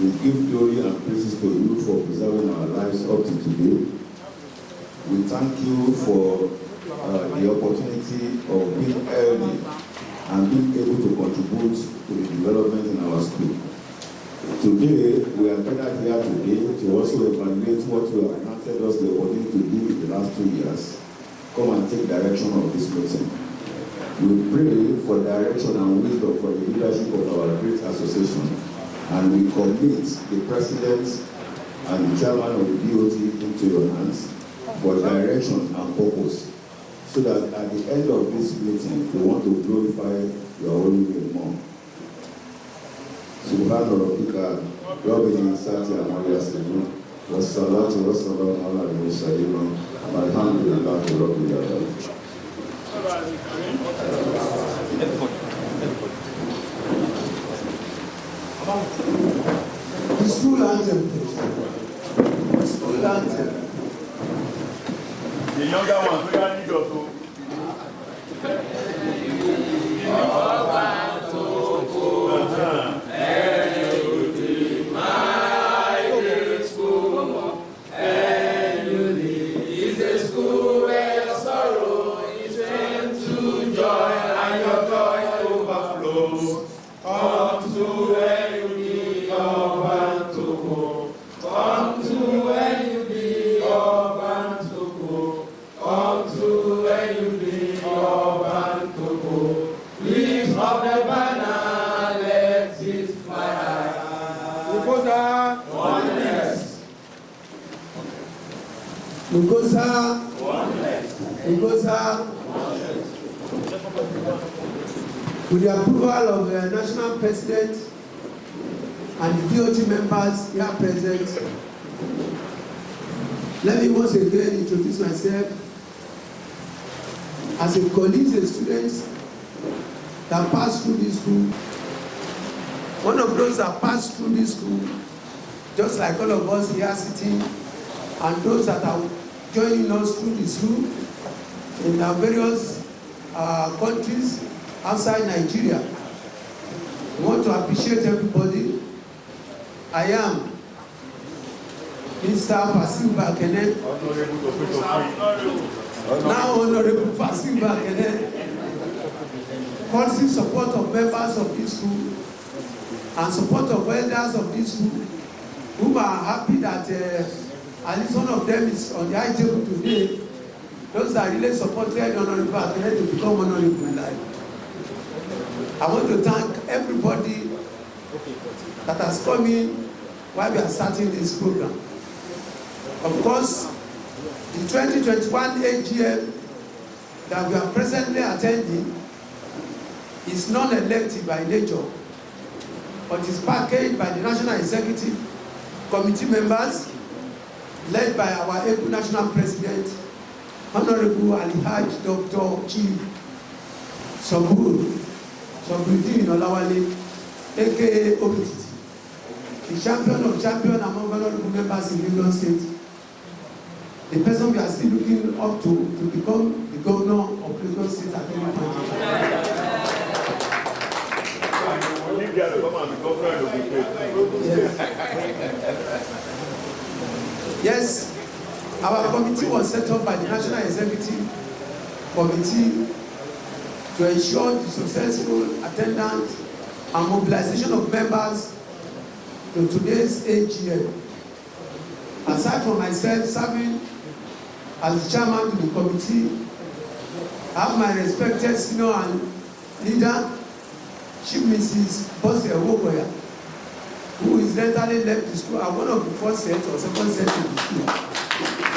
We give glory and praises to you for preserving our lives up to today. We thank you for the opportunity of being healthy and being able to contribute to the development in our school. Today, we are gathered here today to also evaluate what you have granted us the opportunity to do in the last 2 years. Come and take direction of this meeting. We pray for direction and wisdom for the leadership of our great association, and we commit the president and the chairman of the DOT into your hands for direction and purpose, so that at the end of this meeting, we want to glorify your holy name more. Subhana rabbika rabbil izzati amma yasifun wassalatu wassalamu ala al-mursalin walhamdulillahi rabbil alamin. The school anthem, please. School anthem. The younger ones, we are need also. Nudgosa, with the approval of the national president and the DOT members here present, let me once again introduce myself as a colleague and students that passed through this school. One of those that passed through this school, just like all of us here sitting, and those that are joining us through the school in our various countries outside Nigeria. We want to appreciate everybody. I am Mr. Fasil Bakene, now Honorable Fasil Bakene, calling support of members of this school and support of elders of this school, who are happy that at least one of them is on the high table today. Those that really supported Honorable Bakene to become honorable in life. I want to thank everybody that has come in while we are starting this program. Of course, the 2021 AGM that we are presently attending is non-elective by nature, but is packaged by the National Executive Committee members, led by our able National President, Honorable Alhaji Dr. Chief Sobudin Olawale, aka Obititi, the champion of champions among honorable members in Lagos State, the person we are still looking up to become the governor of Lagos State at any point. Yes, our committee was set up by the National Executive Committee to ensure the successful attendance and mobilization of members to today's AGM. Aside from myself serving as chairman to the committee, I have my respected senior and leader, Chief Mrs. Bose Wokoya, who is literally left the school at one of the first set or second set of the school.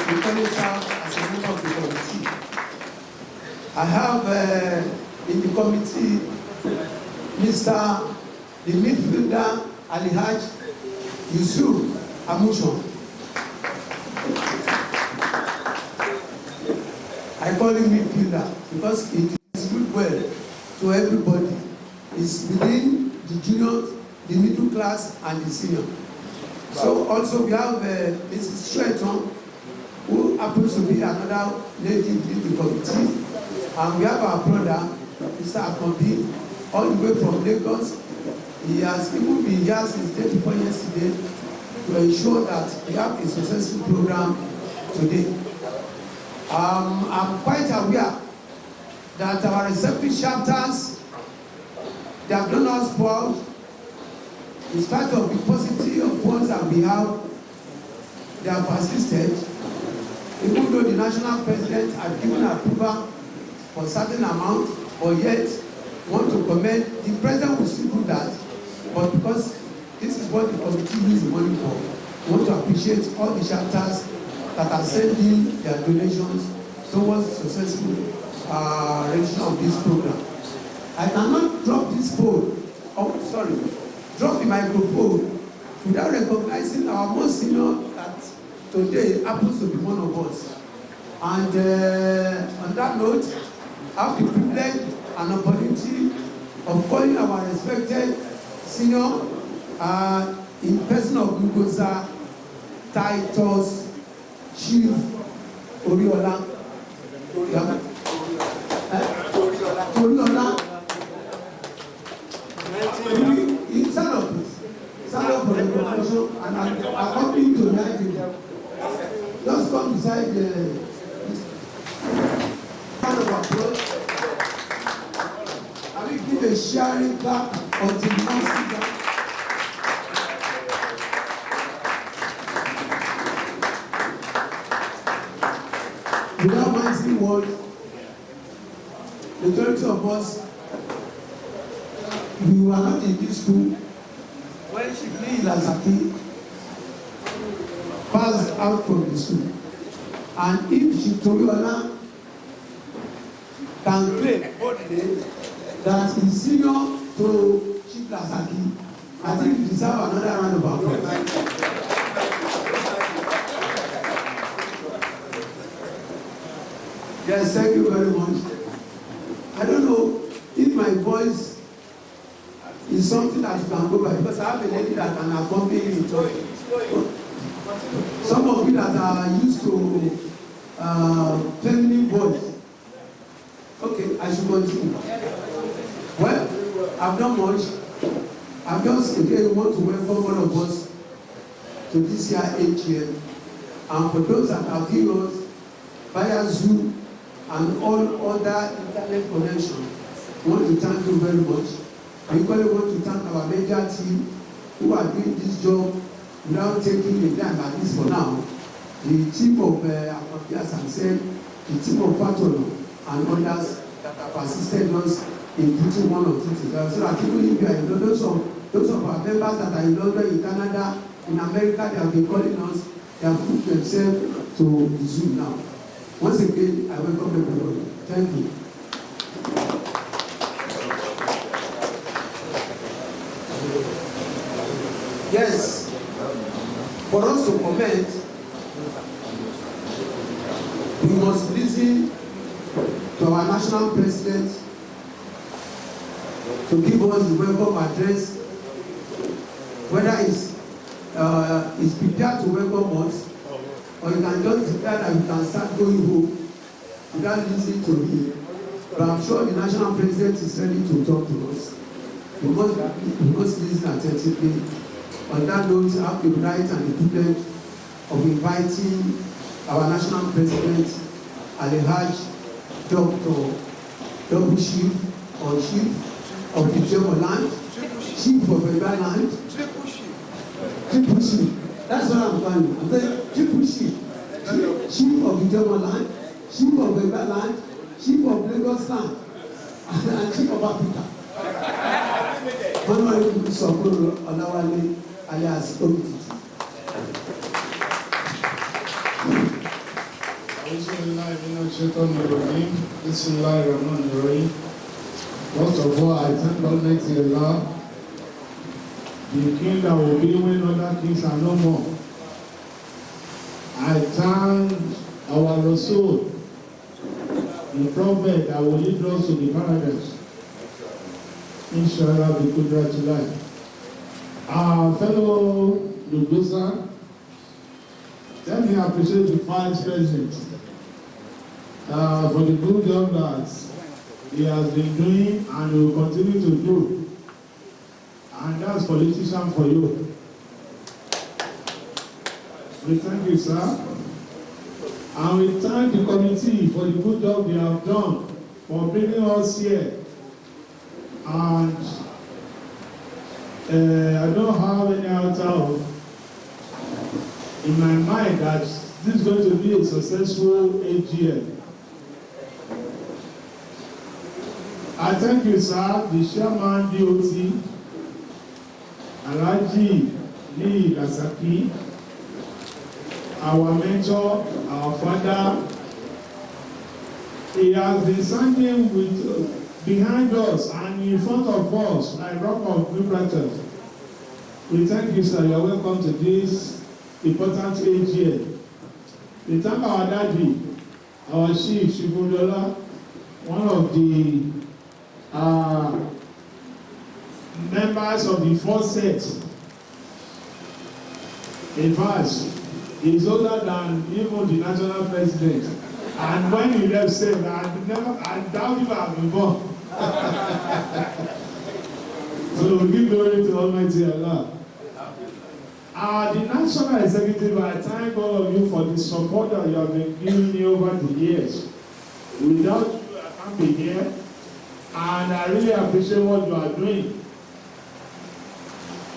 We call it as a member of the committee. I have in the committee Mr. the midfielder Alhaji Yusuf Amushon. I call him midfielder because it is good well to everybody. It's within the junior, the middle class, and the senior. So also we have Mrs. Shweton, who happens to be another lady in the committee, and we have our brother, Mr. Akombi, all the way from Lagos. He has even been here since day before yesterday to ensure that we have a successful program today. I'm quite aware that our receptive chapters, they have done us proud. In spite of the paucity of funds that we have, they have persisted. Even though the national president had given approval for a certain amount, but yet want to commend, the president will still do that, but because this is what the committee needs the money for, we want to appreciate all the chapters that are sending their donations towards successful rendition of this program. I cannot drop this phone, drop the microphone without recognizing our most senior that today happens to be one of us. And on that note, I have the privilege and opportunity of calling our respected senior in person of Nudgosa, Titus Chief Oriola. Oriola. Stand up, please. Stand up for the conversation and accompany to the just come beside the round of applause. I will give a sharing clap until the next speaker. Without mincing words, the majority of us, we were not in this school when Shibli Lazaki passed out from the school. And if Shitoriola can claim boldly that he's senior to Chief Lazaki, I think he deserves another round of applause. Yes, thank you very much. I don't know if my voice is something that you can go by, because I have a lady that can accompany me. Some of you that are used to feminine voice. Okay, I should continue. Well, I've done much. I just again want to welcome all of us to this year AGM. And for those that have given us via Zoom and all other internet connections, I want to thank you very much. I equally want to thank our media team who are doing this job without taking the time like this for now. The team of Akopias and Sen, the team of Patolo and others that have assisted us in putting one or two together. So that even if you are in London, those of our members that are in London, in Canada, in America, they have been calling us, they have put themselves to the Zoom now. Once again, I welcome everybody. Thank you. Yes, for us to comment, we must listen to our national president to give us the welcome address, whether he's prepared to welcome us, or you can just declare that we can start going home without listening to him. But I'm sure the national president is ready to talk to us. We must listen attentively. On that note, I have the right and the privilege of inviting our national president, Alhaj Dr. Double Chief or Chief of the German land, Chief of the land, Triple Chief. That's what I'm calling. I'm saying Triple Chief. Chief of the German land, Chief of the land, Chief of Lagos land, and Chief of Africa. Honorable Sokoro Olawale alias Omiti. First of all, I thank Almighty Allah, the king that will be when other kings are no more. I thank our Rasul, the prophet that will lead us to the paradise. Inshallah, we could write to life. Our fellow Nudgosa, let me appreciate the vice president for the good job that he has been doing and will continue to do. And that's politician for you. We thank you, sir. And we thank the committee for the good job they have done for bringing us here. And I don't have any other in my mind that this is going to be a successful AGM. I thank you, sir, the chairman DOT, Alhaji Lee Lasaki, our mentor, our father. He has been standing with behind us and in front of us like rock of Gibraltar. We thank you, sir. You are welcome to this important AGM. We thank our daddy, our chief, Shibudola, one of the members of the first set. In fact, he's older than even the national president. And when he left, said, I doubt if I've been born. So we give glory to Almighty Allah. The National Executive, I thank all of you for the support that you have been giving me over the years. Without you, I can't be here. And I really appreciate what you are doing.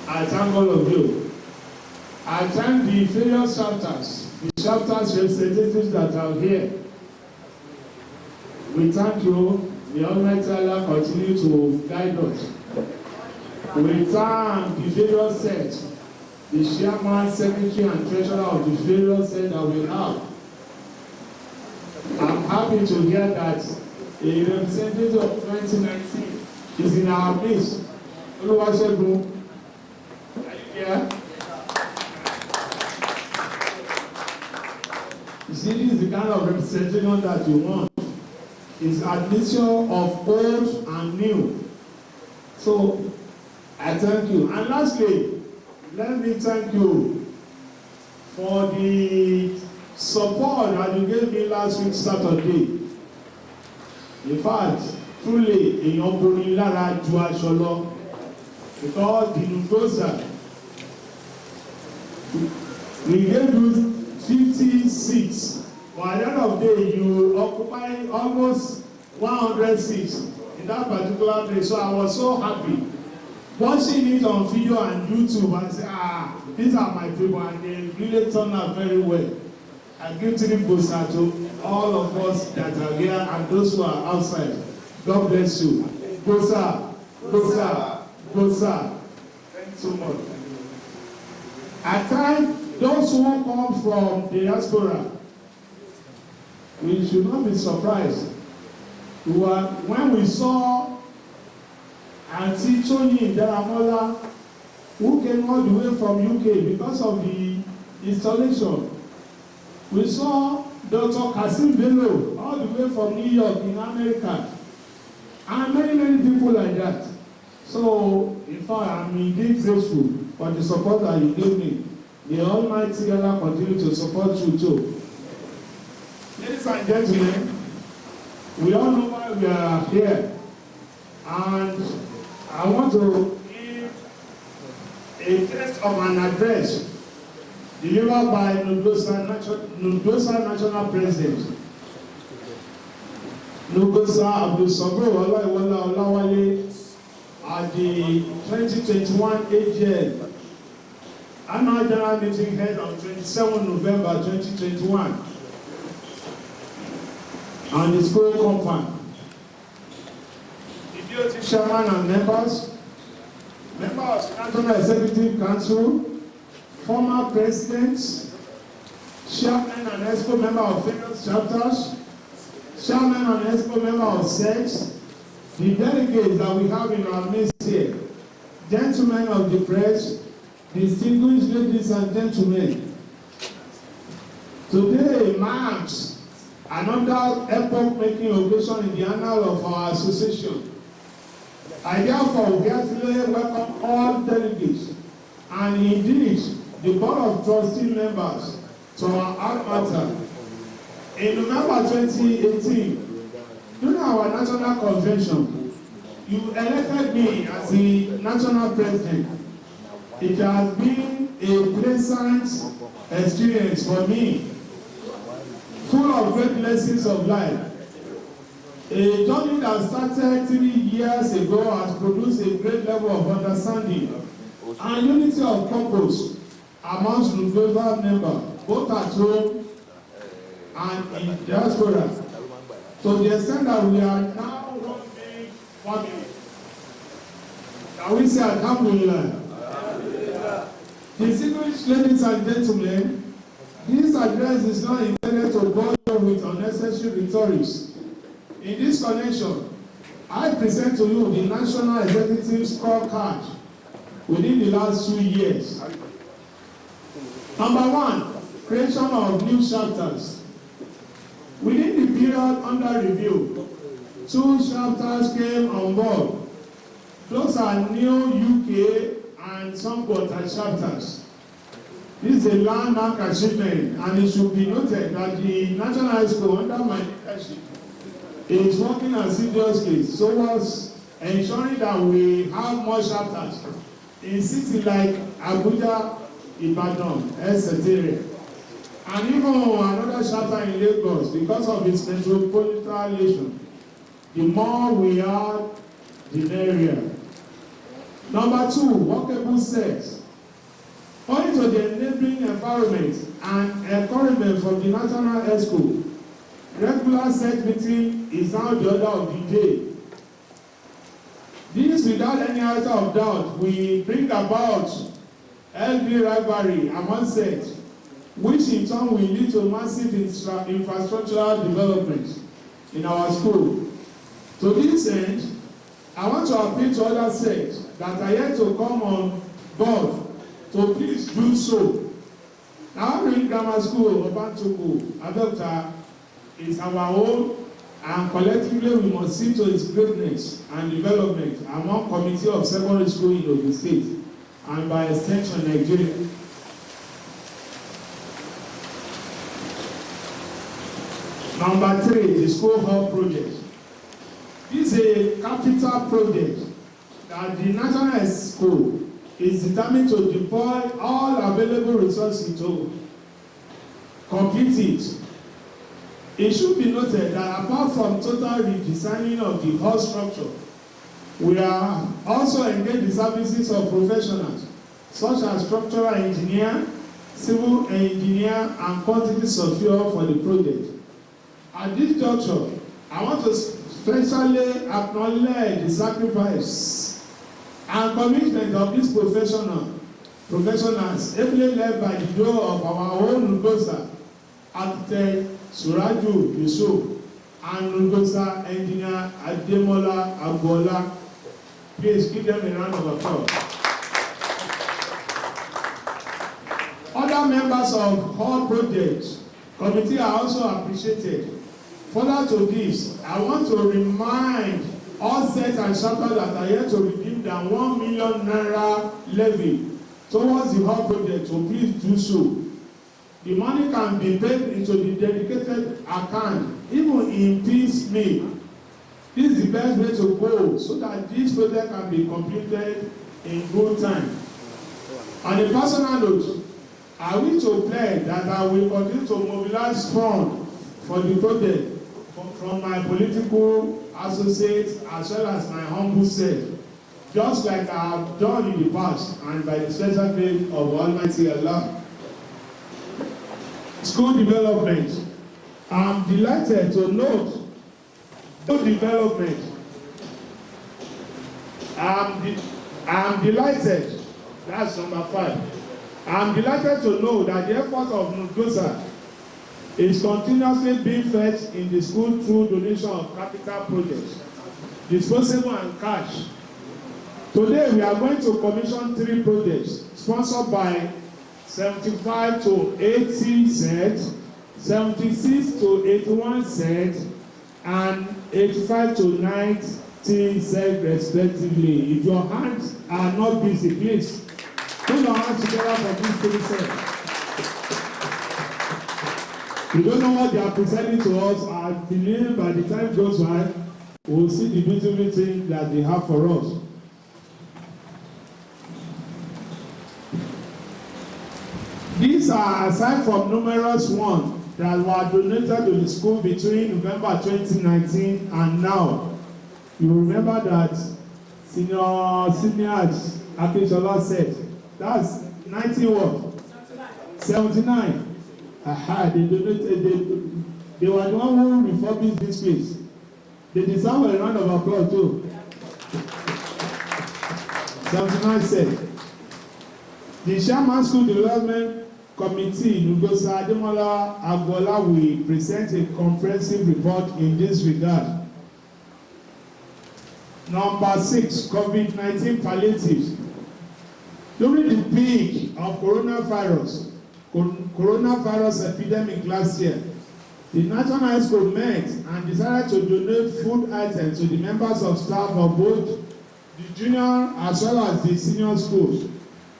I thank all of you. I thank the various chapters, the chapters representatives that are here. We thank you. The Almighty Allah continue to guide us. We thank the various sets, the chairman, secretary, and treasurer of the various sets that we have. I'm happy to hear that a representative of 2019 is in our midst. Oluwasegun, are you here? You see, this is the kind of representation that you want. It's admission of old and new. So, I thank you. And lastly, let me thank you for the support that you gave me last week, Saturday. In fact, truly, èèyàn borí lára ju aṣọ lọ, because the Nudgosa, we gave you 50 seats. But at the end of the day, you occupy almost 100 seats in that particular place. So I was so happy watching it on video and YouTube and say, these are my people, and they really turned out very well. I give Nudgosa to all of us that are here and those who are outside. God bless you. Gosa, Gosa, Gosa. Thanks so much. At times, those who come from the diaspora, we should not be surprised. When we saw Auntie Tony Daramola, who came all the way from UK because of the installation, we saw Dr. Kasim Bello all the way from New York in America, and many people like that. So, in fact, I'm indeed grateful for the support that you gave me. The Almighty Allah continue to support you too. Ladies and gentlemen, we all know why we are here, and I want to give a text of an address delivered by Nudgosa National President, Nudgosa Abdul Sabro Olaiwola Olawale, at the 2021 AGM Annual General Meeting held on 27 November 2021 on the school compound. The DOT chairman and members of National Executive Council, former presidents, chairman and expo member of various chapters, chairman and expo member of SEX, the delegates that we have in our midst here, gentlemen of the press, distinguished ladies and gentlemen, today marks another epoch-making occasion in the annals of our association. I therefore heartily welcome all delegates and indeed the Board of Trustee members to our alma mater. In November 2018, during our national convention, you elected me as the national president. It has been a pleasant experience for me, full of great lessons of life. A journey that started 3 years ago has produced a great level of understanding and unity of purpose amongst Nudgosa members, both at home and in diaspora, to the extent that we are now one big family. Can we say Alhamdulillah? Distinguished ladies and gentlemen, this address is not intended to bore you with unnecessary rhetoric. In this connection, I present to you the National Executive Scorecard within the last 2 years. Number 1, creation of new chapters. Within the period under review, 2 chapters came on board. Those are new UK and some quarter chapters. This is a landmark achievement, and it should be noted that the National High School under my leadership is working assiduously towards ensuring that we have more chapters in cities like Abuja, Ibadan, etc. And even another chapter in Lagos because of its metropolitan relation. The more we are, the merrier. Number 2, workable sex. Owing to the enabling environment and encouragement from the National High School, regular set meeting is now the order of the day. This, without any iota of doubt, will bring about healthy rivalry among sets, which in turn will lead to massive infrastructural development in our school. To this end, I want to appeal to other sects that are yet to come on board to please do so. Now, Green Grammar School, Obantuku, Adopta, is our own, and collectively we must see to its greatness and development among committee of secondary school in Ogun State and by extension Nigeria. Number 3, the school hall project. This is a capital project that the National School is determined to deploy all available resources to complete it. It should be noted that apart from total redesigning of the hall structure, we are also engaged in services of professionals such as structural engineer, civil engineer, and quantity surveyor for the project. At this juncture, I want to especially acknowledge the sacrifice and commitment of these professionals, ably led by the duo of our own Nudgosa, architect Suraju Yusuf, and Nudgosa engineer Ademola Agbola. Please give them a round of applause. Other members of all projects committee are also appreciated. Further to this, I want to remind all sets and chapters that are yet to redeem their 1 million naira levy towards the whole project to please do so. The money can be paid into the dedicated account, even in piecemeal. This is the best way to go so that this project can be completed in good time. On a personal note, I wish to pledge that I will continue to mobilize funds for the project from my political associates as well as my humble self, just like I have done in the past and by the special grace of Almighty Allah. School development. I'm delighted to note school development. I'm delighted, that's number 5. I'm delighted to know that the effort of Nudgosa is continuously being fed in the school through donation of capital projects, disposable and cash. Today we are going to commission 3 projects sponsored by 75 to 80 sets, 76 to 81 sets, and 85 to 90 sets respectively. If your hands are not busy, please put your hands together for these 3 sets. You don't know what they are presenting to us. I believe by the time goes by, we'll see the beautiful thing that they have for us. These are aside from numerous ones that were donated to the school between November 2019 and now. You remember that Senior Akinshola said, that's 90 what? 79. They donated, they were the one who refurbished this place. They deserve a round of applause too. 79 said, the Chairman School Development Committee, Nudgosa Ademola Agbola, will present a comprehensive report in this regard. Number 6, COVID-19 palliatives. During the peak of coronavirus epidemic last year, the National High School met and decided to donate food items to the members of staff of both the junior as well as the senior schools.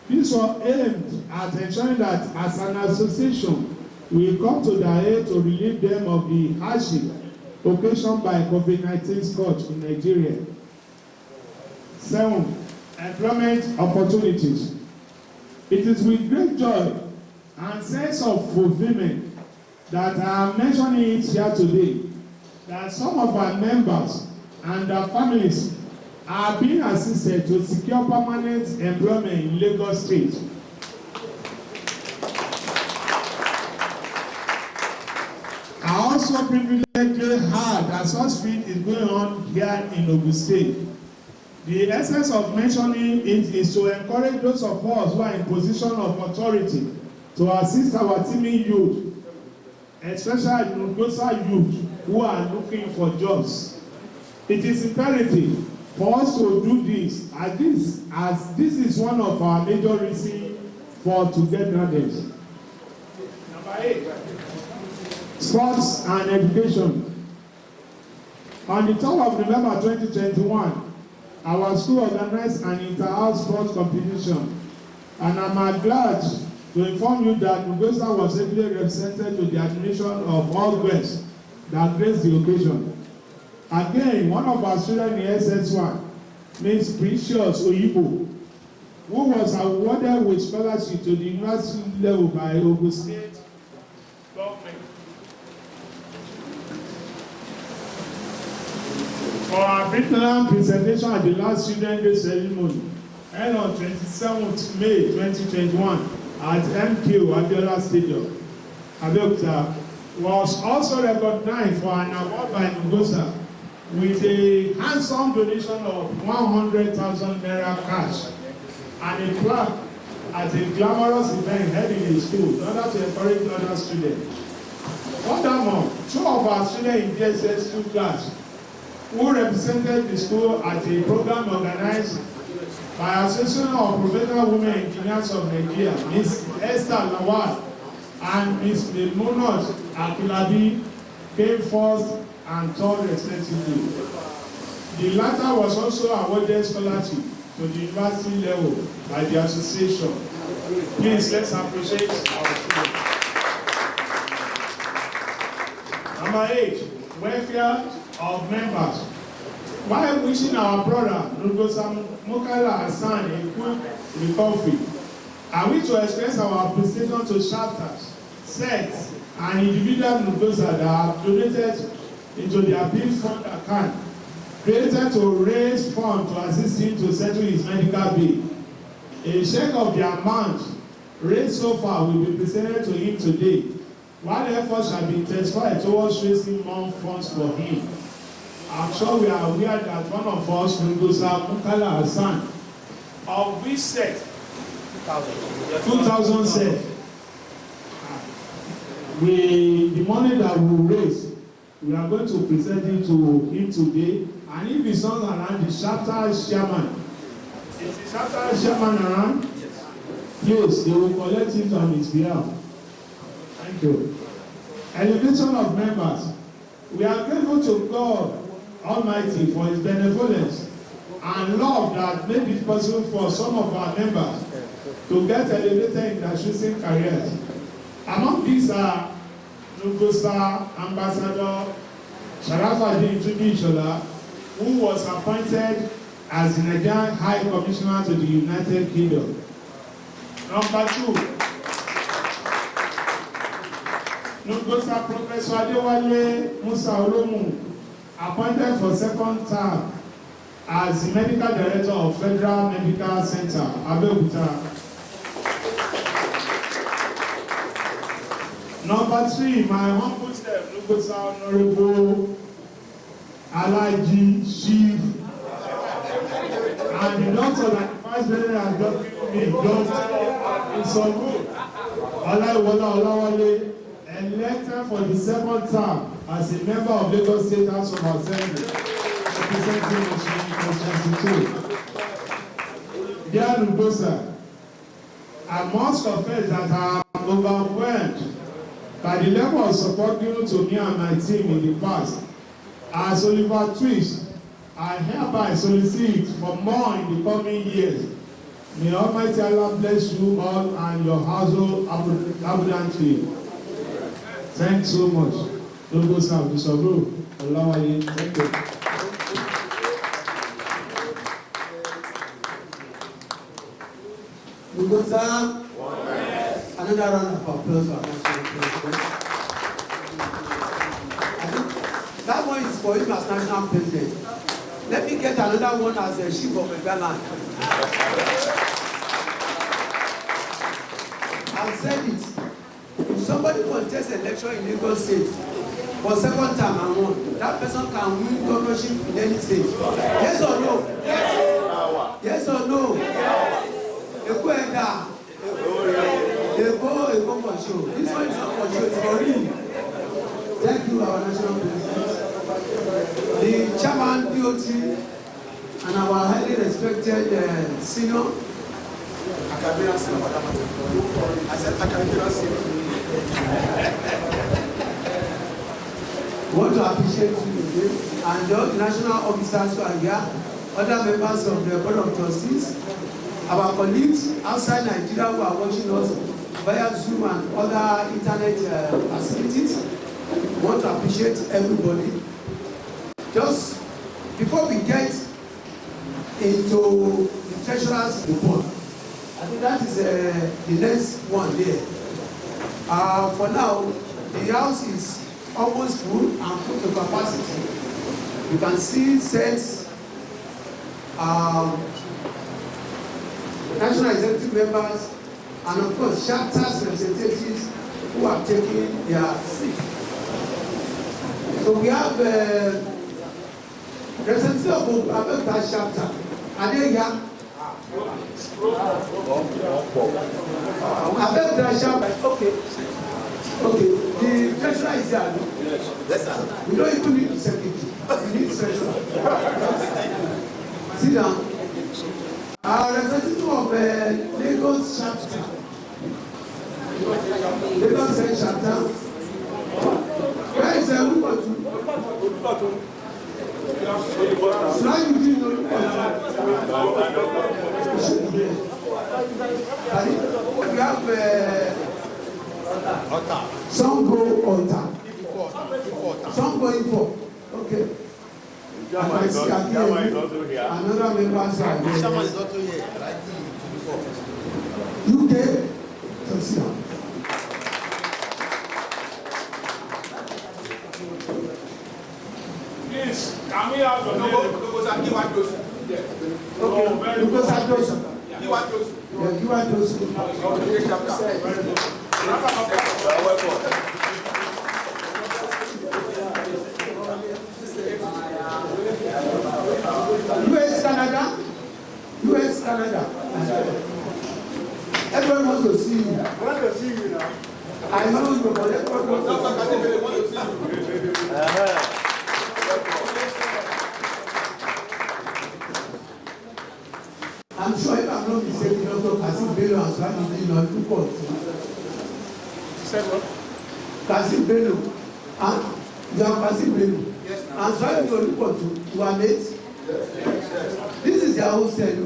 This was aimed at ensuring that as an association, we come to their aid to relieve them of the hardship occasioned by COVID-19 scourge in Nigeria. 7, employment opportunities. It is with great joy and sense of fulfillment that I am mentioning it here today, that some of our members and their families are being assisted to secure permanent employment in Lagos State. I also privilegedly heard that such thing is going on here in Ogun State. The essence of mentioning it is to encourage those of us who are in position of authority to assist our teeming youth, especially Nudgosa youth who are looking for jobs. It is imperative for us to do this, as this is one of our major reasons for to get graduates. Number 8, sports and education. On the 3rd of November 2021, our school organized an inter-house sports competition, and I'm glad to inform you that Nudgosa was ably represented to the admiration of all guests that graced the occasion. Again, one of our students in SS1, Ms. Precious Oyibo, who was awarded with scholarship to the university level by Ogun State government. For our final presentation at the last Student Day ceremony, held on 27th May 2021 at MQ Abiola Stadium, Abeokuta, was also recognized for an award by Nudgosa with a handsome donation of 100,000 naira cash and a plaque at a glamorous event held in the school in order to encourage other students. Furthermore, 2 of our students in DSS2 class who represented the school at a program organized by Association of Professional Women Engineers of Nigeria, Ms. Esther Lawal and Ms. Lemonot Akilabi, came first and third respectively. The latter was also awarded scholarship to the university level by the association. Please, let's appreciate our students. Number 8, welfare of members. While wishing our brother Nudgosa Mukaila Hassan a quick recovery, I wish to express our appreciation to chapters, sects, and individual Nudgosa that have donated into the appeal fund account created to raise funds to assist him to settle his medical bill. A check of the amount raised so far will be presented to him today, while efforts shall be intensified towards raising more funds for him. I'm sure we are aware that one of us, Nudgosa Mukaila Hassan, of which sect? 2,000 sect. The money that we raise, we are going to present it to him today, and if he's not around, the chapter chairman. Is the chapter chairman around? Yes. Please, they will collect it on his behalf. Thank you. Elevation of members. We are grateful to God Almighty for his benevolence and love that made it possible for some of our members to get elevated in their choosing careers. Among these are Nudgosa Ambassador Sharafaddin Tubi Ishola, who was appointed as the Nigerian High Commissioner to the United Kingdom. Number 2, Nudgosa Professor Adewale Musa Olomu, appointed for 2nd term as the Medical Director of Federal Medical Center, Abeokuta. Number 3, my humble self, Nudgosa Honorable Alaji Chief, and the doctor that the Vice President has just given me, Dr. Isoru Olaiwola Olawale, elected for the 2nd term as a member of Lagos State House of Assembly, representing the constituency 2. Dear Nudgosa, I must confess that I am overwhelmed by the level of support given to me and my team in the past. As Oliver Twist, I hereby solicit for more in the coming years. May Almighty Allah bless you all and your household abundantly. Thanks so much. Nudgosa Bisobu Olawale. Thank you. Nudgosa, another round of applause for our national president. That one is for him as national president. Let me get another one as a chief of a Ghana. I've said it. If somebody contests election in Lagos State for 2nd term and won, that person can win governorship in any state. Yes or no? Yes. Yes or no? Yes. Eko Eda. Eko for show. This one is not for show, it's for real. Thank you, our national president. The chairman DOT and our highly respected senior. I said Akabira senior. Want to appreciate you today and all the national officers who are here, other members of the Board of Trustees, our colleagues outside Nigeria who are watching us via Zoom and other internet facilities. Want to appreciate everybody. Just before we get into the treasurer's report, I think that is the next one there. For now, the house is almost full and full to capacity. You can see sets, national executive members, and of course, chapters representatives who have taken their seat. So we have representative of Abeokuta chapter. Are they here? Abeokuta chapter. Okay. Okay. The treasurer is there. Yes, sir. We don't even need the secretary. We need the treasurer. Sit down. Our representative of Lagos chapter. Lagos State chapter. Where is the Olubatu? Should I use you know? We have Songo Altar. Songo Info. Okay. I see another member is also here. UK. So sit down. Please, can we have the name? Okay, Nudgosa Dosu. Yeah, give us those. US Canada. Everyone wants to see you. I want to see you now. I know you, but everyone wants to see you. I'm sure if I'm not mistaken, Dr. Kasim Bello has run in on 2 courts. Said what? Kasim Bello. You have Kasim Bello. Yes, ma'am. I'm trying to report to our mates. Yes. This is their whole cell. This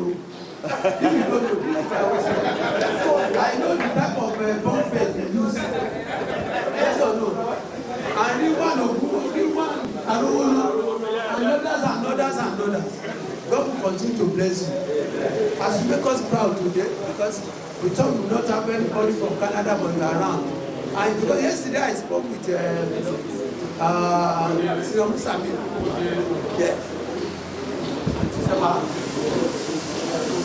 is not to this is their whole cell. I know the type of bomb bed they use. Yes or no? And the one of who, the one, and others and others and continue to bless you. As you make us proud today, because we thought we would not have anybody from Canada, but you are around. And because yesterday I spoke with Sami. Yeah.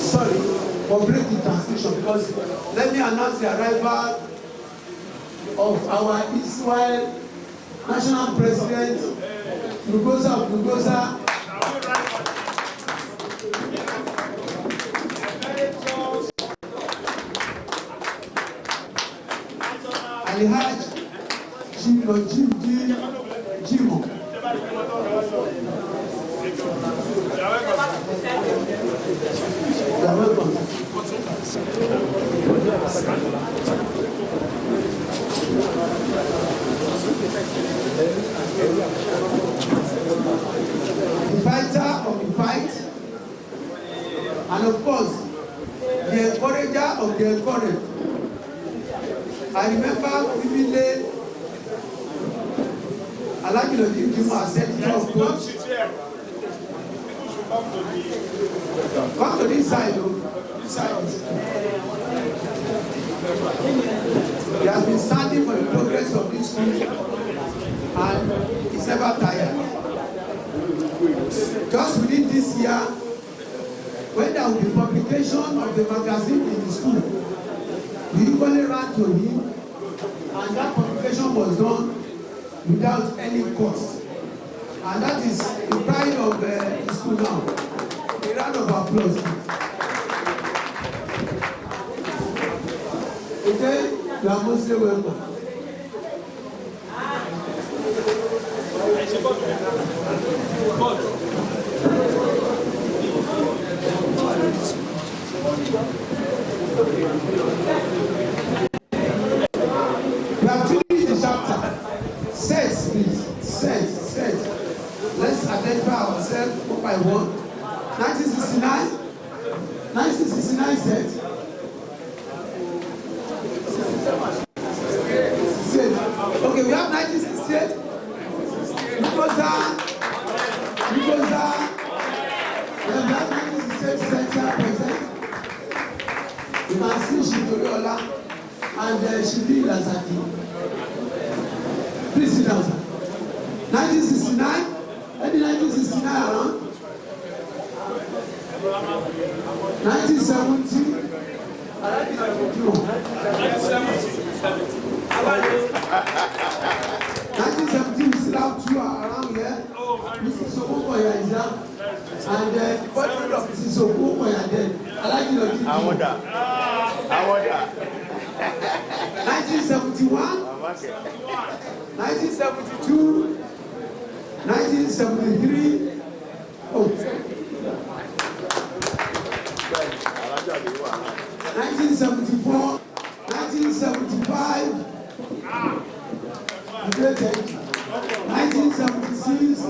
Sorry for breaking translation, because let me announce the arrival of our Israel National President, Nudgosa of Nudgosa. Alihaj Jimo. You're welcome. The fighter of the fight, and of course, the encourager of the encouraged. I remember vividly, Alhaji Jimo said to us, come to this side, this side. He has been standing for the progress of this country, and he's never tired. Just within this year, when there will be publication of the magazine in the school, we equally ran to him, and that publication was done without any cost. And that is the pride of the school now. A round of applause. Okay, you are mostly welcome. We have finished the chapter. Set, please. Set. Let's identify ourselves one by one. 1969 set. Okay, we have 1968. Nudgosa. We have 1968 center present. You can see Shitoriola and Shibi Lazaki. Please sit down, sir. 1969. Any 1969 around? 1970. 1970, we still have two around here. Mrs. Okokoya is there. And the portrait of Mrs. Okokoya there. I like it. I wonder. 1971. 1972. 1973. Oh. 1974. 1975. 1976.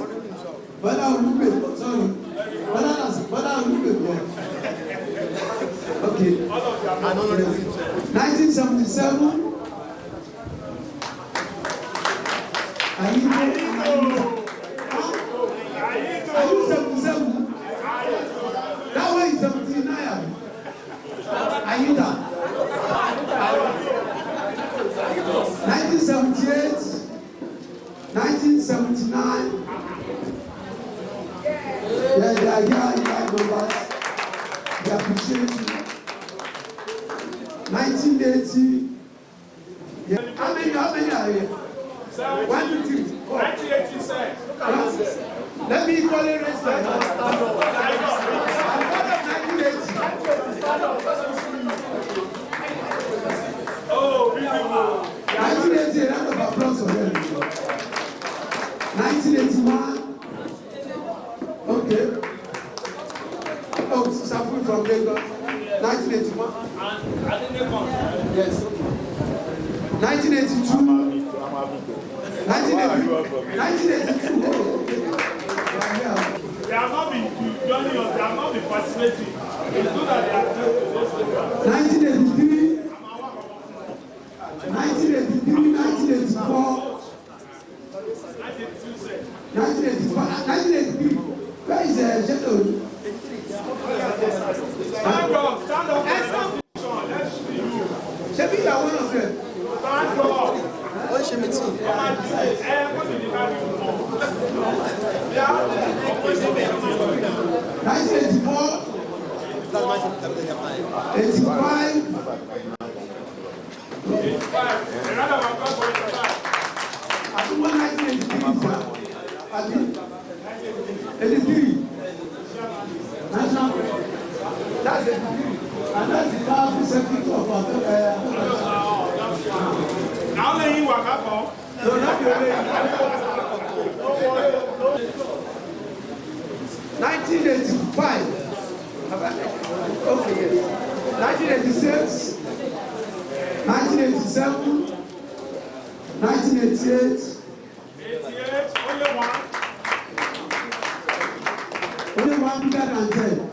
Okay. 1977. Are you 77? That way is 79. Are you done? 1978, 1979. Yeah, numbers. We appreciate you. 1980. Yeah. How many are here? 1, 2, 3, 4. 1987. Let me equally raise my hand. I'm part of 1980. Oh, beautiful. 1980, a round of applause for them. 1981. Okay. Oh, Safu from Lagos. 1981. Yes. 1982. 1982. They have not been joining us, they have not been participating. It's good that they are close to those programs. 1983. 1983, 1984. 1983. Where is the General? one of them. 1984, 85. I think 1983, I think 83. National. That's 83. And that's the powerful secretary of our Now let you walk up. no, not your name. 1985. Okay, yes. 1986, 1987, 1988. 88, only one. Only one bigger than 10.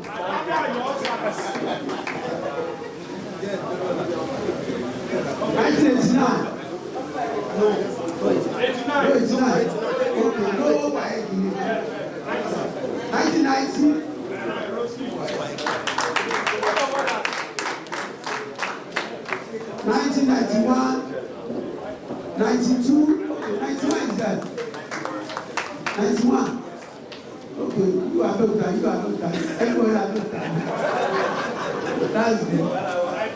No, 89. Okay, no, why? 1990. 1991, 92, okay, 91 is that? 91. Okay, you are not that. Everybody are not that. That's it.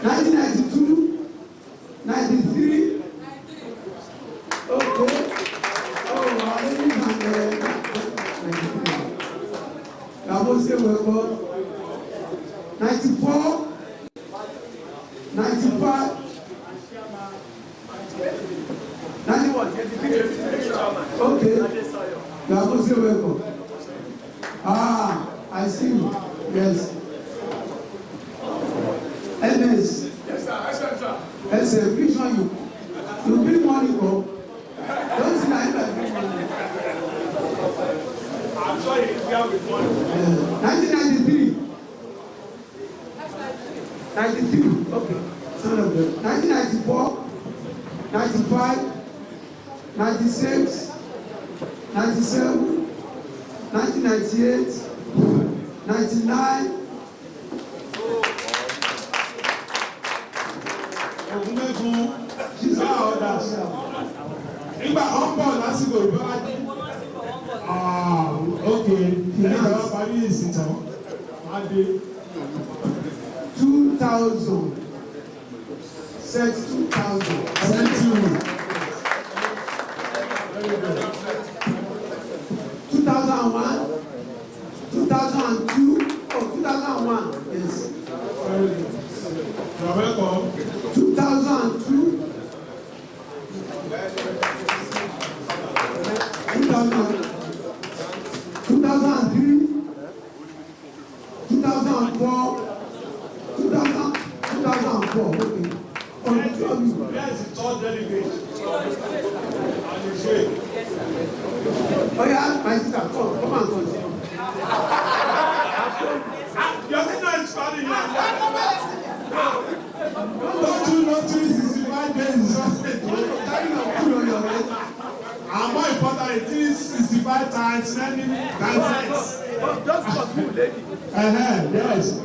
1992, 93. Okay. Oh, I was say welcome. 94, 95. 91, 83. Okay. You are most welcome. Ah, I see you. Yes. MS. Yes, sir. SM, which one you bring money for? Don't see that you bring money. I'm sure he's here with one. 1993. 93. Okay. Son of them. 1994. 95. 96. 97. 1998. 99. She's all that. Nígbà ọ̀pọ̀ lásìkò ìbáradì. Okay. Nígbà wọn parí ìsìn tán. Wọ́n dé. 2000. Set 2000. 2001. 2002. Oh, 2001. Yes. You're welcome. 2002. 2003, 2004, 2004, okay. Yes, the third delegate. And you say, Oh yeah, my sister, come and continue. your sister is calling you. Don't you notice 65 days is something? Carry your food on your head. And more important, it is 65 times many times. Just for you, lady. Yes. It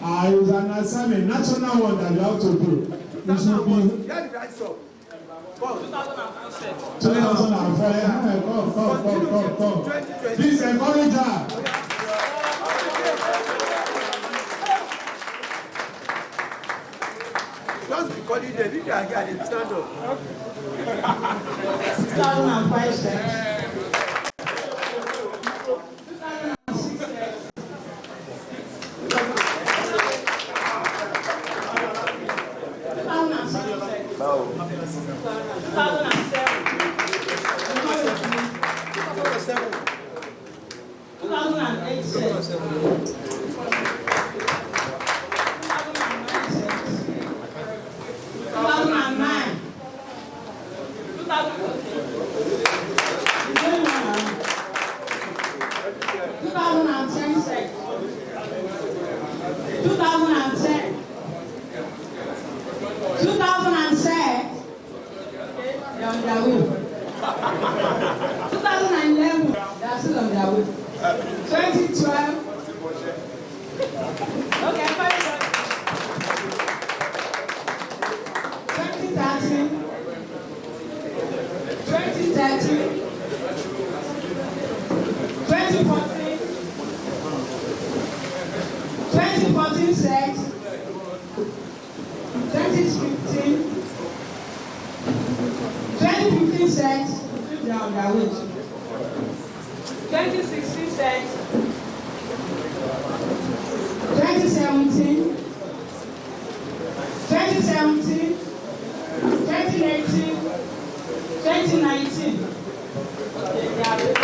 was an assignment, national one that you have to do. You should be Get the right stuff. Come. 2004. Come. Please encourage her. Just be calling them. If they are here, they stand up. 2005 sex. 2008 sex. 2009. 2010 sex. 2010. 2006. They're on their way. 2011. They are still on their way. 2012. Okay, 2012. 2013, 2014, 2014 sex, 2015, 2015 sex, they are on their way. 2016 sex, 2017, 2018, 2019. They are ready.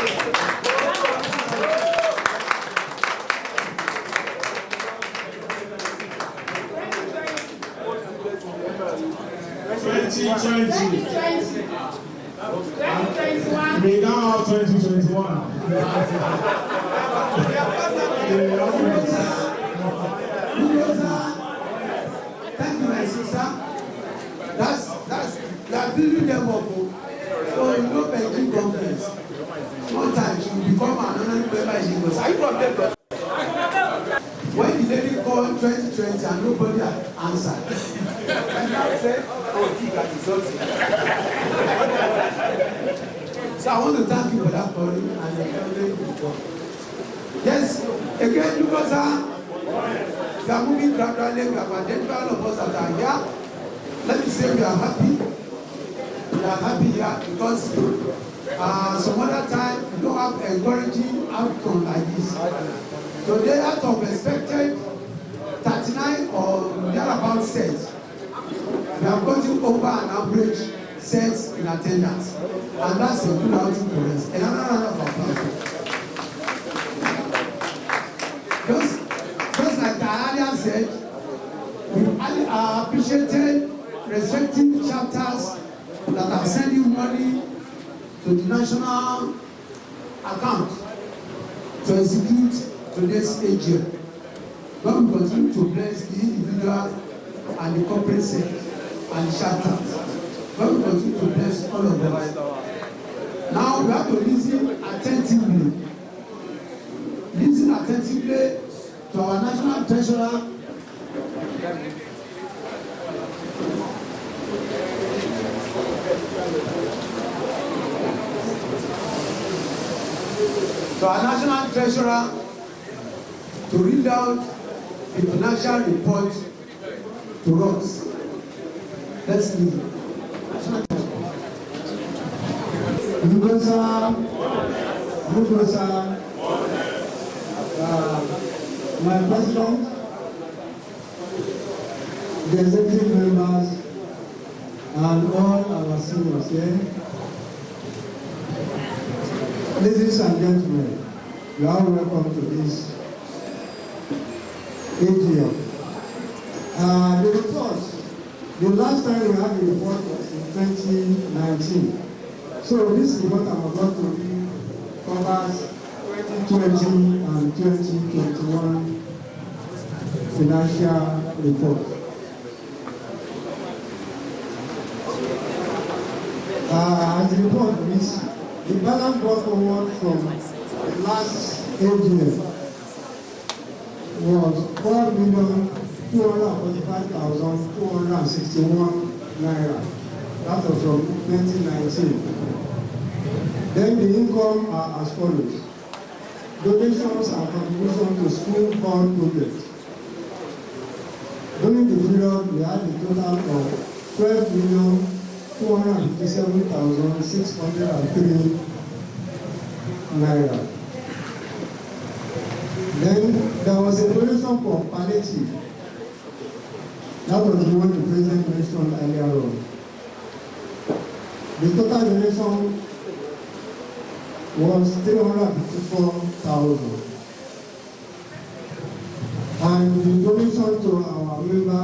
2021. We now have 2021. Thank you, my sister. That's building them up. So you know Beijing conference. One time she will become an honorary member in Lagos. Are you from Lagos? When the lady called 2020 and nobody had answered, I said, oh, he got resulted. So I want to thank you for that story and the family. Yes, again, Nudgosa, we are moving gradually. We have identified all of us that are here. Let me say we are happy. We are happy here because some other time we don't have encouraging outcome like this. Today, out of expected 39 or thereabout sets, we have gotten over an average sets in attendance, and that's a good outing for us. Another round of applause. Just like I earlier said, we appreciated respective chapters that are sending money to the national account to execute today's AGM. God will continue to bless the individual and the corporate sector and the chapters. God will continue to bless all of us. Now we have to listen attentively. Listen attentively to our national treasurer. To our national treasurer to read out the financial report to us. Let's listen. Nudgosa, my president, the executive members, and all our seniors here. Ladies and gentlemen, you are welcome to this AGM. The report, the last time we had the report was in 2019. So this report I'm about to read covers 2020 and 2021 financial report. As the report reads, the balance brought forward from the last AGM was 4,245,261 naira. That was from 2019. Then the income are as follows. Donations and contributions to school fund projects. During the period, we had a total of 12,257,603 naira. Then there was a donation for palliative. That was the one the President mentioned earlier on. The total donation was 354,000. And the donation to our member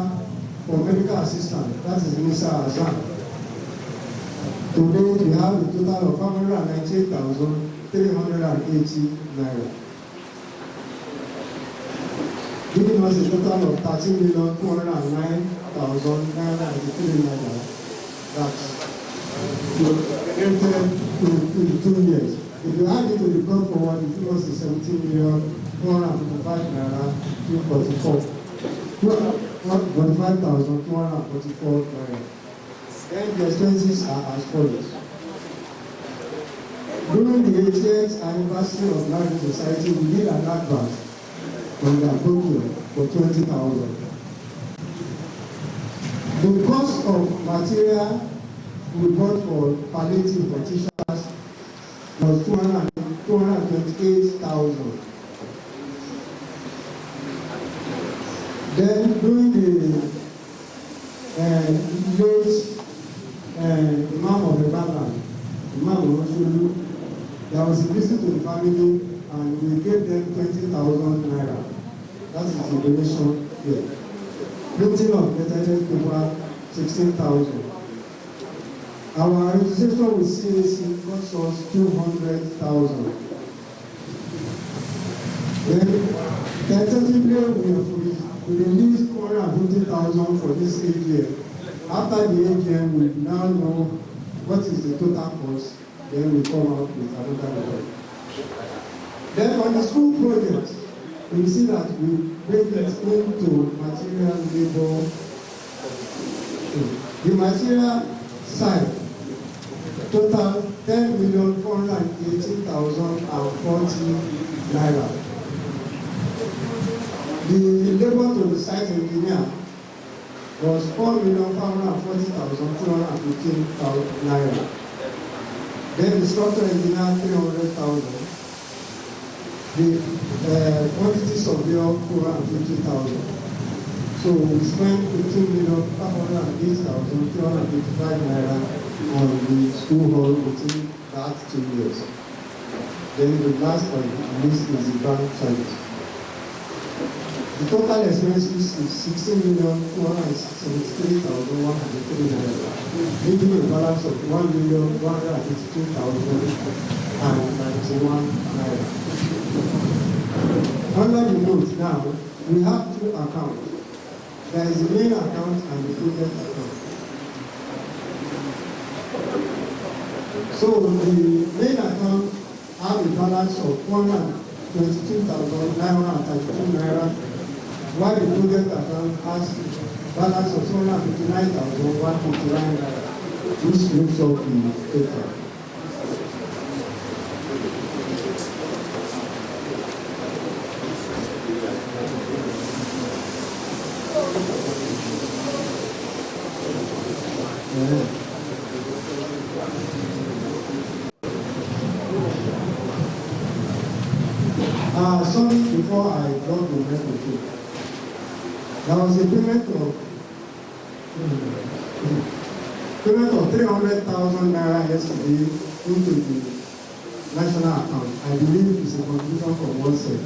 for medical assistance, that is Mr. Azan. Today we have a total of 598,380 naira. Giving us a total of 13,209,993 naira. That's to 2 years. If you add it to the brought forward, it was 17,455 naira 244. 45,244 naira. Then the expenses are as follows. During the 80th anniversary of Nudgosa Society, we did an advert on their program for 20,000. The cost of material we bought for palliative for teachers was 228,000. Then during the late Imam of the Baba, Imam of Oshulu, there was a visit to the family and we gave them 20,000 naira. That is the donation here. Printing of letter paper, 16,000. Our registration with CAC cost us 200,000. Then tentatively we released 450,000 for this AGM. After the AGM, we now know what is the total cost. Then we come out with another report. Then on the school project, we see that we break it into material labor. The material side total 10,418,040 naira. The labor to the site engineer was 4,540,215 naira. Then the structural engineer 300,000. The quantity surveyor 450,000. So we spent 15,508,355 naira on the school hall within that 2 years. Then the last on the list is the bank charges. The total expenses is 16,273,103 naira, leaving a balance of 1,152,091 naira. Under the note now, we have two accounts. There is the main account and the project account. So the main account have a balance of 122,932 naira, while the project account has a balance of 259,159 naira, which makes up the total. Sorry, before I drop the rest of it, there was a payment of 300,000 naira yesterday into the national account. I believe it's a contribution from one set.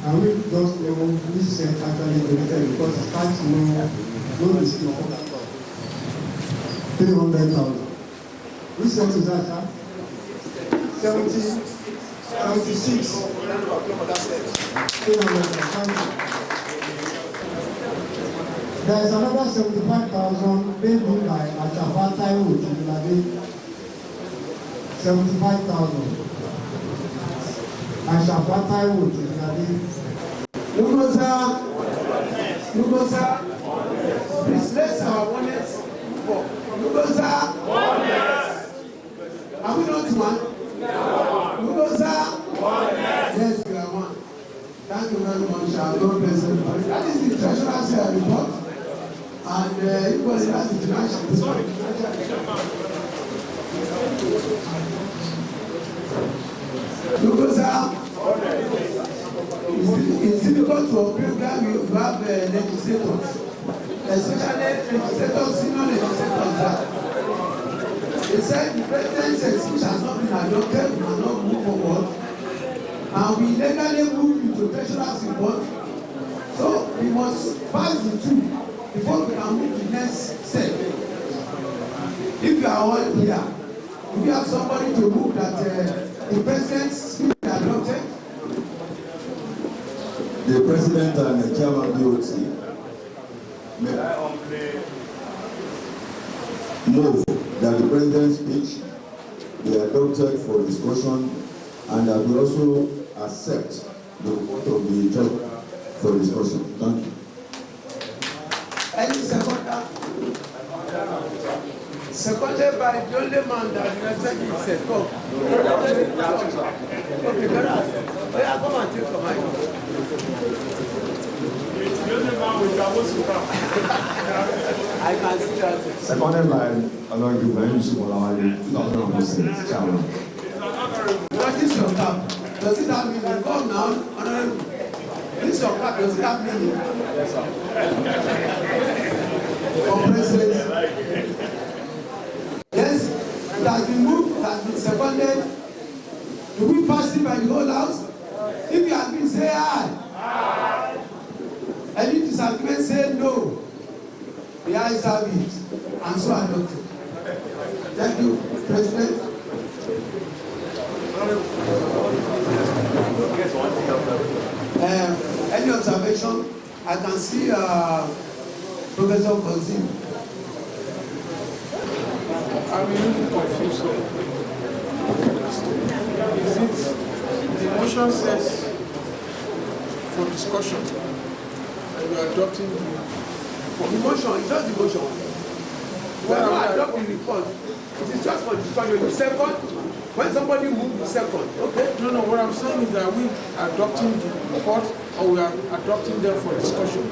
And we just know which set actually donated because it's hard to know no description. 300,000. Which set is that, sir? 76. There is another 75,000 paid in by Achafa Taiwo Tijulade. 75,000. Achafa Taiwo Tijulade. Nudgosa, please let's our oneness. Nudgosa, are we not one? Nudgosa, yes, we are one. Thank you very much. God bless everybody. That is the treasurer's report. And everybody has the financial report. Nudgosa, it's difficult to operate where you have legislators, especially legislators, senior legislators. They said the president's speech has not been adopted, we cannot move forward. And we legally move into treasurer's report. So we must pass the two before we can move to the next step. If you are all here, if you have somebody to move that the president's speech is adopted. The president and the chairman BOT move that the president's speech be adopted for discussion and that we also accept the report of the judge for discussion. Thank you. Any second? Seconded by the only man that represented himself. Okay, better. Oh yeah, come and take your mic. I can see that. Seconded by Honorable Ibrahim Subolawale, 2006 chairman. What is your cap? Does it have meaning? Come now, Honorable. This is your cap. Does it have meaning? Yes, sir. Yes, it has been moved, it has been seconded. Do we pass it by the whole house? If you have been, say aye. Aye. Any disagreement, say no. The ayes have it, and so adopted. Thank you, President. Any observation? I can see Professor Kozim. I'm a little confused. Is it the motion says for discussion and you are adopting the motion? It's just the motion. We are not adopting the report. It is just for discussion. The second, when somebody moves the second, okay? No, what I'm saying is that we adopting the report or we are adopting them for discussion.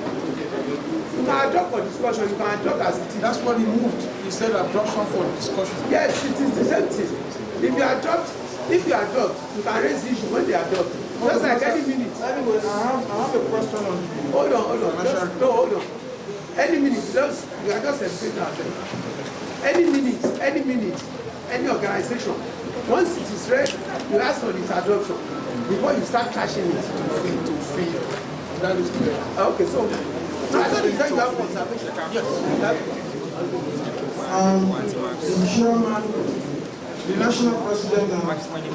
You can adopt for discussion, you can adopt as it is. That's what he moved. He said adoption for discussion. Yes, it is the same thing. If you adopt, you can raise the issue when they adopt. Just like any minute. Anyway, I have a question on. Hold on. Hold on. Any minute, you are just explaining ourselves. Any minute, any organization, once it is read, you ask for its adoption before you start cashing it to free. That is clear. Okay, so I thought you said you have conservation. Yes. The chairman, the national president,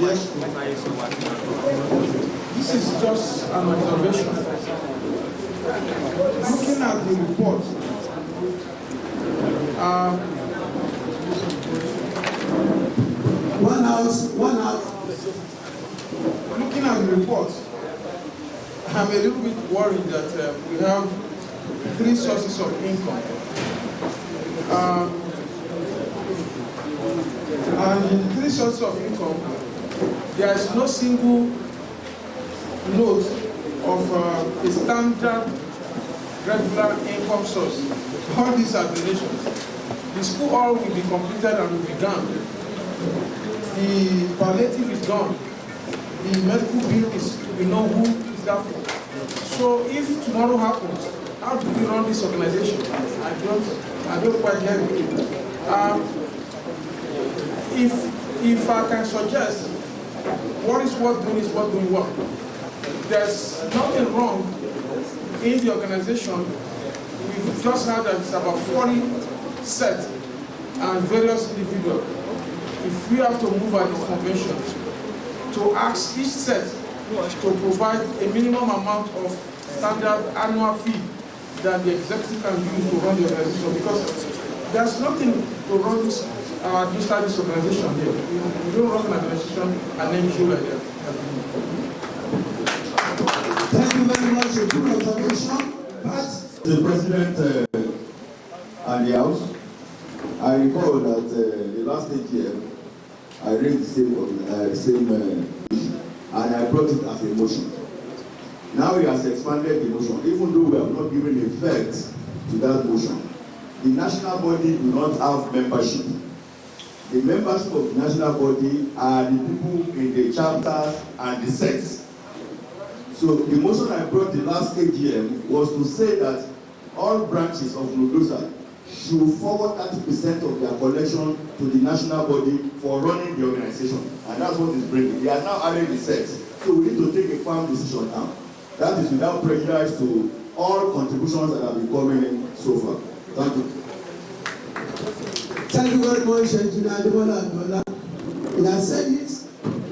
yes. This is just an observation. Looking at the report, one house. Looking at the report, I'm a little bit worried that we have 3 sources of income. And in 3 sources of income, there is no single note of a standard regular income source. All these are donations. The school hall will be completed and will be done. The palliative is done. The medical bill is, we know who is that for. So if tomorrow happens, how do we run this organization? I don't quite get it. If I can suggest, what is worth doing is worth doing well. There's nothing wrong in the organization. We've just heard that it's about 40 sets and various individuals. If we have to move at this convention to ask each set to provide a minimum amount of standard annual fee that the executive can use to run the organization, because there's nothing to run this organization here. We don't run an organization and then issue like that. Thank you very much. A good observation. The President and the House, I recall that the last 8 years, I raised the same issue, and I brought it as a motion. Now he has expanded the motion, even though we have not given effect to that motion. The national body do not have membership. The membership of the national body are the people in the chapters and the sects. So the motion I brought the last AGM was to say that all branches of Nudgosa should forward 30% of their collection to the national body for running the organization. And that's what is bringing. They are now adding the sects. So we need to take a firm decision now. That is without prejudice to all contributions that have been coming in so far. Thank you. Thank you very much, Engineer Adebola Adola. He has said it,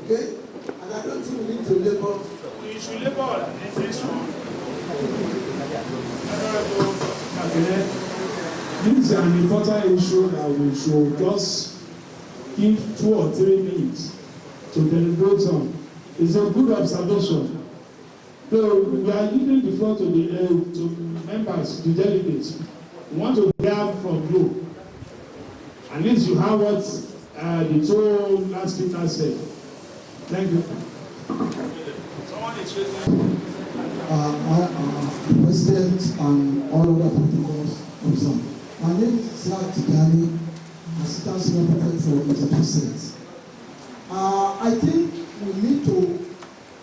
okay? And I don't think we need to labor. We should labor on this one. This is an important issue that we should just give 2 or 3 minutes to deliberate on. It's a good observation. So we are giving the floor to the members, the delegates. We want to hear from you. At least you have what the two last speaker said. Thank you. Someone is waiting. The President and all other protocols observed. My name is Zach Tigani, Assistant Senior Prefect for Institute Senate. I think we need to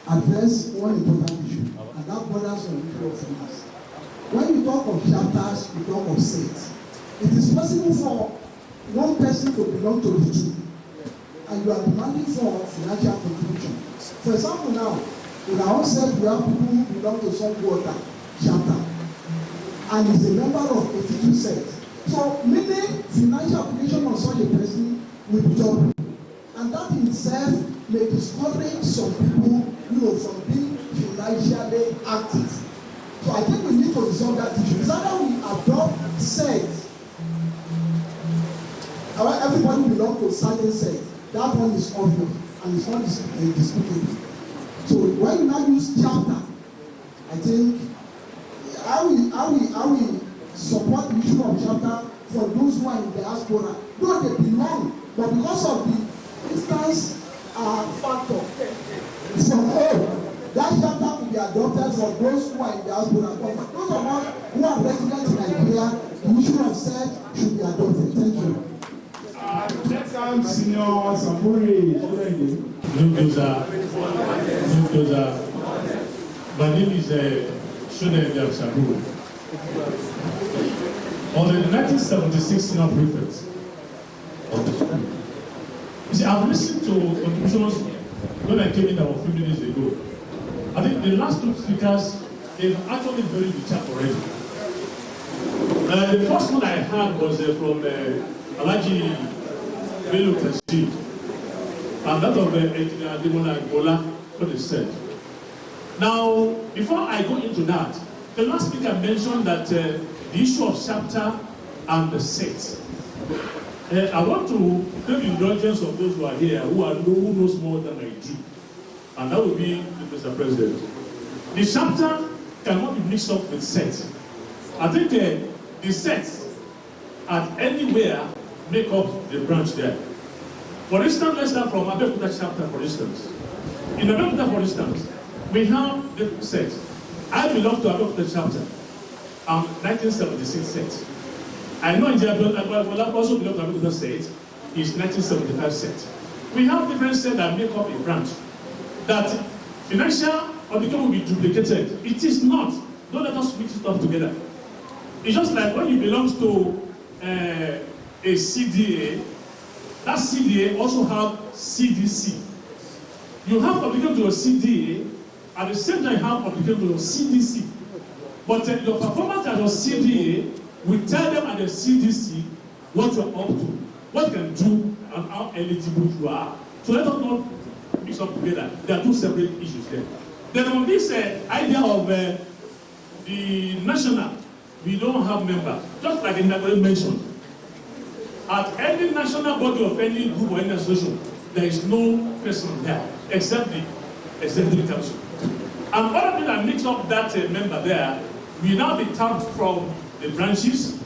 address one important issue, and that borders on the issue of finance. When you talk of chapters, you talk of states. It is possible for one person to belong to the two, and you are demanding for financial contribution. For example, now, in our own set, we have people who belong to some water chapter, and is a member of 82 sets. So, meaning financial obligation on such a person will be double. And that in itself may discourage some people, from being financially active. So I think we need to resolve that issue. It's either we adopt sets, everybody belongs to a certain set. That one is obvious and it's not disputable. So when you now use chapter, I think how we support the issue of chapter for those who are in the diaspora. Though they belong, but because of the instance factor from home, that chapter will be adopted for those who are in the diaspora. But those of us who are residents in Nigeria, the issue of sex should be adopted. Thank you. Next time, Senior Samuri. Nudgosa. My name is Shunel Samuri. On the 1976 Senior Prefect of the school. You see, I've listened to contributions when I came in about a few minutes ago. I think the last two speakers, they've actually buried the chat already. The first one I heard was from Alaji Bello Tashid, and that of Demona Gola, what they said. Now, before I go into that, the last speaker mentioned that the issue of chapter and the set. I want to take the indulgence of those who are here, who knows more than I do, and that will be Mr. President. The chapter cannot be mixed up with set. I think the sets at anywhere make up the branch there. For instance, let's start from Abeokuta chapter, for instance. In Abeokuta, for instance, we have the sets. I belong to Abeokuta chapter. I'm 1976 set. I know India also belong to Abeokuta set. Is 1975 set. We have different sets that make up a branch. That financial obligation will be duplicated. It is not. Don't let us mix it up together. It's just like when you belong to a CDA, that CDA also have CDC. You have obligation to a CDA, at the same time you have obligation to a CDC. But your performance at your CDA will tell them at the CDC what you are up to, what you can do, and how eligible you are. So let us not mix up together. There are two separate issues there. Then on this idea of the national, we don't have members. Just like Nudgosa mentioned, at any national body of any group or any association, there is no person there except the executive council. And other people that mix up that member there will now be tapped from the branches,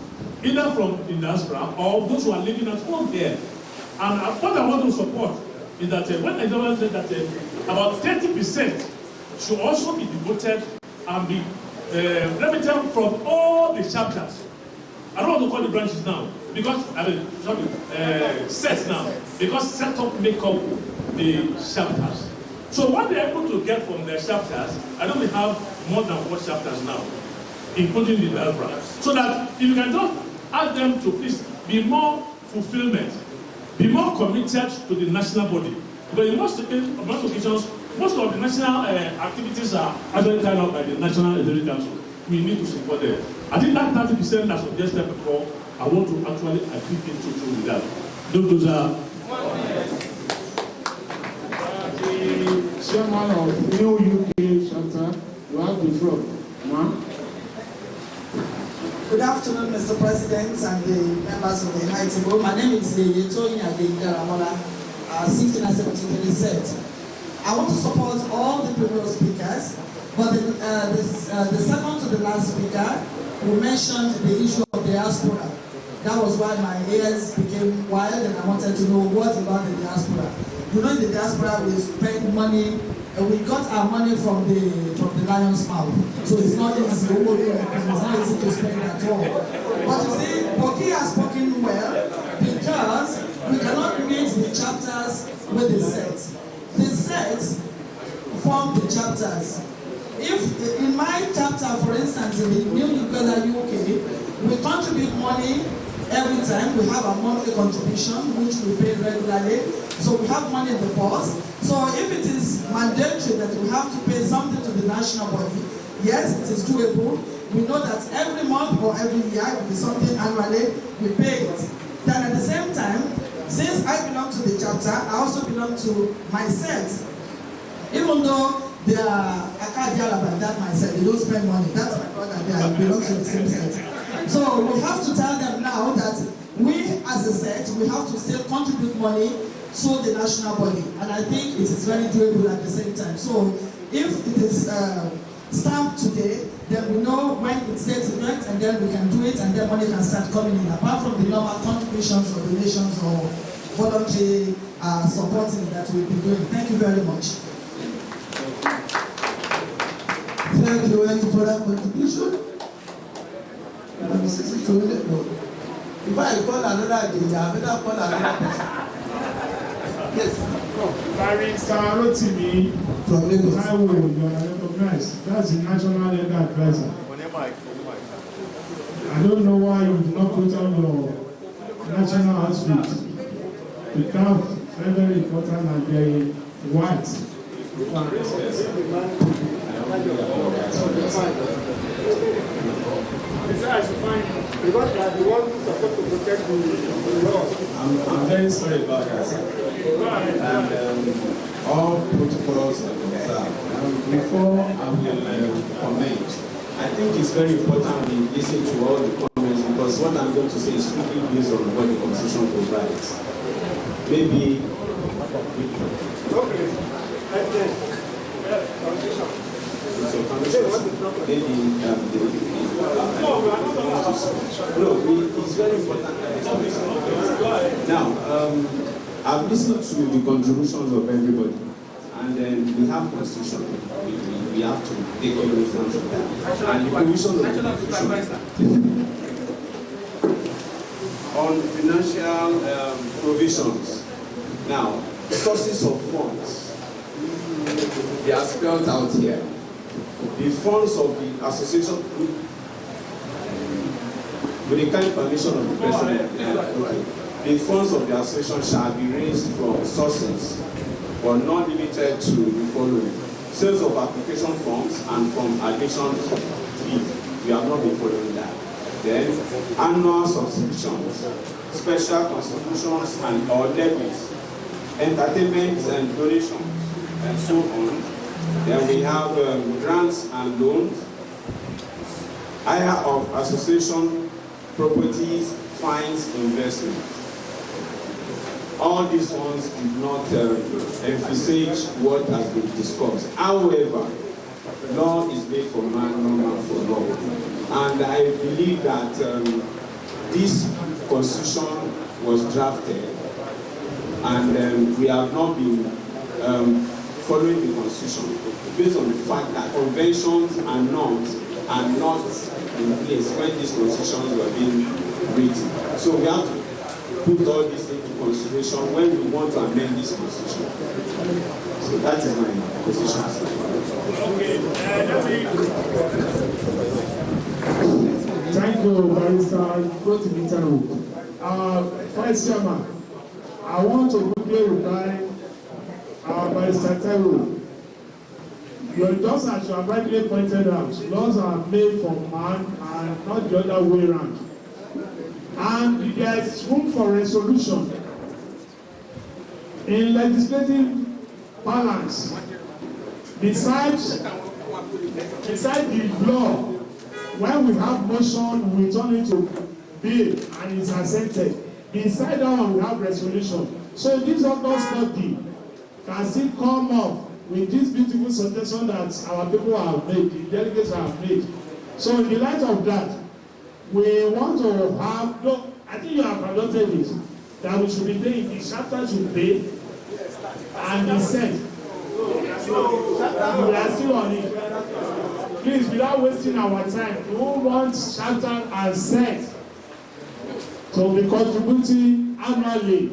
either from the diaspora or those who are living at home here. And what I want to support is that when I said that about 30% should also be devoted and be remitted from all the chapters. I don't want to call the branches now, because, sets now, because set up make up the chapters. So what they're able to get from their chapters, I know we have more than 4 chapters now, including the diaspora. So that if you can just ask them to please be more fulfillment, be more committed to the national body. But in most occasions, most of the national activities are actually carried out by the National Executive Council. We need to support them. I think that 30% I suggested before, I want to actually agree into with that. Those are the chairman of New UK chapter. You have the floor, ma'am. Good afternoon, Mr. President and the members of the high table. My name is Yetoyin Adeyinka, 16 and 17 set. I want to support all the previous speakers, but the second to the last speaker who mentioned the issue of diaspora. That was why my ears became wild and I wanted to know what about the diaspora. You know, in the diaspora we spend money, and we got our money from the lion's mouth. So it's not easy, it's not easy to spend at all. But you see, Boki has spoken well because we cannot mix the chapters with the sets. The sets form the chapters. If in my chapter, for instance, in the New Nudgosa UK, we contribute money every time. We have a monthly contribution which we pay regularly. So we have money in the purse. So if it is mandatory that we have to pay something to the national body, yes, it is doable. We know that every month or every year, it will be something annually, we pay it. Then at the same time, since I belong to the chapter, I also belong to my set. Even though they are Akadiala like that myself, they don't spend money. That's my brother, they belong to the same set. So we have to tell them now that we as a set, we have to still contribute money to the national body. And I think it is very doable at the same time. So if it is stamped today, then we know when it takes effect and then we can do it and then money can start coming in. Apart from the normal contributions or donations or voluntary supporting that we've been doing. Thank you very much. Thank you. Any further contribution? If I call another day, I better call another person. Yes. Barrister Rotimi From Lagos. Taiwo, you are recognized. That's the national legal advisor. I don't know why you did not put on your national outfit. The cap very, very important and very white. Because they are the ones who are supposed to protect the law. I'm very sorry about that. And all protocols are observed. Before I will comment, I think it's very important we listen to all the comments because what I'm going to say is strictly based on what the Constitution provides. Maybe it's very important that now, I've listened to the contributions of everybody, and then we have constitution. We have to take cognizance of that. And the provision of the constitution on financial provisions. Now, sources of funds, they are spelled out here. The funds of the association, with the kind permission of the president, the funds of the association shall be raised from sources, but not limited to the following: sales of application forms and from admission fee. We have not been following that. Then annual subscriptions, special contributions and or levies, entertainments and donations, and so on. Then we have grants and loans, hire of association properties, fines, investments. All these ones did not emphasize what has been discussed. However, law is made for man, not man for law. And I believe that this constitution was drafted, and we have not been following the constitution based on the fact that conventions are not in place when these constitutions were being written. So we have to put all these into consideration when we want to amend this constitution. So that is my position. Thank you, Barrister Rotimi. Vice Chairman, I want to quickly reply Barrister Taiwo. Just as you have rightly pointed out, laws are made for man and not the other way around. And there is room for resolution in legislative balance. Besides the law, when we have motion, we turn it to bill and it's accepted. Inside that one, we have resolution. So this August body can still come up with this beautiful suggestion that our people have made, the delegates have made. So in the light of that, we want to have, I think you have adopted it, that we should be paying, the chapter should pay, and the set. We are still on it. Please, without wasting our time, who wants chapter and set to be contributing annually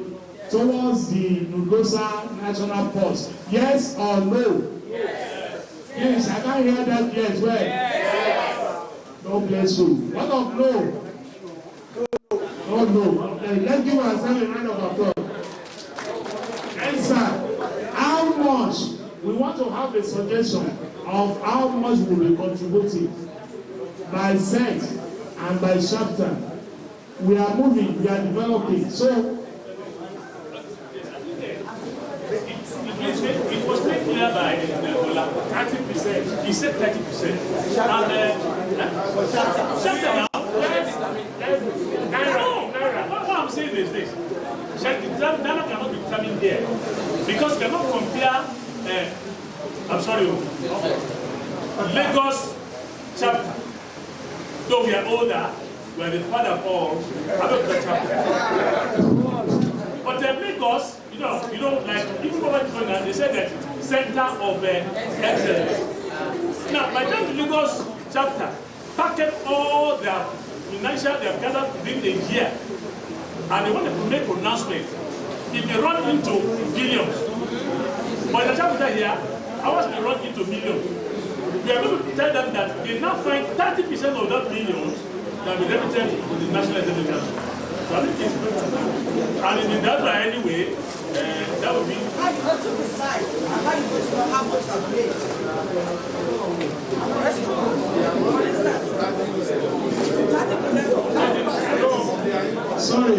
towards the Nudgosa National Post? Yes or no? Yes. Yes, I can't hear that yes. Well. Yes. God bless you. What of no? No, no. Let's give ourselves a round of applause. Answer. How much? We want to have a suggestion of how much we will be contributing by set and by chapter. We are moving, we are developing. So, it was made clear by 30%. He said 30%. And chapter now. What I'm saying is this. Ghana cannot be determined there. Because we cannot compare, I'm sorry, Lagos chapter. Though we are older, we are the father of the chapter. But Lagos, you know, like even over Ghana, they said that center of excellence. Now, by the time the Lagos chapter packed all their financial they have gathered within a year, and they want to make pronouncement, it may run into billions. But the chapter here, ours may run into millions. We are going to tell them that they now find 30% of that millions that will be represented to the National Executive Council. So I think it's good. And in that way, anyway, that would be. How you go to decide and how you go to know how much to pay? Sorry.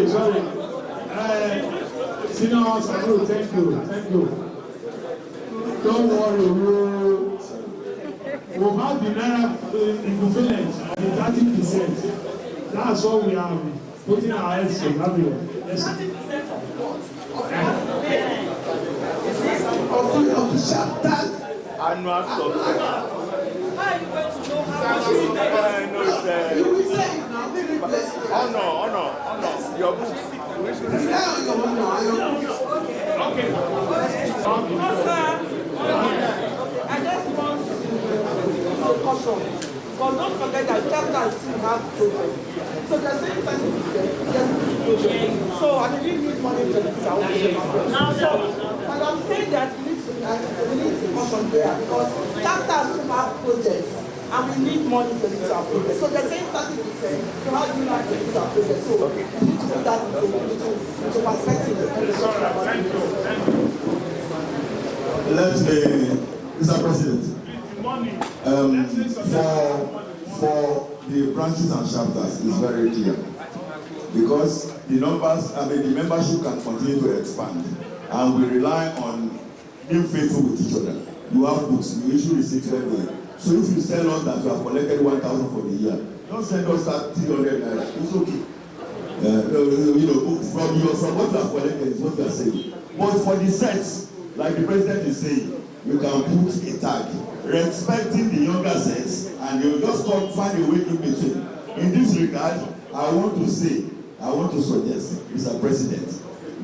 Senior Samuel, thank you. Don't worry, we'll have the naira equivalent of the 30%. That's what we are putting our heads to. Have you? Yes. 30% of what? Of the chapter. Annual stuff. How are you going to know how much you pay? You will say it now. Maybe place it. Oh no. Your book. Okay. I just want to caution, but don't forget that chapters still have projects. So the same time, so I really need money to do that. And I'm saying that we need to caution there because chapters still have projects. And we need money to do our project. So the same 30%, so how do you like to do our project? So we need to put that into perspective. Thank you. Let's be, Mr. President, for the branches and chapters is very clear because the membership can continue to expand and we rely on being faithful with each other. You have books, you issue receipts every day. So if you tell us that you have collected 1,000 for the year, don't send us that 300 naira. It's okay. From what you have collected is what you are saying. But for the sets, like the president is saying, you can put a tag respecting the younger sets, and you just find a way in between. In this regard, I want to suggest, Mr. President,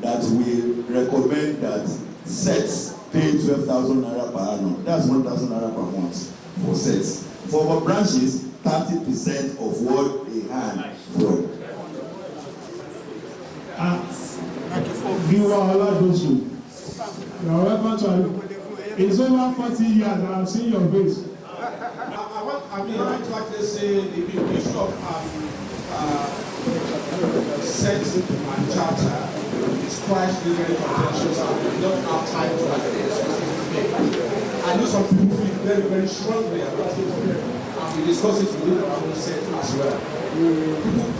that we recommend that sets pay 12,000 naira per annum. That's 1,000 naira per month. For sets. For our branches, 30% of what they hand from. You are allowed to do. You are welcome to. It's over 40 years and I've seen your face. I want to actually say the issue of sets and charter is quite very contentious and we don't have time to actually discuss it today. I know some people feel very, very strongly about it, and we discuss it within our own set as well.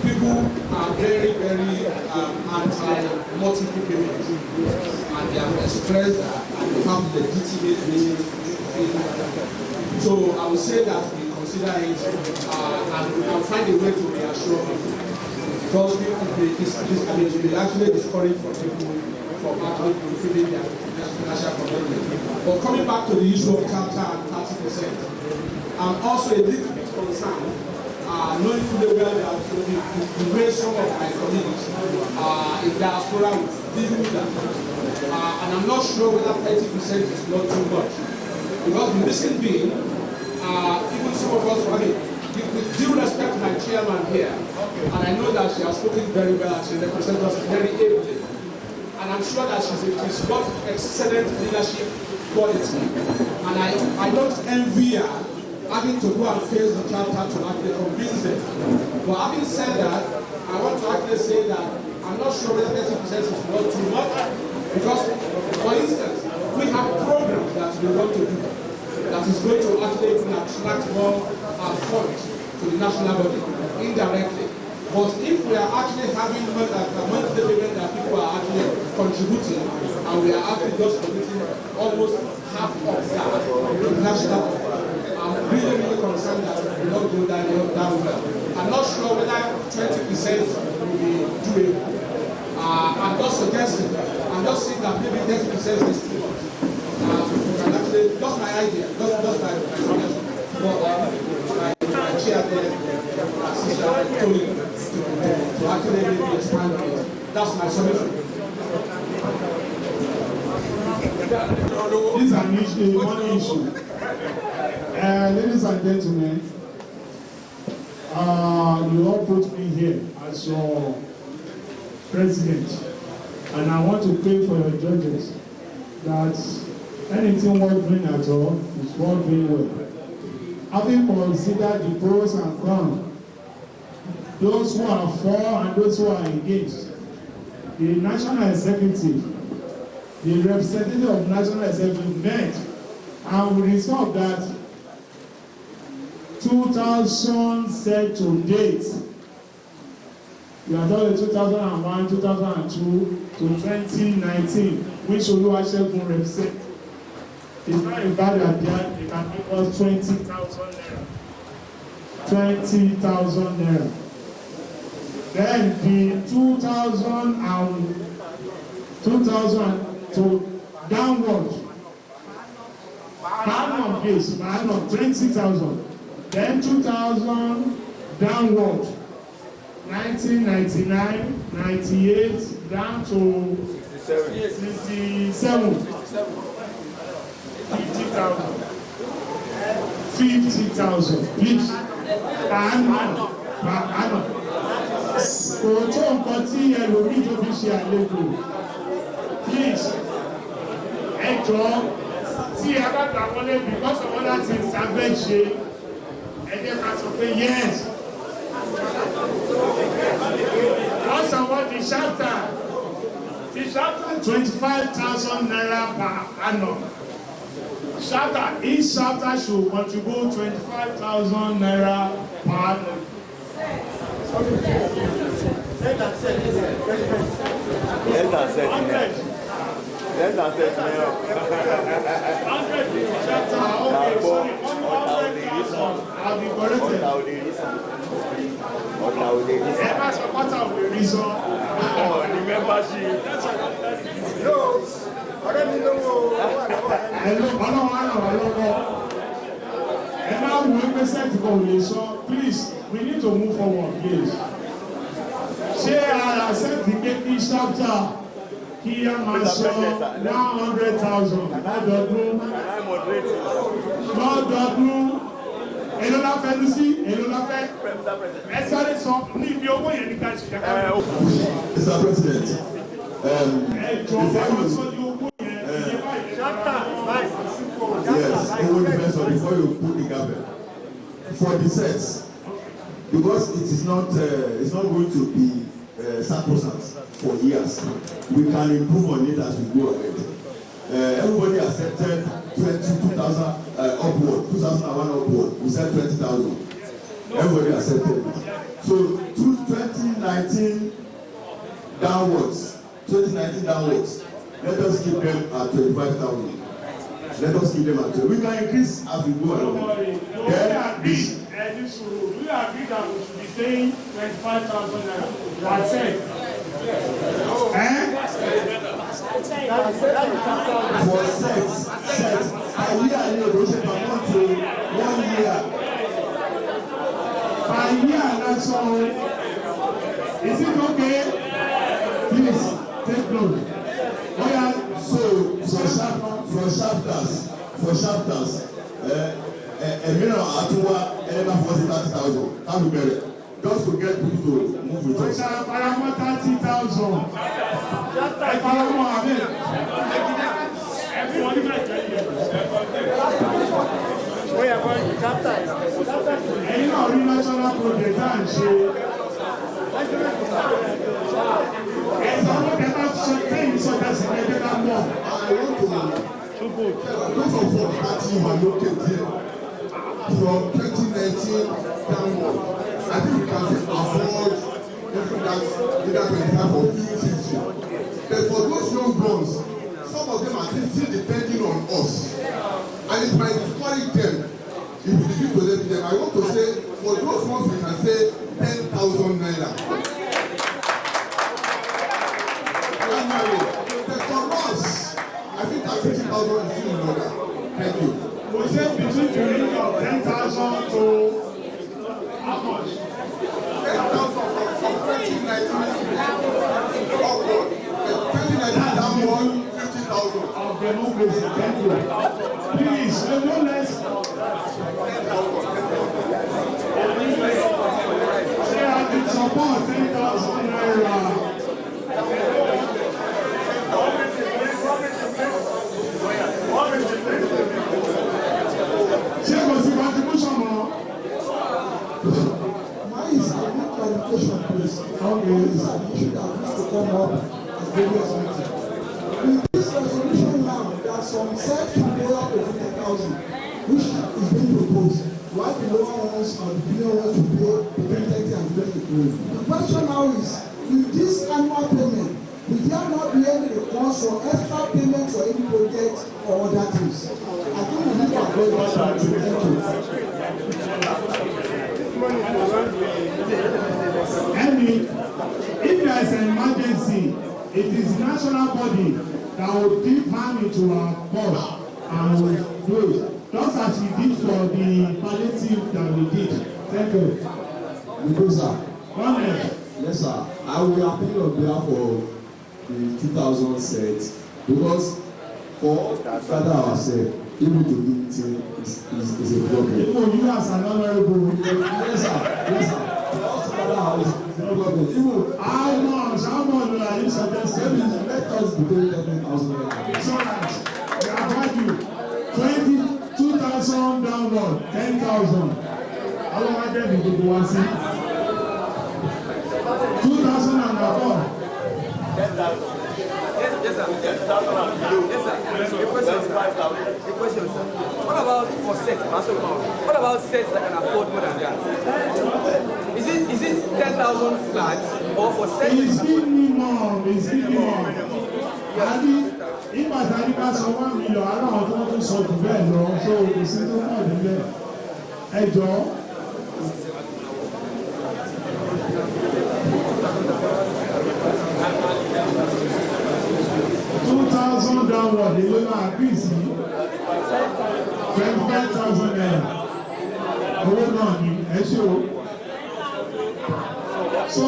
People are very, very anti-multiple payments, and they have expressed that and they have legitimate reasons to feel that. So I would say that we consider it and we can find a way to reassure people. Because it will actually discourage from people from actually fulfilling their financial commitment. But coming back to the issue of chapter and 30%, I'm also a little bit concerned knowing fully well that the way some of my colleagues in diaspora deal with that. And I'm not sure whether 30% is not too much. Because the reason being, even some of us, I mean, with due respect to my chairman here, and I know that she has spoken very well and she represents us very ably. And I'm sure that she's got excellent leadership quality. And I don't envy her having to go and face the chapter to actually convince them. But having said that, I want to actually say that I'm not sure whether 30% is not too much. Because, for instance, we have programs that we want to do that is going to actually attract more funds to the national body indirectly. But if we are actually having monthly payment that people are actually contributing, and we are actually just contributing almost half of that to the national body, I'm really concerned that we will not go that well. I'm not sure whether 20% will be doable. I'm just suggesting, I'm just saying that maybe 30% is too much. Actually, just my idea, just my suggestion. But my chair there, Sister Tony, to actually maybe expand on it. That's my solution. This is an issue, one issue. Ladies and gentlemen, you all put me here as your president, and I want to pray for your judges that anything worth doing at all is worth doing well. Having considered the pros and cons, those who are for and those who are against, the national executive, the representative of national executive met and we resolved that 2000 set to date, we are talking 2001, 2002 to 2019, which Oluwasegun represent. It's not a bad idea, they can give us 20,000 naira. 20,000 naira. Then the 2000 to downward. Downward base, 20,000. Then 2000 downward. 1999, 98, down to 67. 50,000, please. Per annum. Òótọ́ nǹkan tí ẹlòmíì tó fi ṣe àlejò. Please. Ẹ jọ̀ọ́ tí ẹ bá gbà wọlé because of other things abẹ́ ṣe. Ẹ jẹ́ ká sọ pé yes. What's about the chapter? The chapter 25,000 naira per annum. Chapter, each chapter should contribute 25,000 naira per annum. I'll be corrected. Ever support of the reason. The membership. No. Please, we need to move forward, please. Share our accept the baby chapter. Here, my son, 100,000. Hello, la fẹ́ Lucy. Hello, la fẹ́. Ẹ sáré sọ ní ibi owó yẹn ní ká ṣe kẹ́kẹ́. Mr. President, yes, owó ní fẹ́ sọ before you put the gavel. For the sets, because it is not going to be sacrosanct for years. We can improve on it as we go ahead. Everybody accepted 22,000 upward, 2001 upward. We said 20,000. Everybody accepted it. So 2019 downwards, 2019 downwards. Let us keep them at 25,000. Let us keep them at 20. We can increase as we go along. We agree that we should be saying 25,000 naira. That's it. For sex, a year negotiation per month to 1 year. 5 Is it okay? Please take note. Oh yeah. So for chapters, a million atuwa ever 40,000. How to get it? Just to get people to move with us. I want 30,000. Everyone might tell you. Ẹ̀yin náà rí national project náà ń ṣe. Ẹ̀sán ló kẹta ṣe kéyìn sọ́jà sí ẹgbẹ́ ká mọ̀. Those of us party were located here from 2019 downward. I think we can afford that either 25 or 50. But for those young ones, some of them are still depending on us. And it might discourage them if we begin to let them. I want to say, for those ones we can say 10,000 naira. But for us, I think that 50,000 is still in order. Thank you. We say between the range of 10,000 to how much? 10,000 from 2019 upward. 2019 downward, 50,000. Okay, no reason. Thank you. Please, no less. Say I can support 10,000 naira. Ṣé kò sí contribution mọ́? Mine is a good clarification, please. Okay. This is an issue that needs to come up at various meetings. With this resolution now, there are some set to go up to 50,000, which is being proposed. While the lower ones and the bigger ones to pay between 30 and 20. The question now is, with this annual payment, will there not be any request for extra payment for any project or other things? I think we need to avoid that. Thank you. Any, if there is an emergency, it is national body that will give money to our cause and will do it. Just as we did for the palliative that we did. Thank you. Nudgosa. One minute. Yes, sir. I will appeal on behalf of the 2000 set because for father ourselves, even to do anything is a problem. Even you as an honorable. Yes, sir. Yes, sir. Father house is a problem. Even How much are you suggesting? let us be paying 10,000 naira. So much. We have had you. 22,000 downward, 10,000. How long are there to go and see? 2,000 and above. Yes, sir. Yes, sir. A question, sir. What about for sets? What about sets that can afford more than that? Is it 10,000 flat or for sets? It's minimum. It's minimum. Nígbà tí a ní ká san 1 million, àwọn tó wọ́n tún sọ jù bẹ́ẹ̀ lọ, so kò sí tó pọ̀ níbẹ̀. Ẹ jọ̀ọ́. 2,000 downward, èlé máa bí sí 25,000 naira. Owó náà ni ẹ ṣe o. So,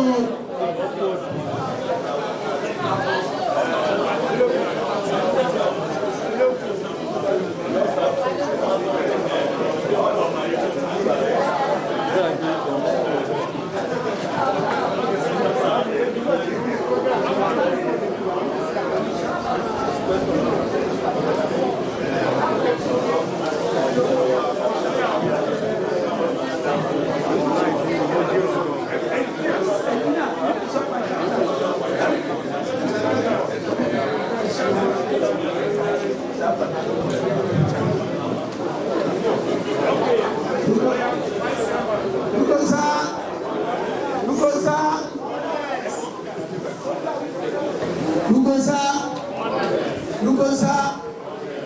Nudgosa,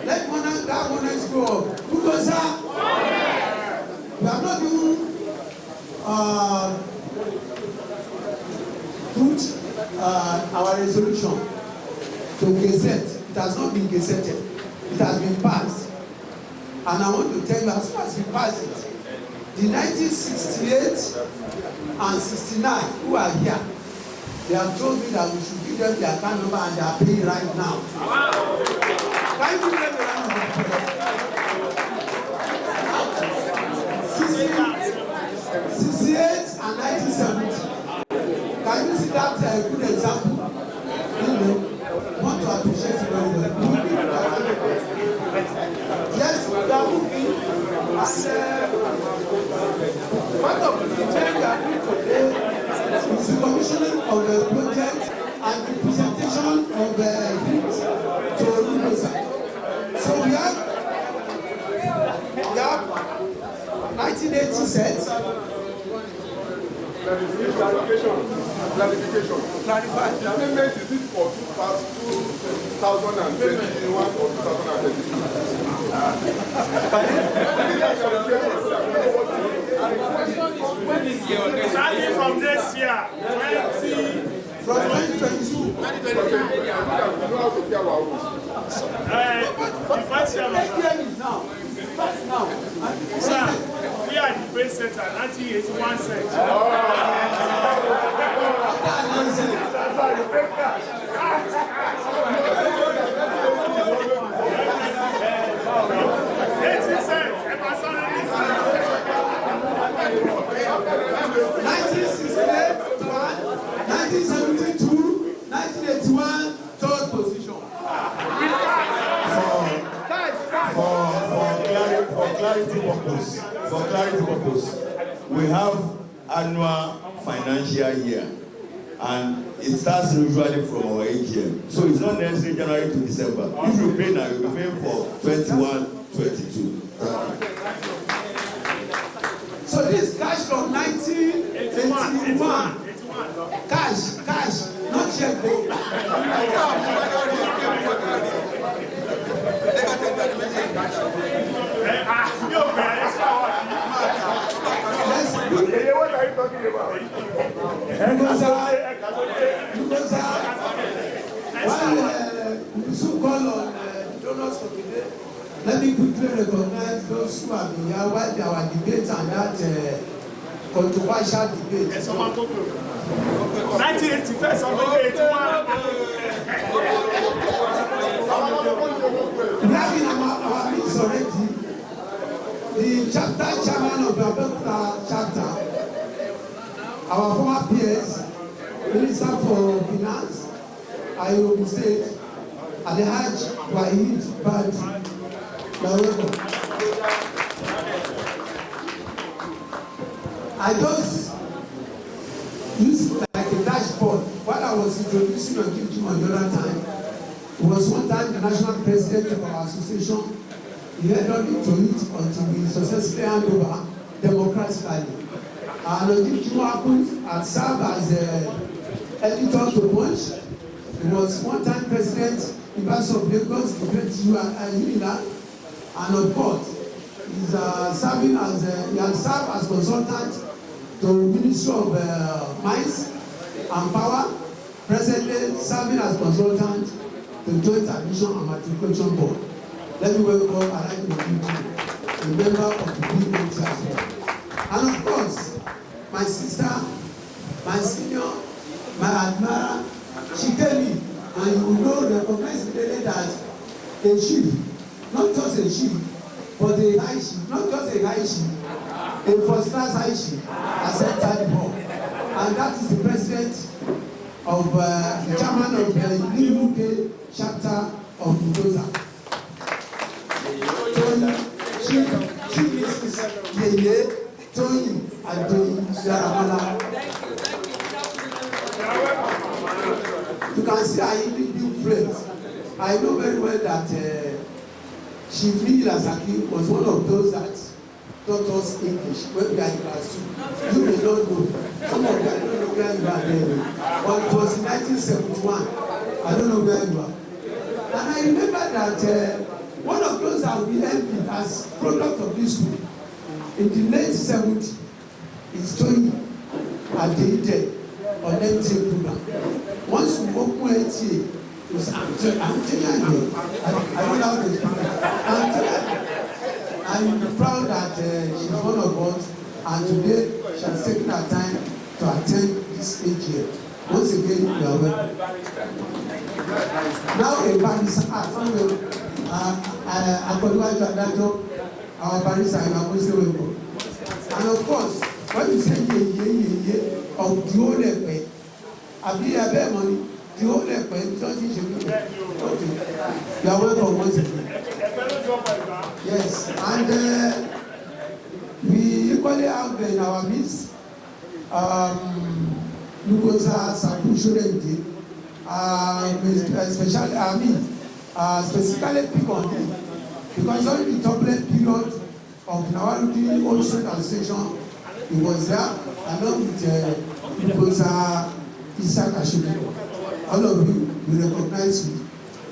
let that one go up. Nudgosa, we have not even put our resolution to gazette. It has not been gazetted. It has been passed. And I want to tell you, as soon as we pass it, The 1968 and 69 who are here, they have told me that we should give them their account number and they are paying right now. Can you give them the round of applause? 68 and 1970. Can you see that good example? Want to appreciate you very well. Yes, we are moving. Part of the change we are doing today is the commissioning of the project and the presentation of the things to Nudgosa. So we have 1980 sets. Clarification. Clarify. The payment is it for 2021 or 2022? Starting from this year, From 2022. the first year was Now. sir, we are the base center, 1981 cent. Third position. For clarity purpose, we have annual financial year, and it starts usually from our AGM. So it's not necessarily January to December. If you pay now, you'll be paying for 21, 22. So this cash from 1981. Cash, not check. What are you talking about? So call on donors for today. Let me quickly recognize those who have been here while there were debates and that controversial debate. 1981, We have in our midst already the chapter chairman of the Untitled Chapter, our former PS, Minister for Finance, Ayobi State, Alhaj Wahid Bad. I just used like a dashboard while I was introducing or giving on the other time. It was one time the national president of our association. He held on to it until we successfully hand over democratically. And Ojibwe happened and served as editor to Punch. He was one time president in University of Lagos, the great Unila, and of course, he has served as consultant to the Ministry of Mines and Power, presently serving as consultant to the Joint Admission and Matriculation Board. Let me welcome Alhaji Mojibu, a member of the BOT as well. And of course, my sister, my senior, my admirer, she came in, and you will know, recognize immediately that a chief, not just a chief, but a high chief, not just a high chief, a first class high chief, has entered the hall. And that is the president of the chairman of the UK chapter of Nudgosa. Chief Mrs. Yeye Tony Adoyi Daramala. You can see I even build friends. I know very well that Chief Lasaki was one of those that taught us English when we are in class 2. You may not know. Some of you, I don't know where you are there. But it was in 1971. I don't know where you are. And I remember that one of those that we envied as product of this school in the late 70s is Tony Adeide on MTA program. Once we open MTA, it was Antonia. I don't know how to speak. Antonia. I'm proud that she's one of us and today she has taken her time to attend this AGM. Once again, you are welcome. Now a barrister, Akọ̀dúwájú Adájọ́, our barrister in Akosewebo. And of course, when you say ye of the whole Ẹ̀pẹ́, àbí abẹ́ money, the whole Ẹ̀pẹ́, something should be okay. You are welcome once again. Yes, and we equally have in our midst Nudgosa Sabu-Shorenji, specifically pick on him because during the turbulent period of Nawaruki Old State Association, he was there along with Nudgosa Isaac Ashimi. All of you, we recognize you.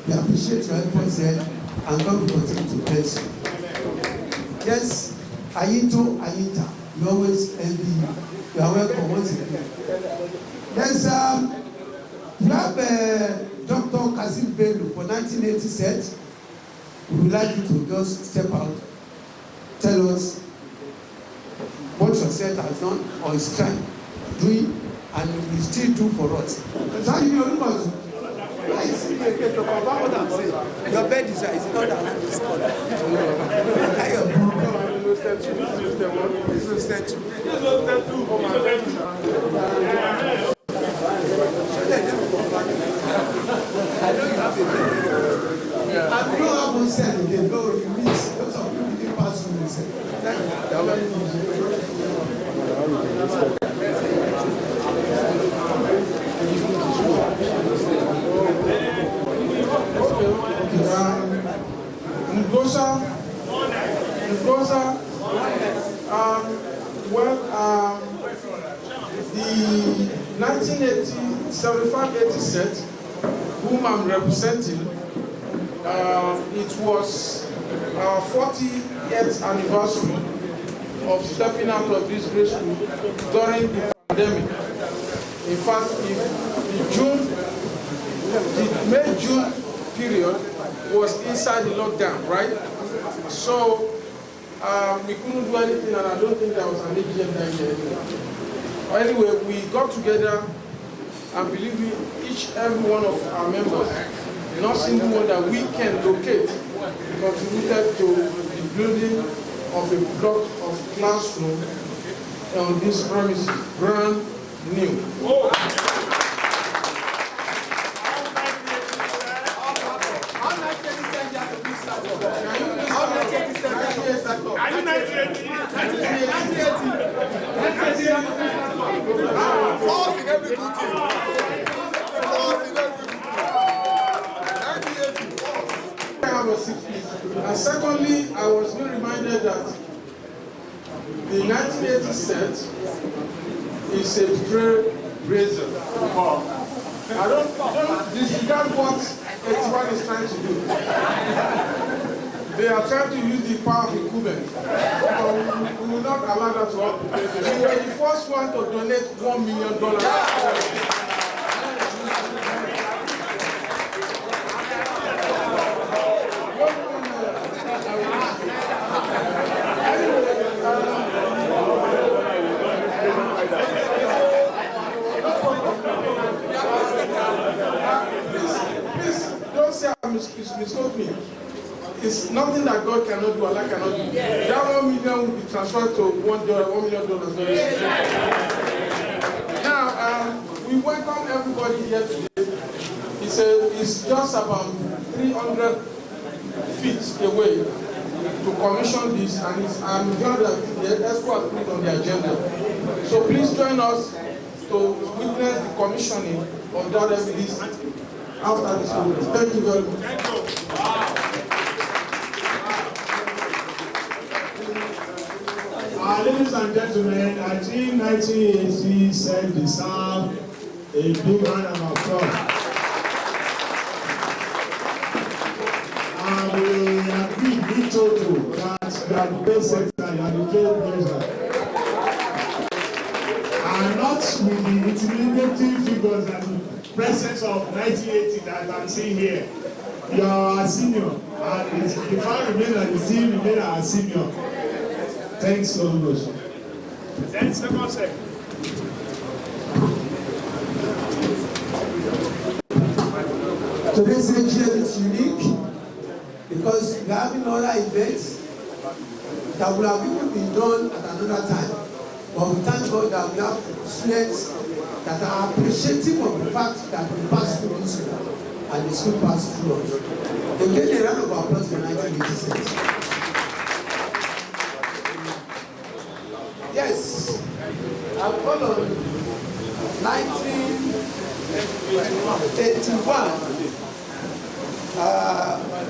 We appreciate your efforts there, and God will continue to bless you. Yes, Ayinta, we always envy you. You are welcome once again. There's we have Dr. Kasim Bello for 1980 set. We would like you to just step out, tell us what your set has done or is trying, doing, and will still do for us. So you know, I see you to confirm what I'm saying. Your bed is not that this color. I know you have a bed. I don't have one set again. No, you miss. Those of you who didn't pass through the set. Nudgosa, the 1975-80 set, whom I'm representing, it was our 40th anniversary of stepping out of this grade school during the pandemic. In fact, the May-June period was inside the lockdown, right? So we couldn't do anything, and I don't think there was an AGM that year. Anyway, we got together, and believe me, every one of our members, not single one that we can locate, contributed to the building of a block of classroom on this premises, brand new. And secondly, I was being reminded that the 1980 set is a trailblazer. I don't disregard what 81 is trying to do. They are trying to use the power of incumbents. We will not allow that to happen. We were the first one to donate $1 million. Please don't say I misquote me. It's nothing that God cannot do, Allah cannot do. That $1 million will be transferred to $1 million. Now, we welcome everybody here today. It's just about 300 feet away to commission this, and I'm glad that the ESCO has put it on the agenda. So please join us to witness the commissioning of that evidence after this meeting. Thank you very much. Thank you. Ladies and gentlemen, I think 1980 said deserve a big round of applause. And we agree with Toto that you are the best sector, you are the trailblazer. And not with the intimidating figures and the presence of 1980 that I'm seeing here. You are a senior, and if I remain and the team remain a senior. Thanks so much. Then second set. Today's AGM is unique because we are having other events that would have even been done at another time. But we thank God that we have students that are appreciative of the fact that we passed through this school and the school passed through us. They get a round of applause for 1986. Yes, I've called on 1981.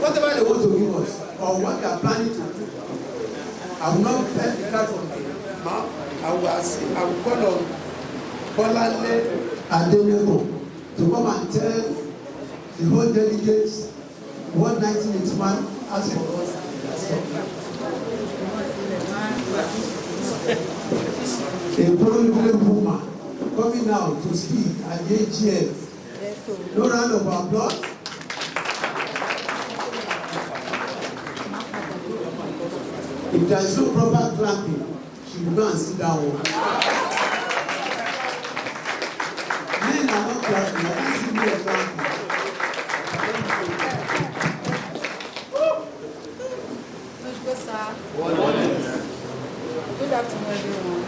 Whatever they want to give us or what they are planning to do, I will not tell that from now. I will call on Bolale Adeneko to come and tell the whole delegates what 1981 has for us. A prominent woman coming out to speak at the AGM. No round of applause. If there is no proper clapping, she will go and sit down. Men are not clapping, I can't see me clapping. Nudgosa. Good afternoon, everyone.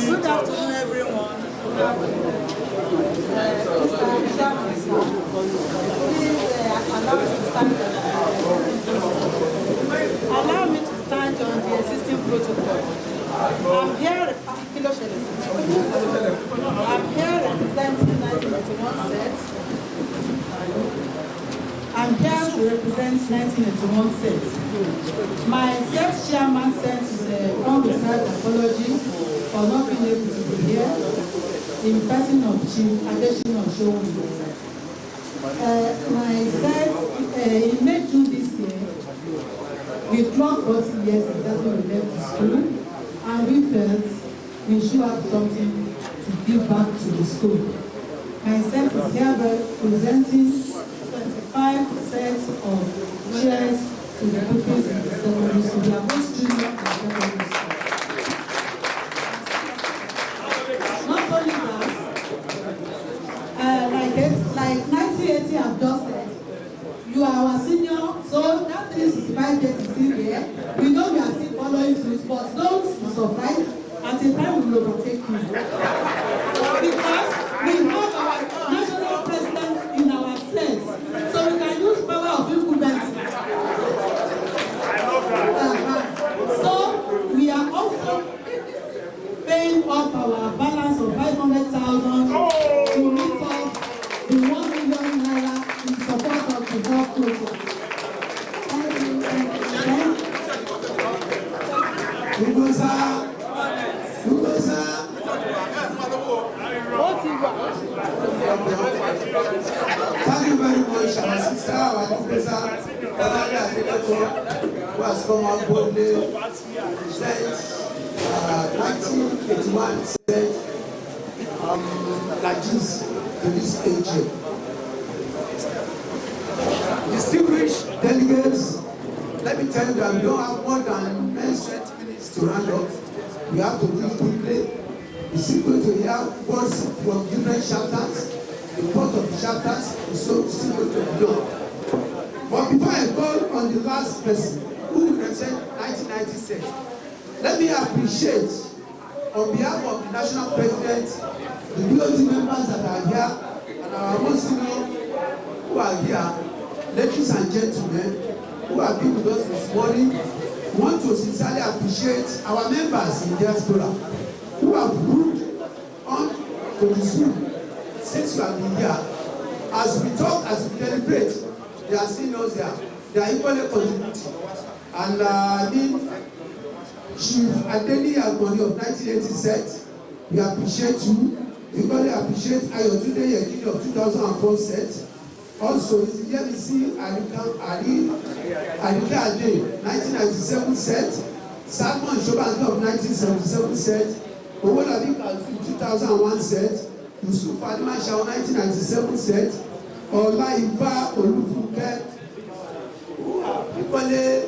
Good afternoon, everyone. Allow me to stand on the existing protocol. I'm here representing 1981 sets. I'm here to represent 1981 sets. My set chairman sends a long-deserved apology for not being able to be here in person of Chief Additional Showing. My set, in May June this year, we clocked 40 years exactly we left the school, and we felt we should have something to give back to the school. My set is hereby presenting 25 sets of chairs to the pupils in the secondary school. We are both junior and secondary school. Not only that, like 1980 I've just said, you are our senior, so that 365 days is still there. We know we are still following through, but don't be surprised. At a time we will overtake you. Because we have our national president in our sense, so we can use power of influence. So we are also paying up our balance of 500,000 to meet up the 1 million naira in support of the health project. Thank you. Nudgosa. Thank you very much, our sister, our Nudgosa, who has come out boldly to present 1981 set like this to this AGM. Distinguished delegates, let me tell you that we don't have more than 20 minutes to round up. We have to move quickly. It's going to hear words from different chapters. The report of the chapters is still going to be done. But before I call on the last person who will represent 1996, let me appreciate on behalf of the national president, the DOT members that are here, and our most senior who are here, ladies and gentlemen, who have been with us this morning. We want to sincerely appreciate our members in diaspora who have moved on to the school since we have been here. As we talk, as we deliberate, they are seeing us there. They are equally contributing. And Chief Adeni Agboni of 1980 set, we appreciate you. We equally appreciate Ayotunde Yekini of 2004 set. Also, Yemisi Arika Ade, 1997 set. Salmon Shobanke of 1977 set. Owolabi Kalfi 2001 set. Yusuf Adimasha of 1997 set. Olaifa Olufunke, who are equally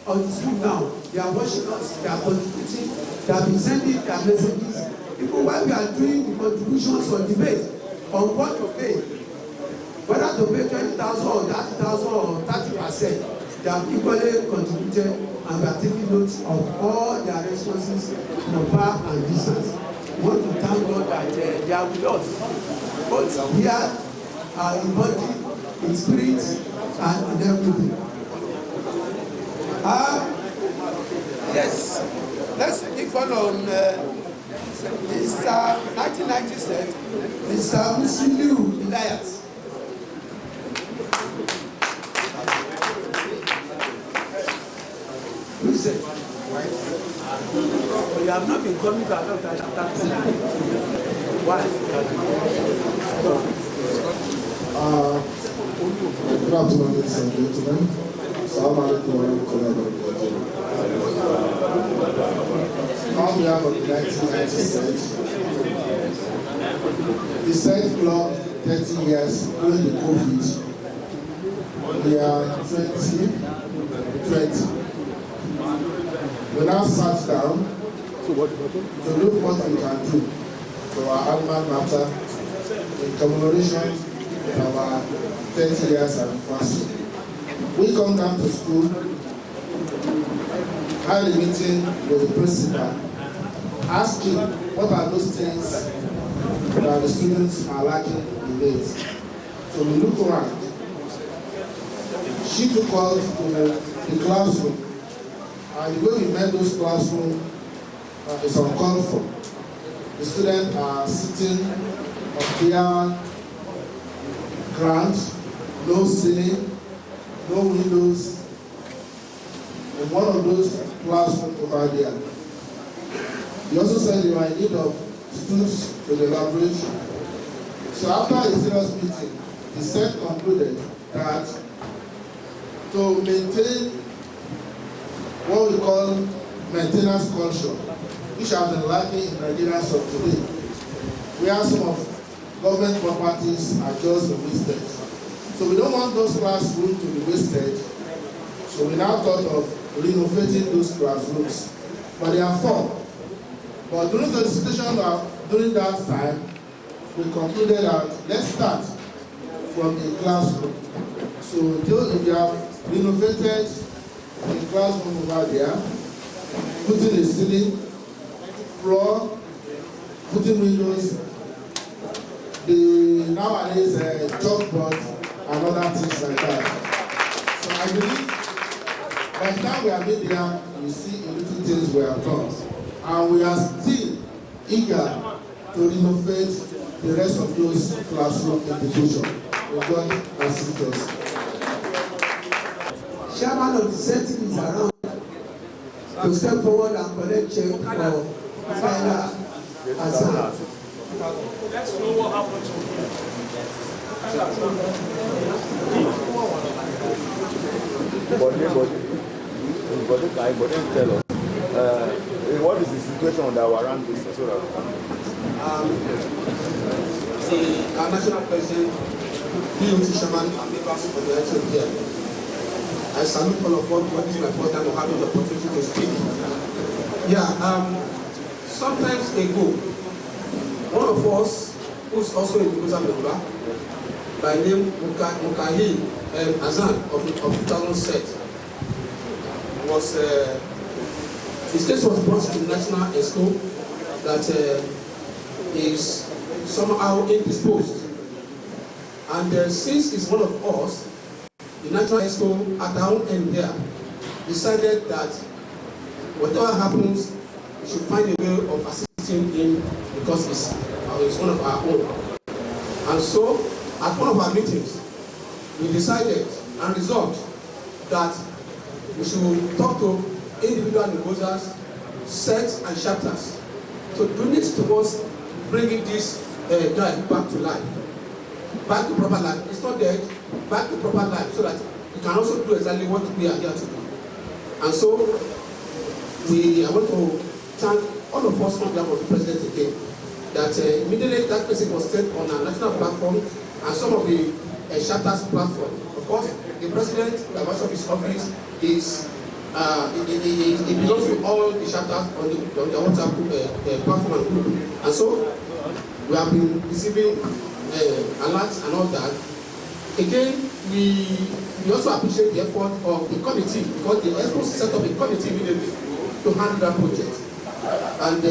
on the school now. they are watching us, they are contributing, they have been sending their messages. Even while we are doing the contributions or debate on what to pay, whether to pay 20,000 or 30,000 or 30%, they have equally contributed, and we are taking note of all their responses from far and distance. We want to thank God that they are with us, both here in body, in spirit, and in everything. Yes, let's give one on Mr. 1997, Mr. Musiliu Elias. Who is it? You have not been coming to Untitled Chapter. Why? Good afternoon, ladies and gentlemen. Assalamu alaikum wa rahmatullahi wa barakatuh. On behalf of the 1990 the Senate clocked 30 years during the COVID. We are 2020. We now sat down to look what we can do for our alma mater in commemoration of our 30 years anniversary. We come down to school, had a meeting with the principal, asking what are those things that the students are lacking in it. So we look around. She took us to the classroom, and the way we met those classrooms is uncalled for. The students are sitting on their ground, no ceiling, no windows, in one of those classrooms over there. He also said they were in need of students to the laboratory. So after a serious meeting, the set concluded that to maintain what we call maintenance culture, which has been lacking in Nigeria of today, where some of government properties are just wasted. So we don't want those classrooms to be wasted. So we now thought of renovating those classrooms. But there are 4. But during the situation during that time, we concluded that let's start from the classroom. So we have renovated the classroom over there, putting a ceiling, floor, putting windows, the nowadays chalkboard and other things like that. So I believe by the time we are made there, we see a little things we have done. And we are still eager to renovate the rest of those classroom institutions. God assist us. Chairman of the Senate is around to step forward and collect check for final answer. Let's know what happened to him. But tell us, what is the situation that we're around this? So that our national president, PUT chairman, and members of the election here. I salute all of you. This is my first time of having the opportunity to speak. Yeah, sometimes ago, one of us, who's also a Nudgosa member, by name Mukahi Azan of 2000 set, was his case was brought to the National Exco that is somehow indisposed. And since he's one of us, the National Exco at our own end here decided that whatever happens, we should find a way of assisting him because he's one of our own. And so, at one of our meetings, we decided and resolved that we should talk to individual Nudgosas, sets and chapters to donate to us bringing this guy back to life, back to proper life. It's not dead, back to proper life, so that we can also do exactly what we are here to do. And so, I want to thank all of us on behalf of the president again, that immediately that person was set on a national platform and some of the chapters platform. Of course, the president, the vice of his office, is it belongs to all the chapters on the WhatsApp platform and group. And so we have been receiving alerts and all that. Again, we also appreciate the effort of the committee, because the expo set up a committee immediately to handle that project. And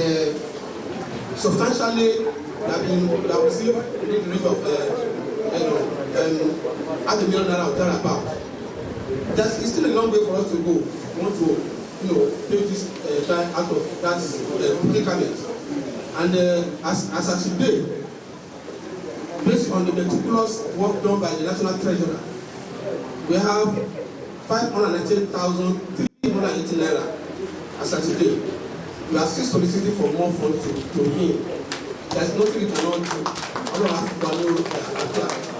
substantially, we have received the range of $500,000 or thereabout. It's still a long way for us to go. We want to, take this guy out of that predicament. And as of today, based on the meticulous work done by the National Treasurer, we have 598,380 naira as of today. We are still soliciting for more funds to him. There's nothing we cannot do.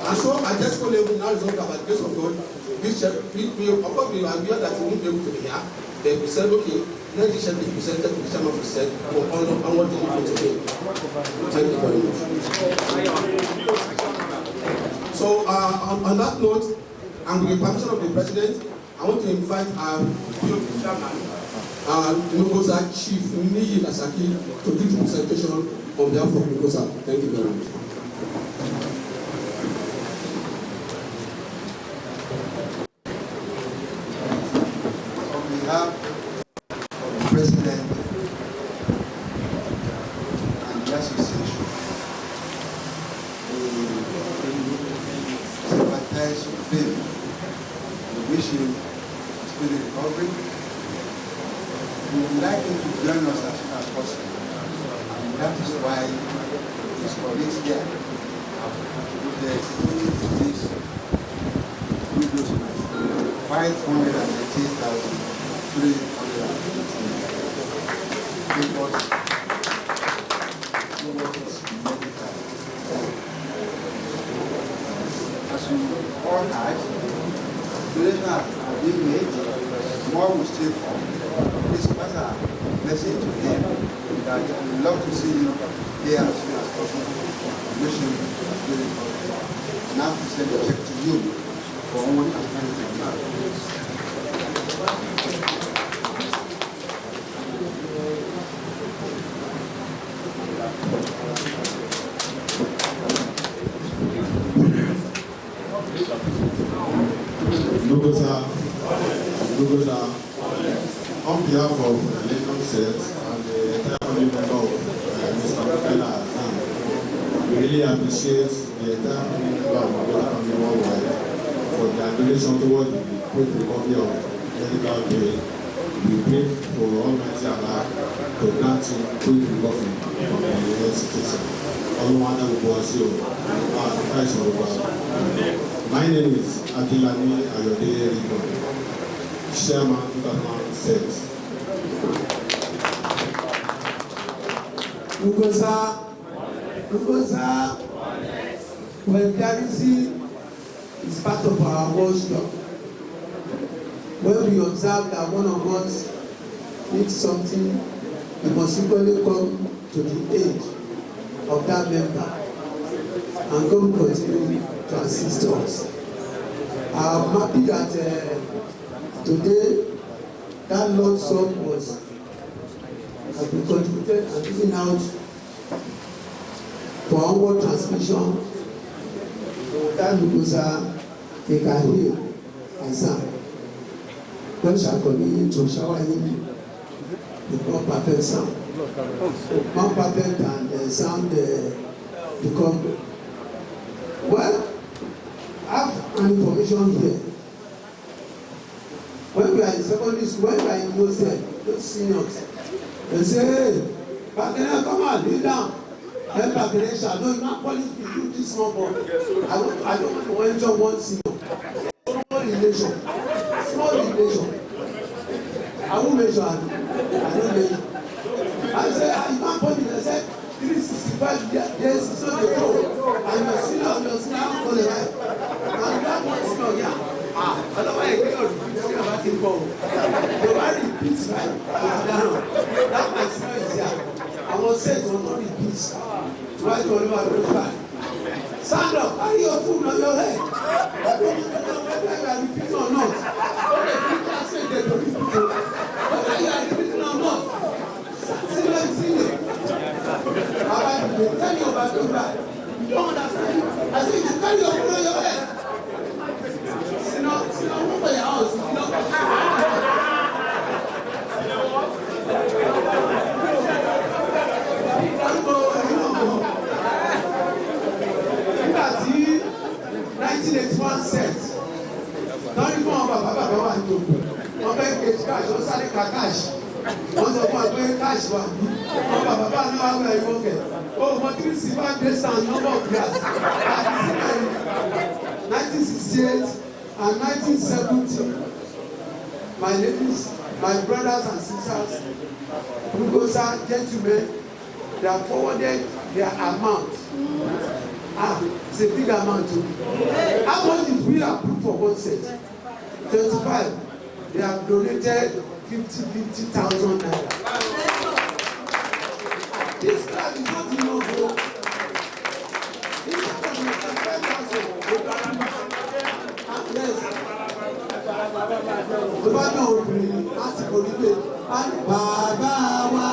And so at this level now is not about the grace of God. This check, of course we are aware that we won't be able to be here. Then we said, okay, let this check be presented to the chairman of the Senate for on what they need to do. Thank you very much. So on that note, and with the permission of the President, I want to invite our chairman, Nudgosa Chief Niyi Lasaki, to give the presentation on behalf of Nudgosa. Thank you very much. On behalf of the President and the association, we sympathize with him. We wish him speedy recovery. We would like him to join us as soon as possible. And that is why his colleagues here have put this kudos of 518,350 because he was medical. As we all had, donation has been made, more will still come. This was a message to him that we love to see him here as soon as possible. Wish him good recovery. Now to send a check to you for almost as many things. Nudgosa, on behalf of the Lincoln Sets and the entire family member of Mr. Mukela Azam, we really appreciate the entire family member of Nudgosa family worldwide for their donation towards the quick recovery of medical care. We pray for Almighty Allah to grant him quick recovery from the health situation. My name is Adilani Ayodele Rikon, Chairman 2006. Nudgosa, when clarity is part of our watchdog, when we observe that one of us needs something, we must equally come to the aid of that member, and God will continue to assist us. I'm happy that today that Lord sum has been contributed and given out for onward transmission. That Nudgosa, they can heal Azam. God shall continue to shower him with more perfect sound. More perfect and sound become. Well, I have an information here. When we are in secondary school, when we are in those seniors, they say, hey, Bakene, come on, kneel down. Then Bakene shall know you not polish me, do this small boy. I don't want to enter one senior. Small relation. I won't measure. I don't measure. I say, you can't polish me. I said, 365 days is not the goal. And your senior for the right. And that one senior, yeah. Otherwise, you cannot repeat about him. The one repeats, right? That my senior is here. I was said to not repeat. Right to Oliver Road. Stand up, carry your food on your head. I don't know whether you are repeating or not. Don't repeat, I say they don't repeat. one set. Don't even know about Baba wà ní òkú. Wọ́n fẹ́ gate cash, wọ́n sáré ka cash. Wọ́n sọ fún wa pé cash wà ní. Wọ́n bá bàbá náà wà lọ ìwọ̀n kẹ̀. Oh, mo 365 days and number of years. 1968 and 1970. My ladies, my brothers and sisters, Nudgosa gentlemen, they have forwarded their amount. It's a big amount too. How much is we approved for one set? 25. They have donated 50,000 naira. This class is not enough. This class is 25,000. Tó bá náà obìnrin láti orílẹ̀ bàbá wa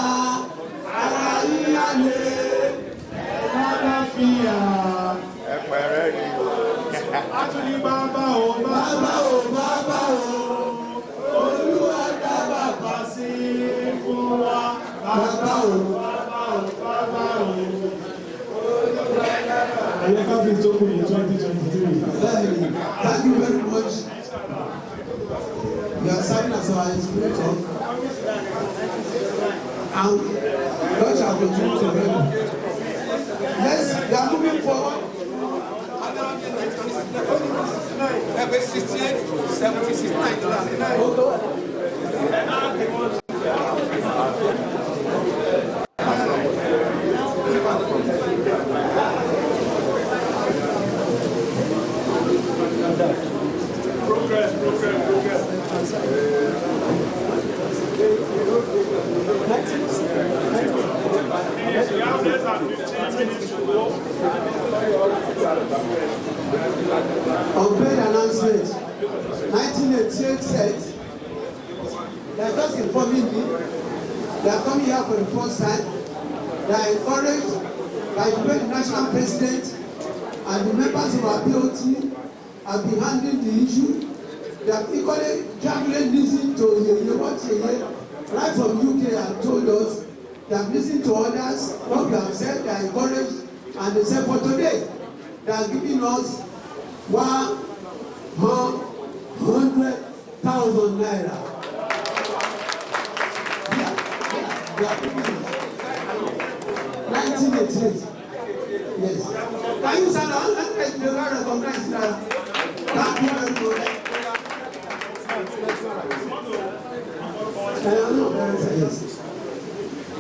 ara yíyá lé bàbá fìyà ẹ̀pẹ̀rẹ̀ ni a tún ní bàbá o bàbá o bàbá o Olúwa dá bàbá sí fún wa bàbá o bàbá o bàbá o Olúwa dá bàbá. Ayé ká fi tó kù ní 2023. Thank you very much. You are serving as our inspirator, and God shall continue to help. Yes, we are moving forward. 68, 70, 69. Progress. Unpaid announcement. 1988 said, they are just informing me, they are coming here for the first time. They are encouraged by the way the national president and the members of our POT have been handling the issue. They have equally carefully listened to what right from UK and told us. They have listened to others, what we have said, they are encouraged, and they said for today, they are giving us 100,000 naira. They are giving us 1988. Yes. Can you stand on? Let me recognize that. Thank you very much. Yes.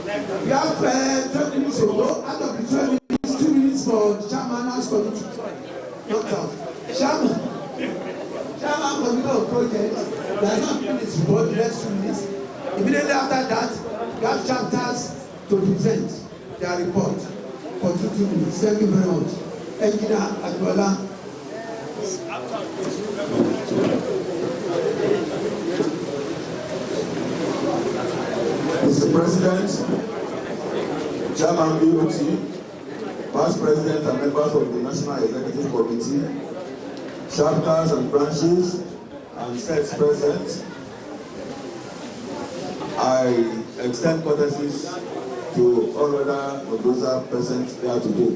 We have 12 minutes ago. Out of the 12 minutes, 2 minutes for Chairman House Committee. Not out. Chairman Committee of Projects. There are not minutes for the next 2 minutes. Immediately after that, we have chapters to present their report for 2 minutes. Thank you very much. Engineer Adwola. Mr. President, Chairman BOT, Past President and members of the National Executive Committee, chapters and branches, and sets present, I extend courtesies to all other Nudgosa present here today.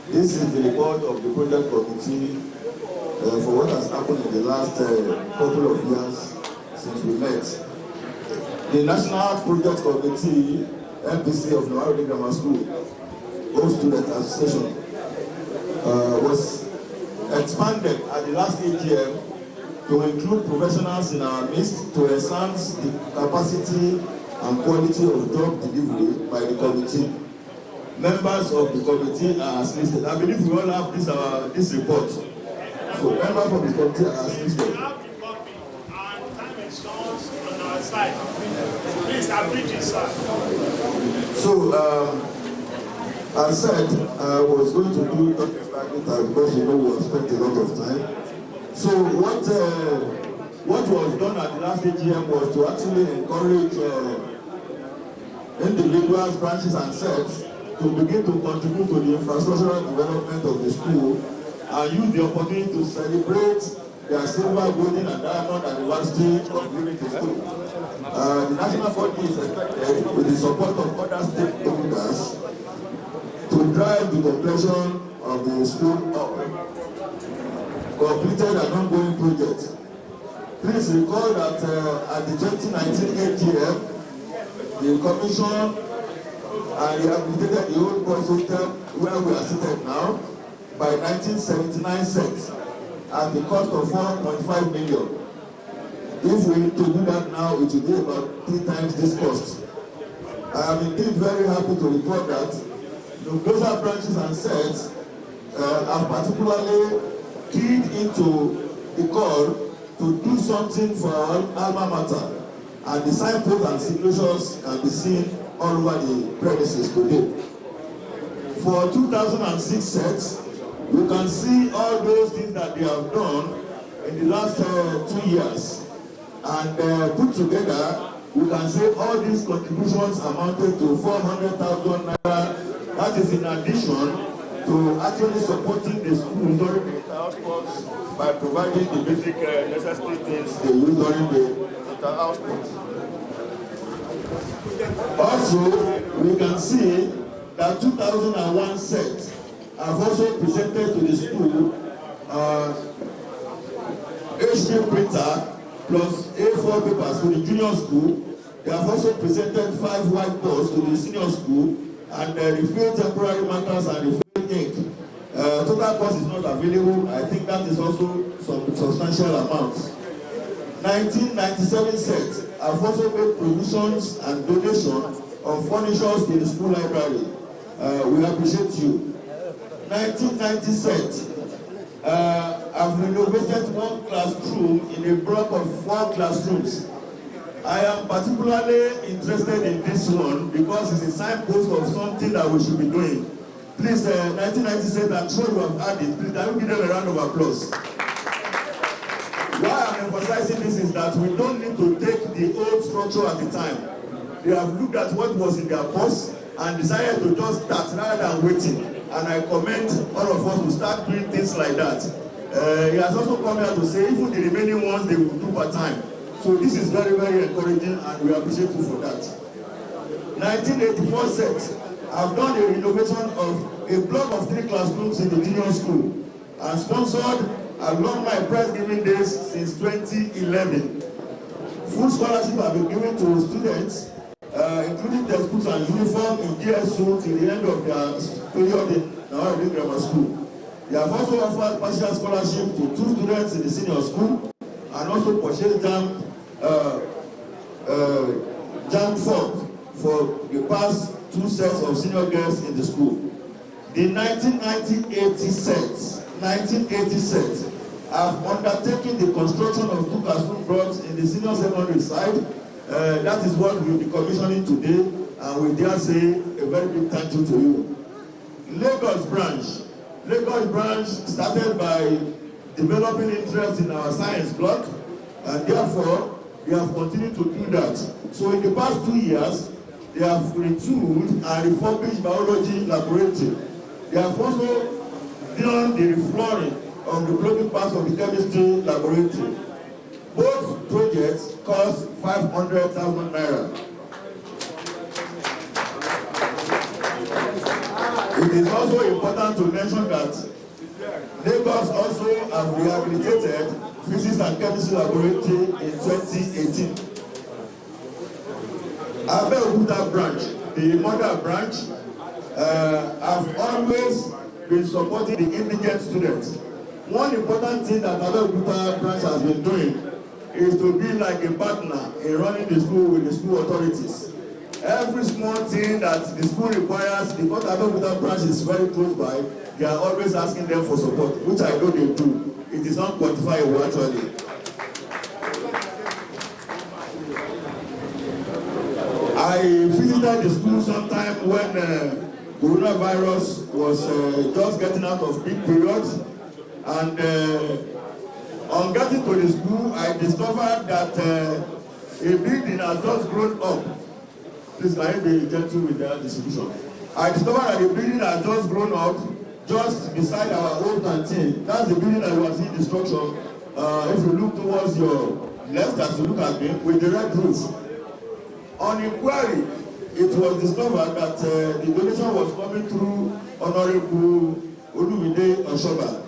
This is the report of the project committee for what has happened in the last couple of years since we met. The National Project Committee, MPC of Nawarodi Grammar School, Home Student Association, was expanded at the last AGM to include professionals in our midst to enhance the capacity and quality of job delivery by the committee. Members of the committee are as listed. I believe we all have this report. So members of the committee are as listed. Please, abridge, sir. So, as said, I was going to do topics like it because we have spent a lot of time. So, what was done at the last AGM was to actually encourage individuals, branches, and sets to begin to contribute to the infrastructural development of the school and use the opportunity to celebrate their silver, golden, and diamond anniversary of unity school. The national body is expected, with the support of other stakeholders, to drive the completion of the school. completed an ongoing project. Please recall that at the 2019 AGM, the Commission rehabilitated the old boys hostel where we are seated now by 1979 cents at the cost of 4.5 million. If we need to do that now, it will be about 3 times this cost. I am indeed very happy to report that Nudgosa branches and sets are particularly keyed into the call to do something for our alma mater, and the signposts and signatures can be seen all over the premises today. For 2006 sets, you can see all those things that they have done in the last 2 years, and put together, we can say all these contributions amounted to 400,000 naira. That is in addition to actually supporting the school during the inter-house sports by providing the basic necessary things they use during the inter-house sports. Also, we can see that 2001 sets have also presented to the school HD printer plus A4 papers to the junior school. They have also presented 5 whiteboards to the senior school and refilled temporary markers and refilled ink. Total cost is not available. I think that is also some substantial amounts. 1997 sets have also made provisions and donations of furnitures to the school library. We appreciate you. 1990 sets have renovated 1 classroom in a block of 4 classrooms. I am particularly interested in this one because it's a signpost of something that we should be doing. Please, 1997, I'm sure you have had it. Please, can you give them a round of applause? Why I'm emphasizing this is that we don't need to take the old structure at the time. They have looked at what was in their purse and decided to just start rather than waiting. And I commend all of us to start doing things like that. He has also come here to say even the remaining ones they will do part time. So this is very, very encouraging and we appreciate you for that. 1984 sets have done a renovation of a block of 3 classrooms in the junior school and sponsored alumni prize giving days since 2011. Full scholarship have been given to students, including textbooks and uniform in DSO till the end of their period in Nawaradi Grammar School. They have also offered partial scholarship to 2 students in the senior school and also purchased jam fork for the past 2 sets of senior girls in the school. The 1980 sets have undertaken the construction of 2 classroom blocks in the senior secondary side. That is what we will be commissioning today, and we dare say a very big thank you to you. Lagos branch started by developing interest in our science block, and therefore they have continued to do that. So in the past 2 years, they have retooled and refurbished biology laboratory. They have also done the reflooring of the clothing parts of the chemistry laboratory. Both projects cost 500,000 naira. It is also important to mention that Lagos also have rehabilitated physics and chemistry laboratory in 2018. Abeokuta branch, the mother branch, have always been supporting the indigent students. One important thing that Abeokuta branch has been doing is to be like a partner in running the school with the school authorities. Every small thing that the school requires, because Abeokuta branch is very close by, they are always asking them for support, which I know they do. It is not quantifiable actually. I visited the school sometime when coronavirus was just getting out of peak period, and on getting to the school, I discovered that a building has just grown up. Please, can you be gentle with that distribution? I discovered that the building has just grown up just beside our old canteen. That's the building that was in destruction. If you look towards your left as you look at me, with the red roof. On inquiry, it was discovered that the donation was coming through Honorable Olumide Oshoba.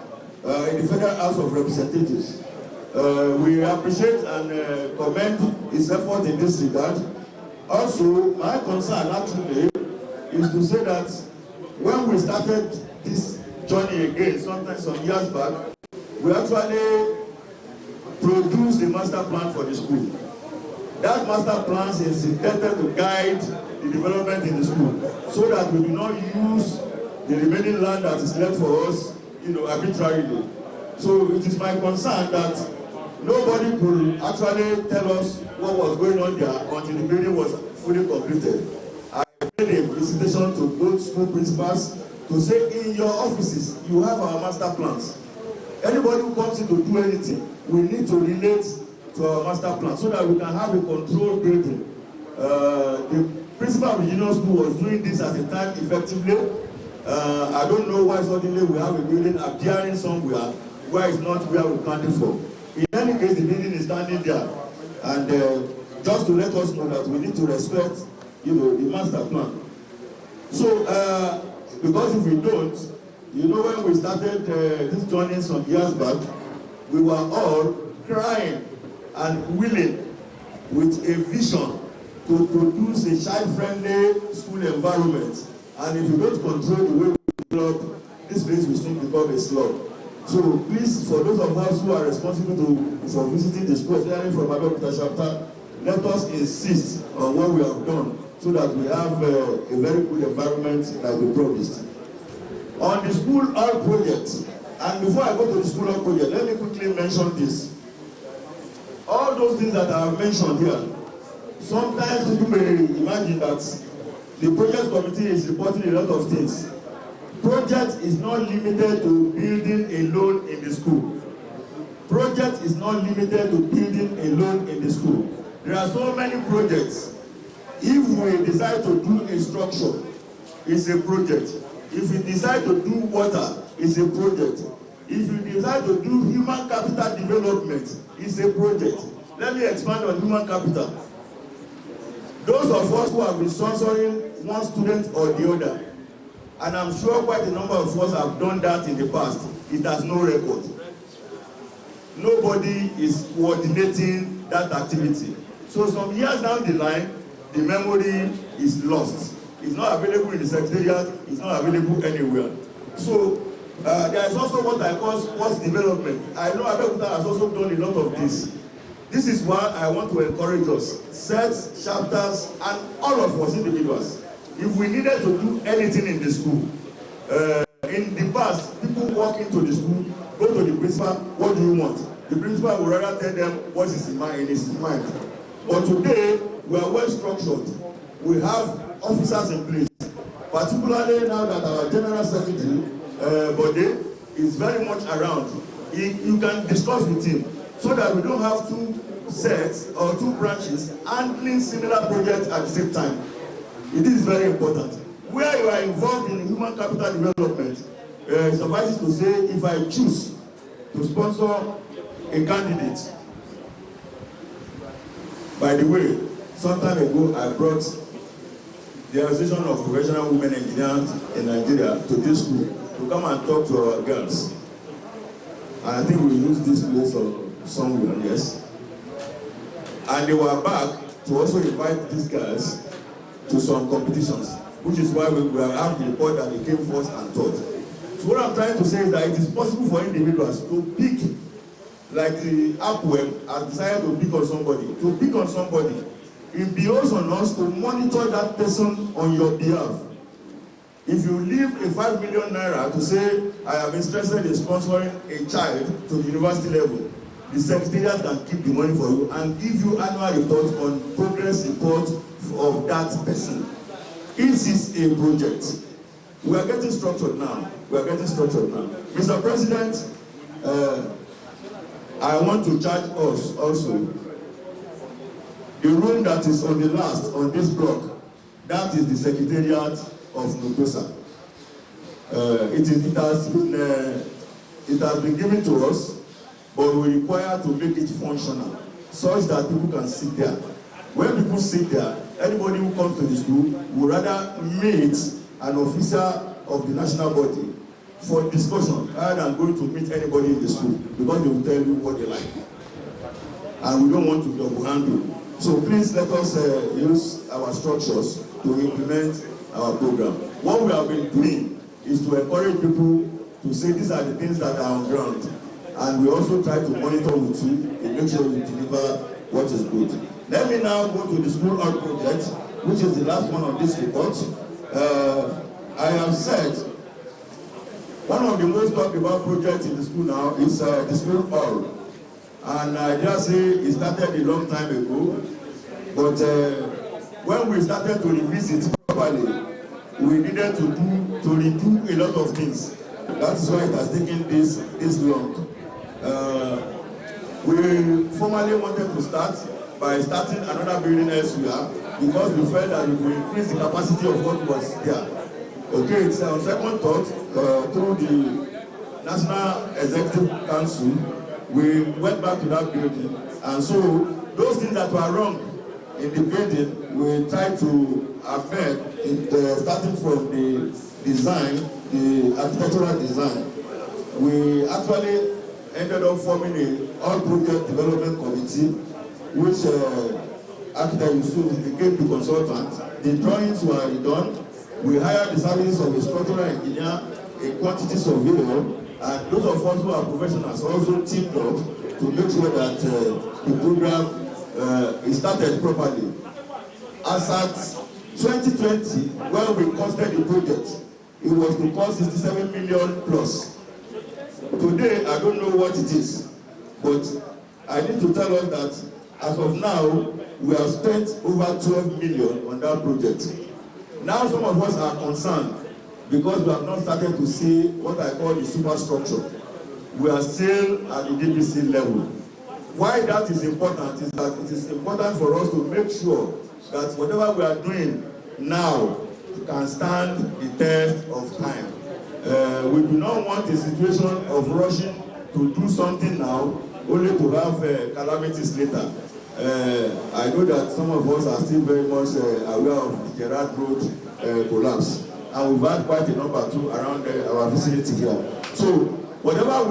in the Federal House of Representatives. We appreciate and commend his effort in this regard. Also, my concern actually is to say that when we started this journey again, sometimes some years back, we actually produced a master plan for the school. That master plan is intended to guide the development in the school so that we do not use the remaining land that is left for us, arbitrarily. So it is my concern that nobody could actually tell us what was going on there until the building was fully completed. I made a visitation to both school principals to say, in your offices, you have our master plans. Anybody who comes in to do anything, we need to relate to our master plan so that we can have a controlled building. The principal of the junior school was doing this at a time effectively. I don't know why suddenly we have a building appearing somewhere where it's not where we planned it for. In any case, the building is standing there, and just to let us know that we need to respect, the master plan. So, because if we don't, when we started this journey some years back, we were all crying and willing with a vision to produce a child-friendly school environment. And if you don't control the way we develop, this place will soon become a slum. So please, for those of us who are responsible for visiting the school, especially from Untitled Chapter, let us insist on what we have done so that we have a very good environment like we promised. On the school hall project, and before I go to the school hall project, let me quickly mention this. All those things that I have mentioned here, sometimes people may imagine that the project committee is reporting a lot of things. Project is not limited to building alone in the school. Project is not limited to building alone in the school. There are so many projects. If we decide to do a structure, it's a project. If we decide to do water, it's a project. If we decide to do human capital development, it's a project. Let me expand on human capital. Those of us who have been sponsoring one student or the other, and I'm sure quite a number of us have done that in the past, it has no record. Nobody is coordinating that activity. So some years down the line, the memory is lost. It's not available in the secretariat, it's not available anywhere. So there is also what I call sports development. I know Abeokuta has also done a lot of this. This is why I want to encourage us, sets, chapters, and all of us individuals. If we needed to do anything in the school, in the past, people walk into the school, go to the principal, what do you want? The principal will rather tell them what is in his mind. But today, we are well structured. We have officers in place, particularly now that our General Secretary, Bode, is very much around. You can discuss with him so that we don't have two sets or two branches handling similar projects at the same time. It is very important. Where you are involved in human capital development, suffice it to say, if I choose to sponsor a candidate, by the way, some time ago I brought the Association of Professional Women Engineers in Nigeria to this school to come and talk to our girls. And I think we used this place somewhere, yes. And they were back to also invite these girls to some competitions, which is why we have the report that they came first and third. So what I'm trying to say is that it is possible for individuals to pick, like the AppWeb has decided to pick on somebody. It behoves on us to monitor that person on your behalf. If you leave a 5 million naira to say, I am interested in sponsoring a child to the university level, the secretariat can keep the money for you and give you annual reports on progress report of that person. This is a project. We are getting structured now. Mr. President, I want to charge us also. The room that is on the last on this block, that is the secretariat of Nudgosa. It has been given to us, but we require to make it functional, such that people can sit there. When people sit there, anybody who comes to the school would rather meet an officer of the national body for discussion rather than going to meet anybody in the school, because they will tell you what they like. And we don't want to double handle. So please let us use our structures to implement our program. What we have been doing is to encourage people to say these are the things that are on ground. And we also try to monitor with you to make sure you deliver what is good. Let me now go to the school art project, which is the last one on this report. I have said one of the most talked about projects in the school now is the school hall. And I just say it started a long time ago, but when we started to revisit properly, we needed to redo a lot of things. That is why it has taken this long. We formally wanted to start by starting another building elsewhere because we felt that we would increase the capacity of what was there. Okay, it's on second thought, through the National Executive Council, we went back to that building, and so those things that were wrong in the building, we tried to amend, starting from the design, the architectural design. We actually ended up forming an all-project development committee, which architect Yusuf became the consultant. The drawings were done. We hired the services of a structural engineer, a quantity surveyor, and those of us who are professionals also teamed up to make sure that the program is started properly. As at 2020, when we costed the project, it was to cost 67 million plus. Today, I don't know what it is, but I need to tell us that as of now, we have spent over 12 million on that project. Now some of us are concerned because we have not started to see what I call the superstructure. We are still at the DPC level. Why that is important is that it is important for us to make sure that whatever we are doing now can stand the test of time. We do not want a situation of rushing to do something now only to have calamities later. I know that some of us are still very much aware of the Gerard Road collapse. And we've had quite a number too around our vicinity here. So whatever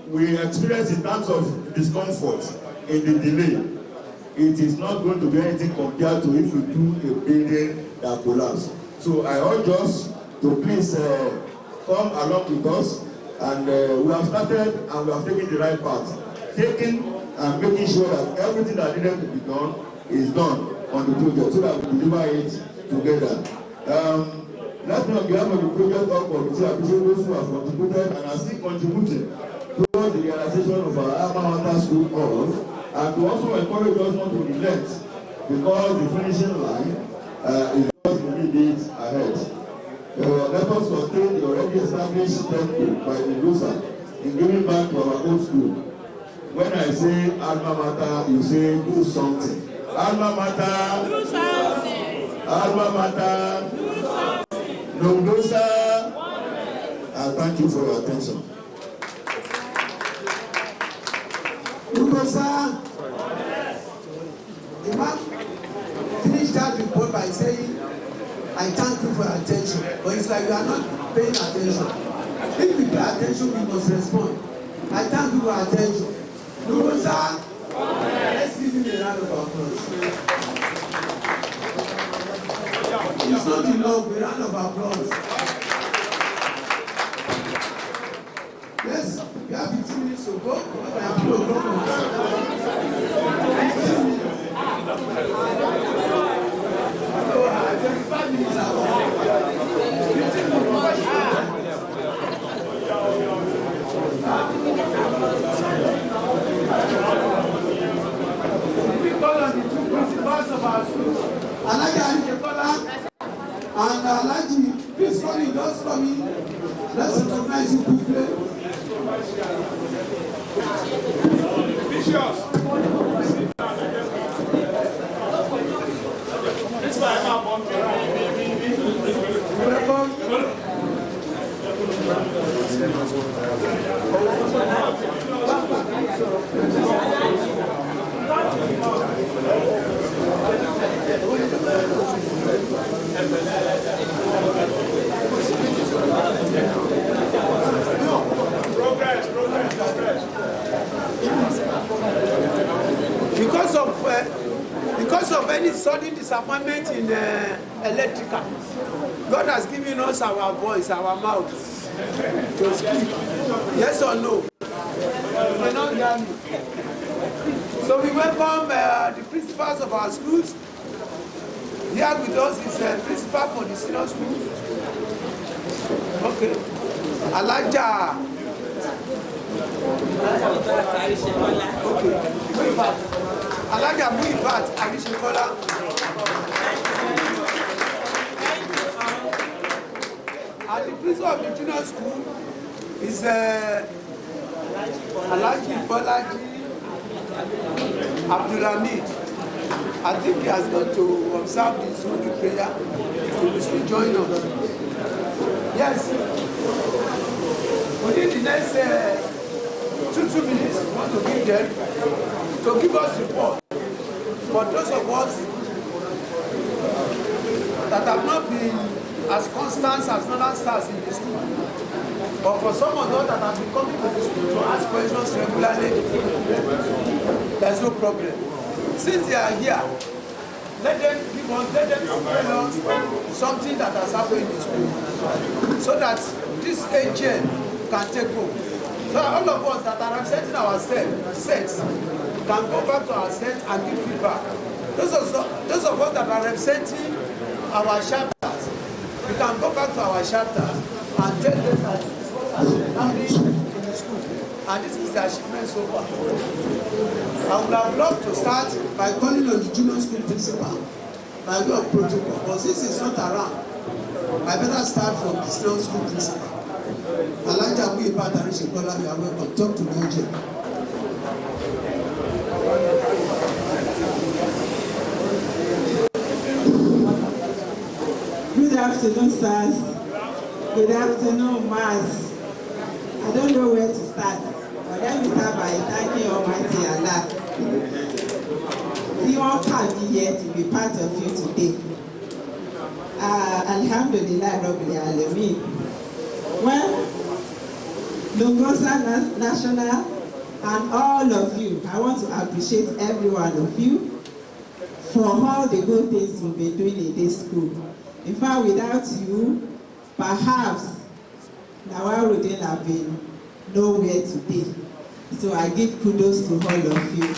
we experience in terms of discomfort in the delay, it is not going to be anything compared to if we do a building that collapse. So I urge us to please come along with us, and we have started and we have taken the right path. Taking and making sure that everything that needed to be done is done on the project so that we deliver it together. Let me on behalf of the project committee appreciate those who have contributed and are still contributing towards the realization of our Alma Mater School hall, and to also encourage us not to relent because the finishing line is just immediate ahead. Let us sustain the already established template by Nudgosa in giving back to our old school. When I say Alma Mater, you say do something. Alma Mater, do something. Alma Mater, do something. Nudgosa, and thank you for your attention. Nudgosa, the man finished that report by saying, I thank you for your attention. But it's like you are not paying attention. If we pay attention, we must respond. I thank you for your attention. Nudgosa, let's give him a round of applause. It's not enough, a round of applause. Yes, we have 15 minutes to go. We call on the two principals of our school. And Alaji, please come in, just come in. Let's recognize you quickly. Because of any sudden disappointment in electrical, God has given us our voice, our mouth to speak. Yes or no? You cannot hear me. So we welcome the principals of our schools. Here with us is the principal for the senior school. Okay. Alaja. Okay. Alaja Muibat Arishekola. And the principal of the junior school is Alaji Bolaji Abdulhamid. I think he has gone to observe the Sunday prayer. He will still join us. Yes. Within the next 2 minutes, we want to give them to give us report. For those of us that have not been as constant as northern stars in the school, but for some of us that have been coming to the school to ask questions regularly, there's no problem. Since they are here, let them explain us something that has happened in the school, so that this AGM can take over. So all of us that are representing our sets can go back to our set and give feedback. Those of us that are representing our chapters, we can go back to our chapters and tell them that this is what has been happening in the school, and this is the achievement so far. I would have loved to start by calling on the junior school principal by way of protocol, but since it's not around, I better start from the senior school principal. Alaja Muibat Arishekola, you are welcome. Talk to the agent. Good afternoon, sirs. Good afternoon, Mars. I don't know where to start, but let me start by thanking Almighty Allah. You all come here to be part of you today. Alhamdulillah, Rabbil Alameen. Well, Nudgosa National and all of you, I want to appreciate every one of you for all the good things you've been doing in this school. In fact, without you, perhaps Nawal wouldn't have been nowhere today. So I give kudos to all of you.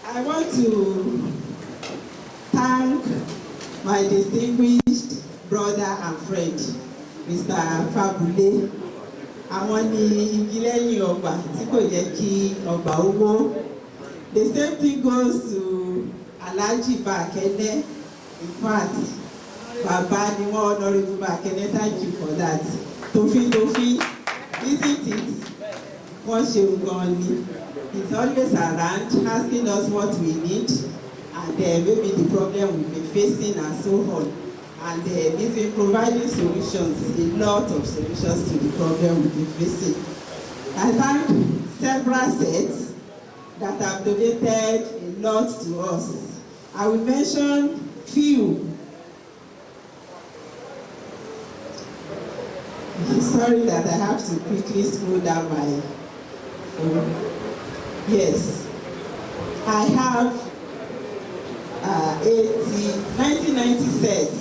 I want to thank my distinguished brother and friend, Mr. Fabule. Àwọn ni igi lẹ́yìn ọgbà tí kò jẹ́ kí ọgbà owó. The same thing goes to Alhaji Bakene. In fact, Baba ni wọ́n Honorable Bakene, thank you for that. Tofi, isn't it? Wọ́n ṣe gan ni. He's always around asking us what we need and maybe the problem we've been facing and so on. And he's been providing solutions, a lot of solutions to the problem we've been facing. I thank several sets that have donated a lot to us. I will mention few. Sorry that I have to quickly scroll down my phone. Yes, I have 1990 sets.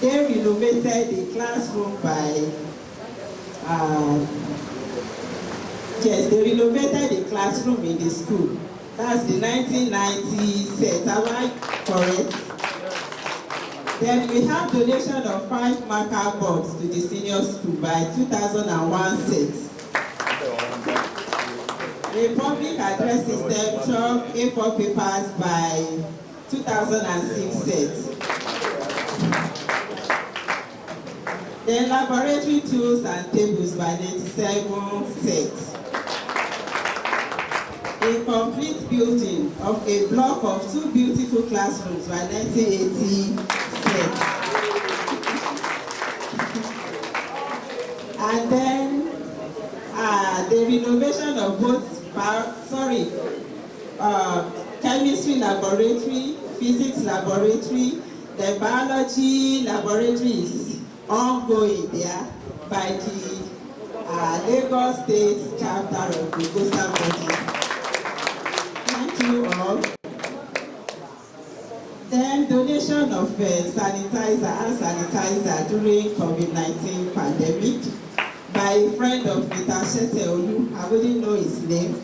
They renovated the classroom by, yes, they renovated the classroom in the school. That's the 1990 set, am I correct? Then we have donation of 5 marker boards to the senior school by 2001 set. A public address system, chalk, A4 papers by 2006 set. Then laboratory tools and tables by 97 sets. A complete building of a block of 2 beautiful classrooms by 1980 sets. And then the renovation of both, chemistry laboratory, physics laboratory, the biology laboratory is ongoing there by the Lagos State Chapter of Nudgosa body. Thank you all. Then donation of sanitizer, hand sanitizer during COVID-19 pandemic by a friend of Mr. Sheteolu. I wouldn't know his name,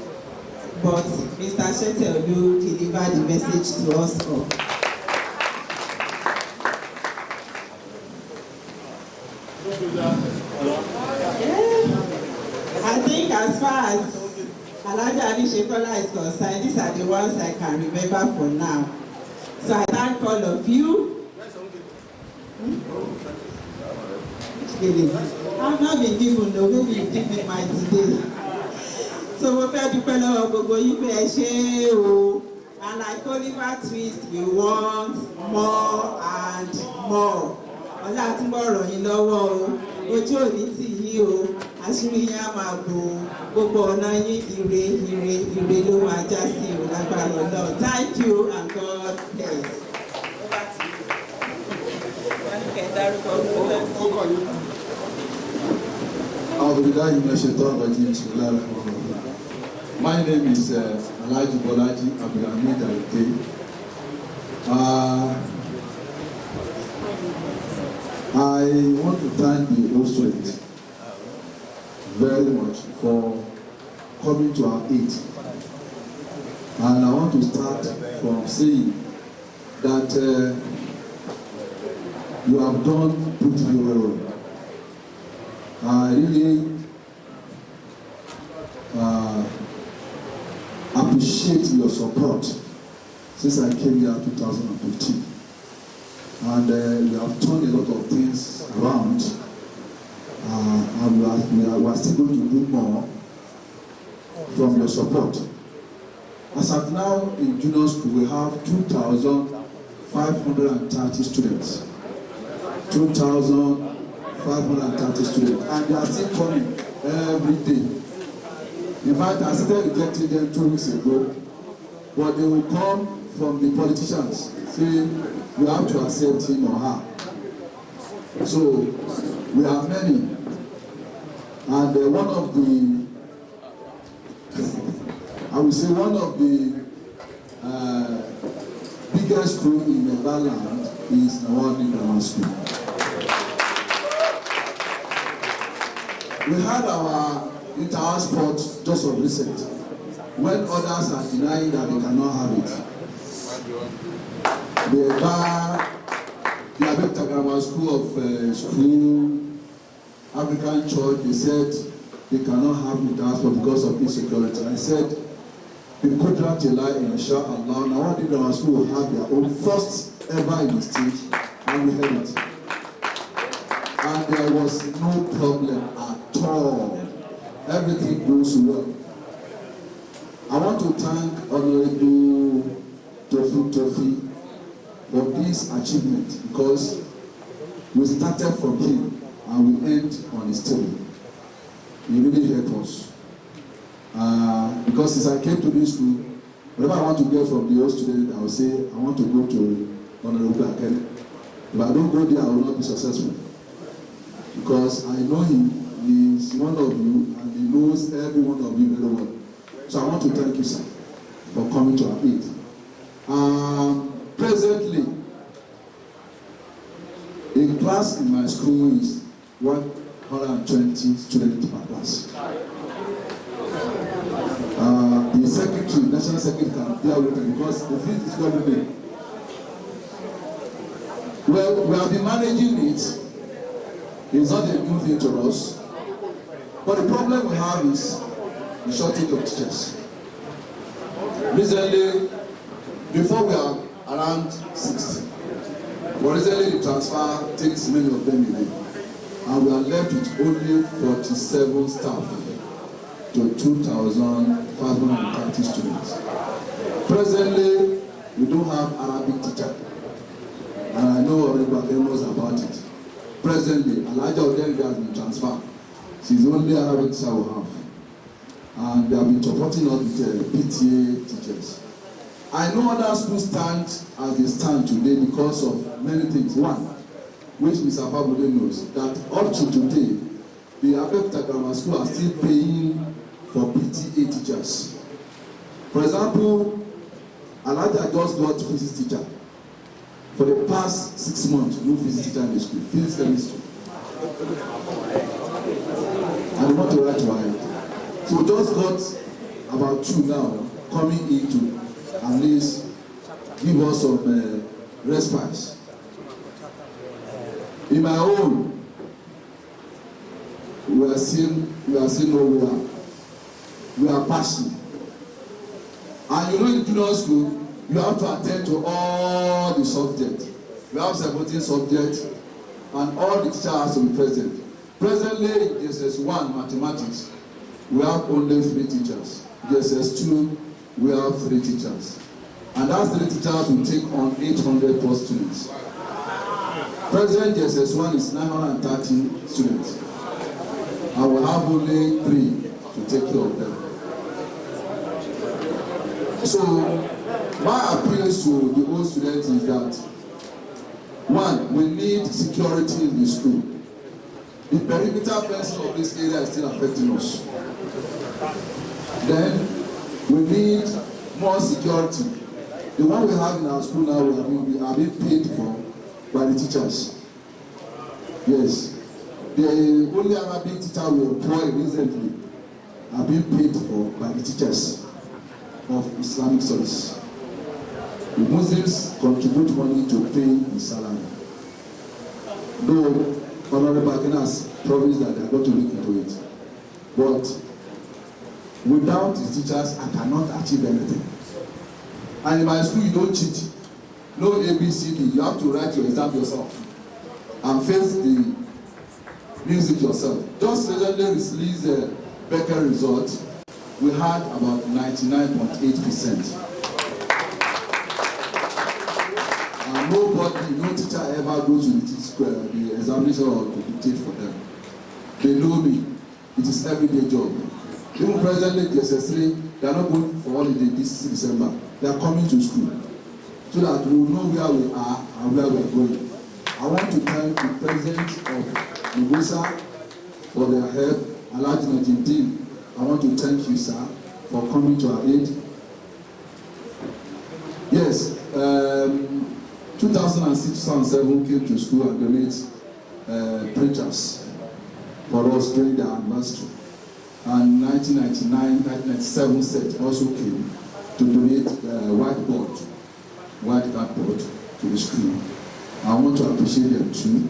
but Mr. Sheteolu delivered the message to us all. I think as far as Alhaja Anishekola is concerned, these are the ones I can remember for now. So I thank all of you. I've not been given, though, maybe you give me mine today. So we fẹ́ dúpẹ́ lọ́wọ́ gbogbo yín pé ẹ ṣé o. And like Oliver Twist, we want more and more. Ọlá àtúbọ̀ rọ̀ yín lọ́wọ́ o. Ojú òní tì yín o. Àṣírí yín á máa bò gbogbo ọ̀nà yín ire ló máa já sí o lágbára Ọlọ́run. Thank you and God bless. My name is Alhaji Bolaji Abdulhamid Aite. I want to thank the host very much for coming to our aid. And I want to start from saying that you have done pretty well. I really appreciate your support since I came here in 2015. And we have turned a lot of things around, and we are still going to do more from your support. As of now, in junior school, we have 2,530 students. 2,530 students, and they are still coming every day. In fact, I started rejecting them 2 weeks ago, but they will come from the politicians saying you have to accept him or her. So we have many, and one of the, I would say one of the biggest school in Neverland is Nawani Grammar School. We had our inter-house sport just of recent, when others are denying that they cannot have it. The Abeta Grammar School of African Church, they said they cannot have inter-house sport because of insecurity. I said, the Kodrat Elai, inshallah, Nawani Grammar School will have their own first ever in the state, and we had it. And there was no problem at all. Everything goes well. I want to thank Honorable Tofi for this achievement, because we started from him and we end on his table. He really helped us. Because since I came to this school, whatever I want to get from the old student, I will say, I want to go to Honorable Academy. If I don't go there, I will not be successful. Because I know him, he is one of you, and he knows every one of you very well. So I want to thank you, sir, for coming to our aid. Presently, a class in my school is 120 students per class. The secretary, national secretary, can deal with it because the field is government. Well, we have been managing it. It's not a new thing to us. But the problem we have is the shortage of teachers. Recently, before we are around 60, but recently the transfer takes many of them away. And we are left with only 47 staff to 2,530 students. Presently, we don't have Arabic teacher. And I know everybody knows about it. Presently, Alhaja Odenga has been transferred. She's the only Arabic teacher we have. And they have been supporting us with PTA teachers. I know other schools stand as they stand today because of many things. One, which Mr. Fabule knows, that up to today, the Abẹ́òkúta Grammar School are still paying for PTA teachers. For example, Alhaja just got physics teacher. For the past 6 months, no physics teacher in the school, physics chemistry. I want to write why. So we just got about 2 now coming in to at least give us some respite. In my own, we are still nowhere. We are passing. And you know, in junior school, you have to attend to all the subjects. We have 17 subjects, and all the teachers have to be present. Presently, in JSS1 mathematics, we have only 3 teachers. JSS2, we have 3 teachers. And those 3 teachers will take on 800 plus students. Present JSS1 is 930 students. And we have only 3 to take care of them. So, my appeal to the old students is that, 1, we need security in the school. The perimeter fencing of this area is still affecting us. Then, we need more security. The one we have in our school now, we are being paid for by the teachers. Yes. The only Arabic teacher we employed recently are being paid for by the teachers of Islamic studies. The Muslims contribute money to pay the salary. Though Honorable Bakinas promised that they are going to look into it. But without the teachers, I cannot achieve anything. And in my school, you don't cheat. No ABCD. You have to write your exam yourself and face the music yourself. Just recently released the Becker result. We had about 99.8%. And nobody, no teacher ever goes to the examination or to dictate for them. They know me. It is everyday job. Even presently, JSS3, they are not going for holiday this December. They are coming to school so that we will know where we are and where we are going. I want to thank the president of Nudgosa for their help. Alhaji Najimdeen, I want to thank you, sir, for coming to our aid. Yes, 2006-2007 came to school and donate printers for us during the anniversary. And 1999-1997 set also came to donate white cardboard to the school. I want to appreciate them too.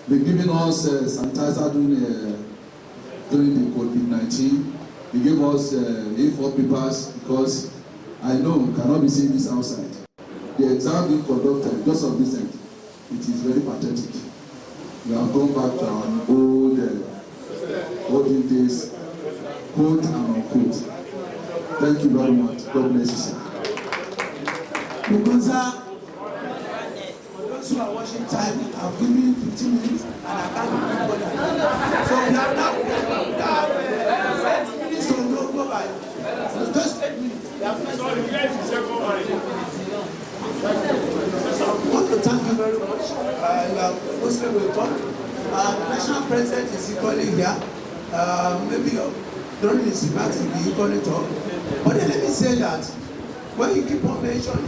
They're giving us sanitizer during the COVID-19. They gave us A4 papers because I know we cannot be seeing this outside. The exam being conducted just of this end, it is very pathetic. We have gone back to our olden days, quote and unquote. Thank you very much. God bless you, sir. Nudgosa, for those who are watching time, I've given you 15 minutes and I can't give you more than that. So we have now 8 minutes to go by. So just 8 minutes. Sorry, where is the second one? I want to thank you very much. You are mostly welcome. The national president is equally here. Maybe during his remarks he will be equally talk. But then let me say that when you keep on mentioning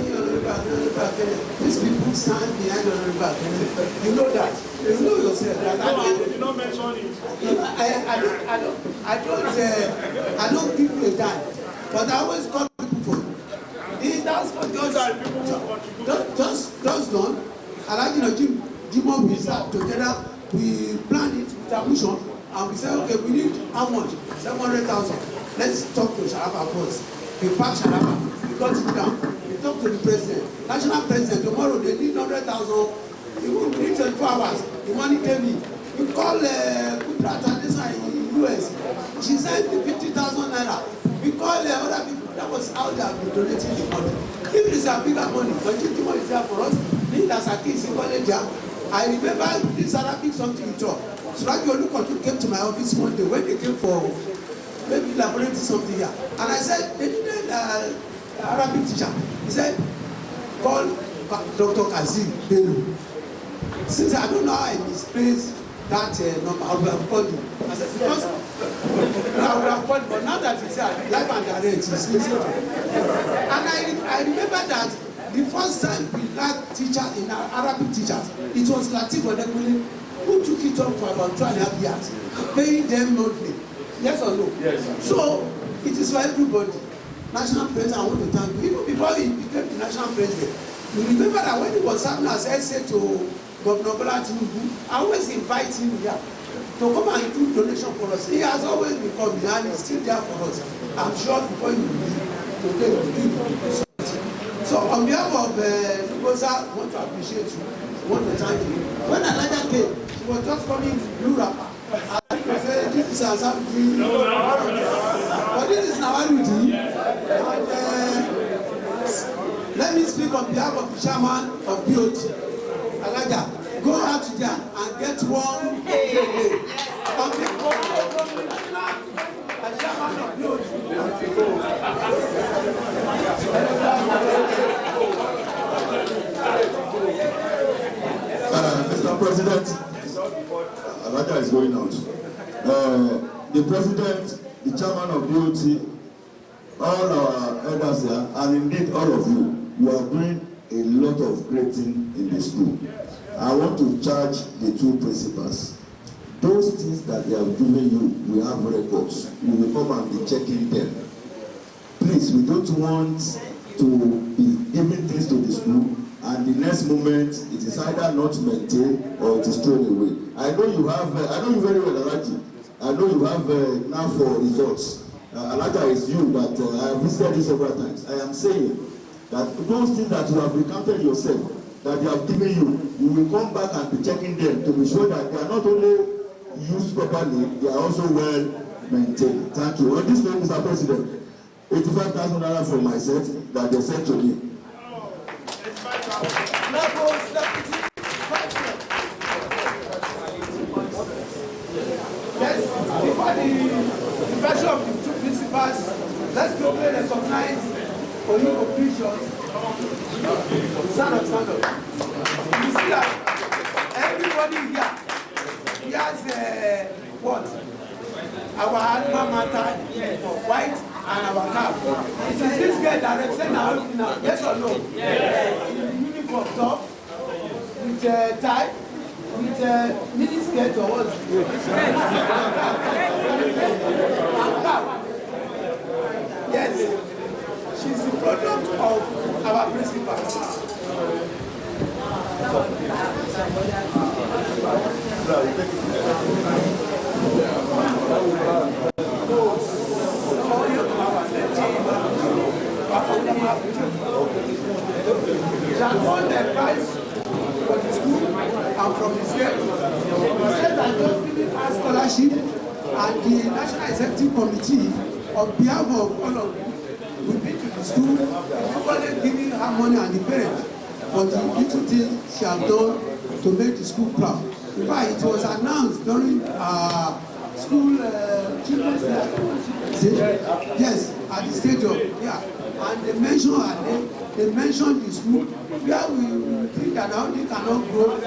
these people stand behind you know that. You know yourself that. No, I did not mention it. I don't give you a dime, but I always call people for it. That's what just done. I like Jimo, we start together, we planned it with our mission, and we said, okay, we need how much? 700,000. Let's talk to Sharaba first. We pack Sharaba, we got it down, we talk to the president. National president, tomorrow they need 100,000. We need 24 hours. The money came in. We call Kudrata this one in the US. She sent 50,000 naira. We call other people. That was how they have been donating the money. If it is a bigger money, but the money is there for us. Me as a kid in college, I remember this Arabic something you talk. So like your look came to my office one day when they came for maybe laboratory something here. And I said, they needed Arabic teacher. He said, call Dr. Kazim Bello. Since I don't know how I misplaced that number, I would have called you. I said, because I would have called, but now that it's live and direct, it's easy to. And I remember that the first time we had teacher in our Arabic teachers, it was Latif Odekule who took it up for about 2.5 years, paying them monthly. Yes or no? Yes. So it is for everybody. National president, I want to thank you. Even before he became the national president, you remember that when he was serving as essay to Governor Bola Tinubu, I always invite him here to come and do donation for us. He has always been coming and he's still there for us. I'm sure before you leave, today will do. So on behalf of Nudgosa, I want to appreciate you. I want to thank you. When Elijah came, she was just coming blue wrapper. I said, this is Asabdi. But this is Nawarudi. And let me speak on behalf of the chairman of BOT. Elijah, go out there and get one on the chairman of BOT. Mr. President, Elijah is going out. The President, the Chairman of BOT, all our elders here, and indeed all of you, you are doing a lot of great things in the school. I want to charge the two principals. Those things that they have given you, we have records. We will come and be checking them. Please, we don't want to be giving things to the school, and the next moment it is either not maintained or it is thrown away. I know you have, I know you very well, Alaji. I know you have now for results. Alaja is you that I have visited you several times. I am saying that those things that you have recounted yourself, that they have given you, you will come back and be checking them to be sure that they are not only used properly, they are also well maintained. Thank you. On this note, Mr. President, 85,000 naira for my set that they sent to me. Yes, before the version of the two principals, let's quickly recognize for you completion. Stand up, stand up. You see that everybody here has what? Our alma mater white and our cap. It is this girl that represents our now. Yes or no? Yes. In the uniform top with tie. With mini skirt or what? Yes, she's the product of our principals. She has won the prize for the school and from the state. The state has just given her scholarship, and the National Executive Committee, on behalf of all of you, will be to the school, everybody giving her money and the parents for the little thing she has done to make the school proud. In fact, it was announced during school children's day. Yes, at the stadium. Yeah. And they mentioned her name, they mentioned the school. Where we think that now they cannot grow,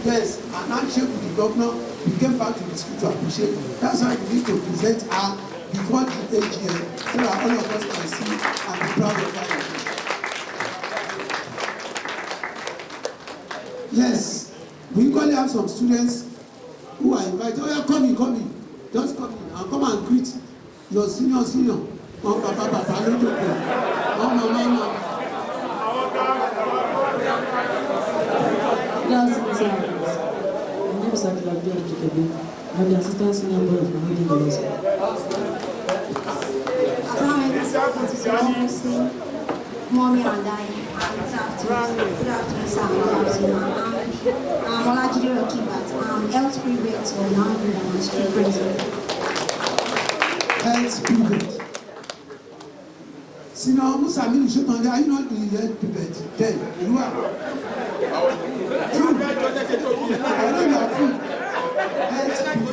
yes, and handshake with the governor, we came back to the school to appreciate it. That's why we need to present her before the AGM, so that all of us can see and be proud of her. Yes, we equally have some students who are invited. Oh yeah, come in. Just come in and come and greet your senior. Oh, Papa, oh, Mama. Yes, my name is Akilabdi. I'm the assistant senior board of Mahmoud University. Hi, Mommy and Daddy. Good afternoon, sir. Good afternoon. I'm Olajide Okibat. I'm health prefect for Mahmoud and street president. Health prefect. Sinon, vous savez, je t'en ai not the health prefect. Then, you are. Food. I know you are food. Health prefect.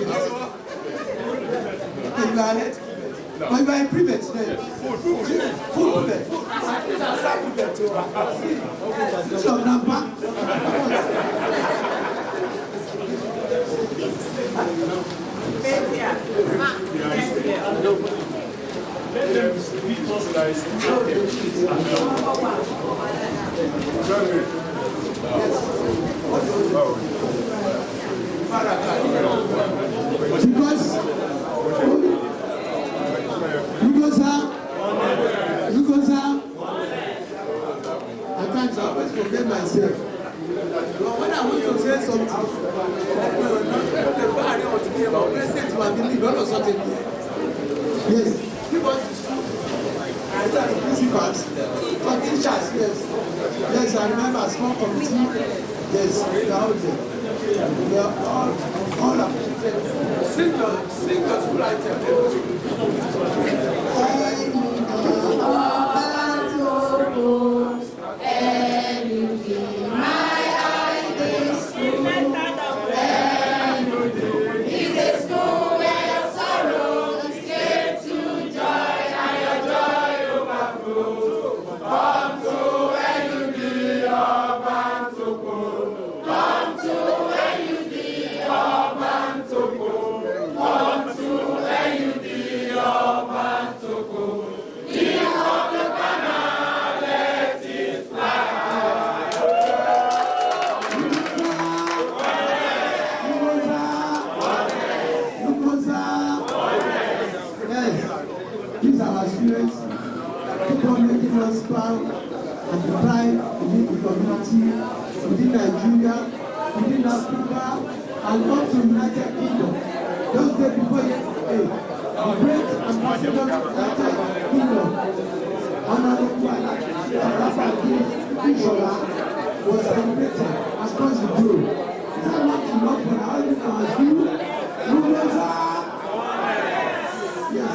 You are health. But you are a prefect then. Food prefect. Let them beat us guys. At times I always forget myself. But when I want to say something, yes, give us the school. I tell the principals, for teachers, yes. Yes, I remember a small committee. Yes, they are out there. They are all appreciated. Sing the school item. Within Nigeria, within Africa, and up to United Kingdom. Just day before yesterday, the great ambassador of United Kingdom, Honorable Alafaki Bishola, was celebrated across the globe. Is that not enough for our view? Yes.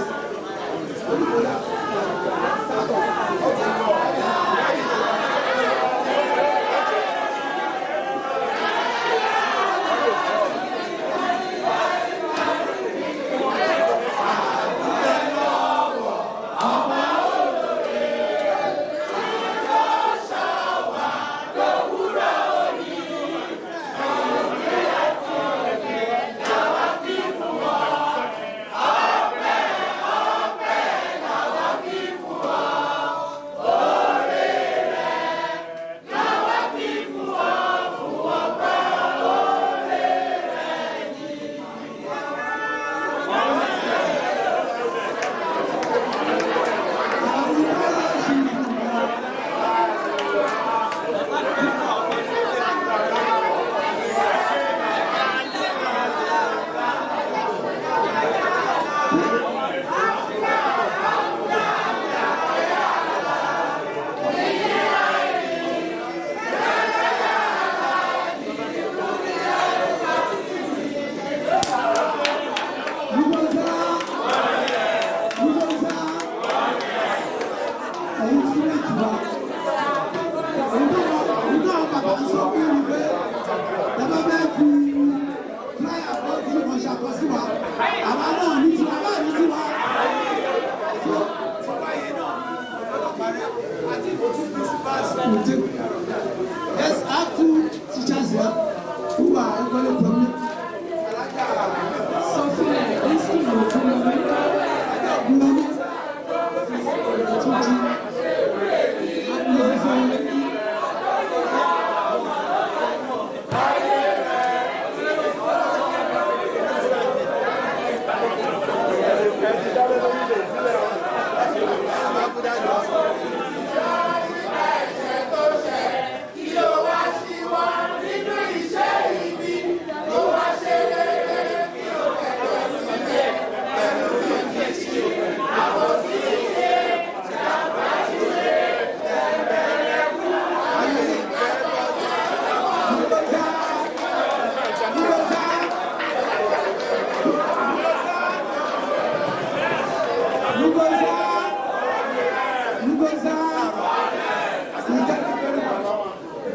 Yes, I have two teachers here who are equally prominent.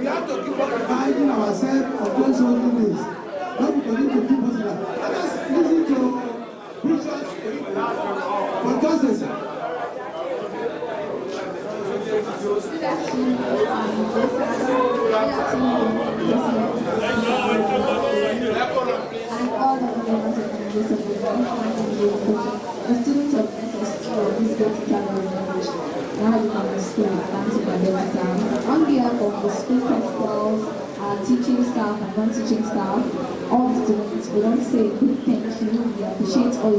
We have to keep on reminding ourselves of those olden days. Not because we need to keep us alive. Let us listen to preachers for justice. And all the members of the a student of SS2 of this vertical English. Now you can school on behalf of the school principals, teaching staff and non-teaching staff, all the students, we want to say a big thank you. We appreciate all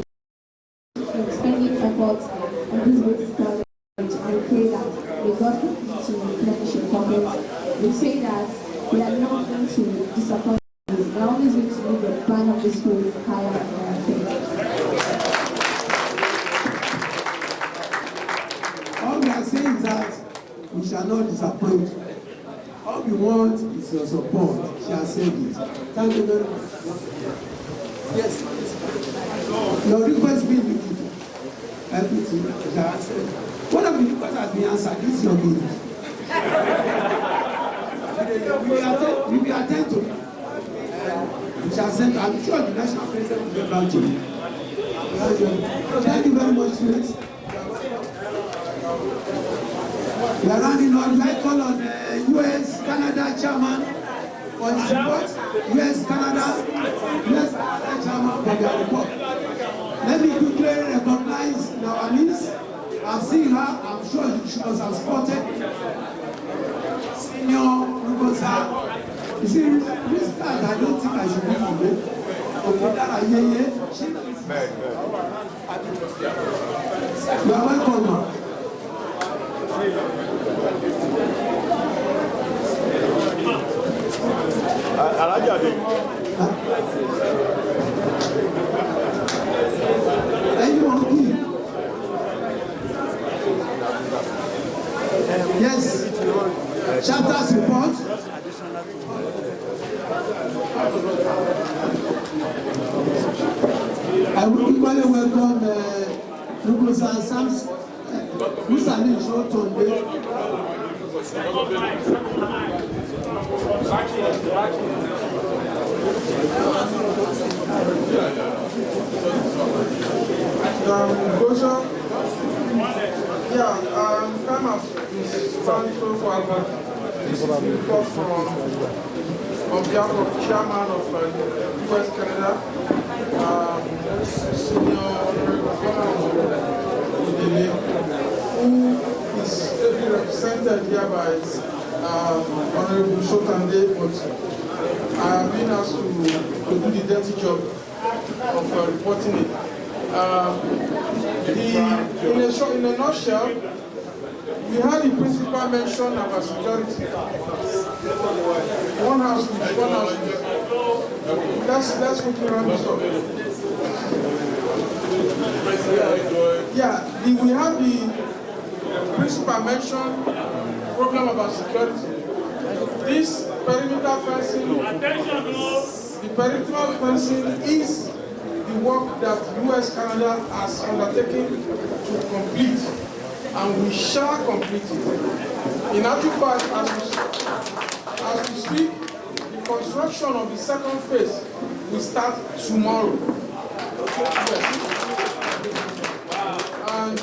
your spending efforts on this vertical and we pray that we God continue to replenish your pockets. We say that we are not going to disappoint you. We are always going to move the plan of the school higher and higher. All we are saying is that we shall not disappoint. All we want is your support. She has said it. Thank you very much. Yes. Your request being repeated. Everything she has said. One of the requests has been answered. This is your baby. We will attend to it. We shall send. I'm sure the national president will get back to you. Thank you very much, friends. We are running on. I call on U.S. Canada chairman for his report. U.S. Canada chairman for their report. Let me quickly recognize our niece. I've seen her. I'm sure she must have spotted Senior Nudgosa. You see, this card, I don't think I should be from it. You are welcome, ma. Yes, chapter's report. I will equally welcome Nudgosa and Sam's who's an intro to Time of stand so far, this is report from on behalf of the chairman of U.S. Canada, Senior who is ably represented here by Honorable Shotande, but I have been asked to do the dirty job of reporting it. In a nutshell, we had the principal mention about security. One house. Let's quickly run this up. Yeah, we have the principal mention program about security. This perimeter fencing, the perimeter fencing is the work that U.S. Canada has undertaken to complete. And we shall complete it. In actual fact, as we speak, the construction of the second phase will start tomorrow. And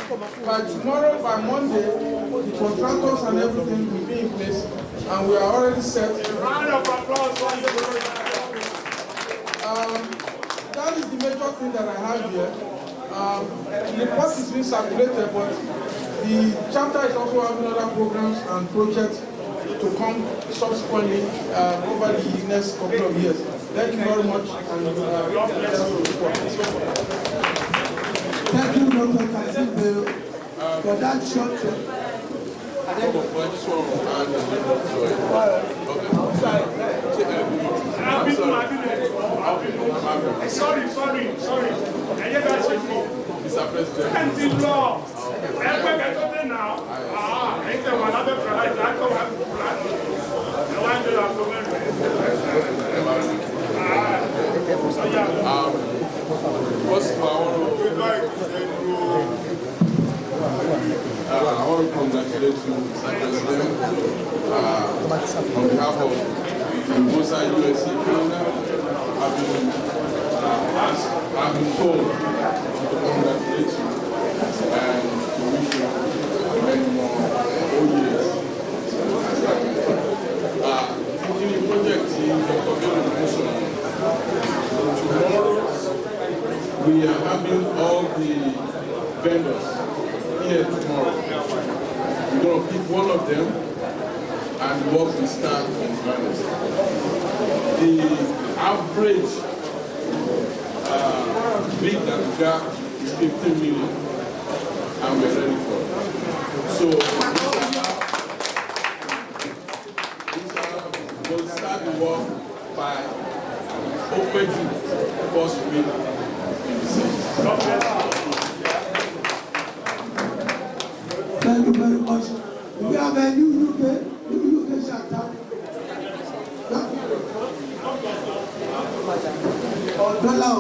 by tomorrow, by Monday, the contractors and everything will be in place, and we are already set. A round of applause for you. That is the major thing that I have here. The report is being circulated, but the chapter is also having other programs and projects to come subsequently over the next couple of years. Thank you very much. Thank you, Dr. Kazimbe, for that short Sorry. Mr. President. Law. Now. First of all, I want to congratulate you, Mr. President, on behalf of Nudgosa USA Canada. I've been told to congratulate you and to wish you many more years. In the project, tomorrow we we are having all the vendors here tomorrow. We're going to pick one of them and work with staff in earnest. The average bid that we got is 15 million, and we're ready for it. So we'll start the work by opening first week in the season. Thank you very much. We have a new UK chapter. Dollar,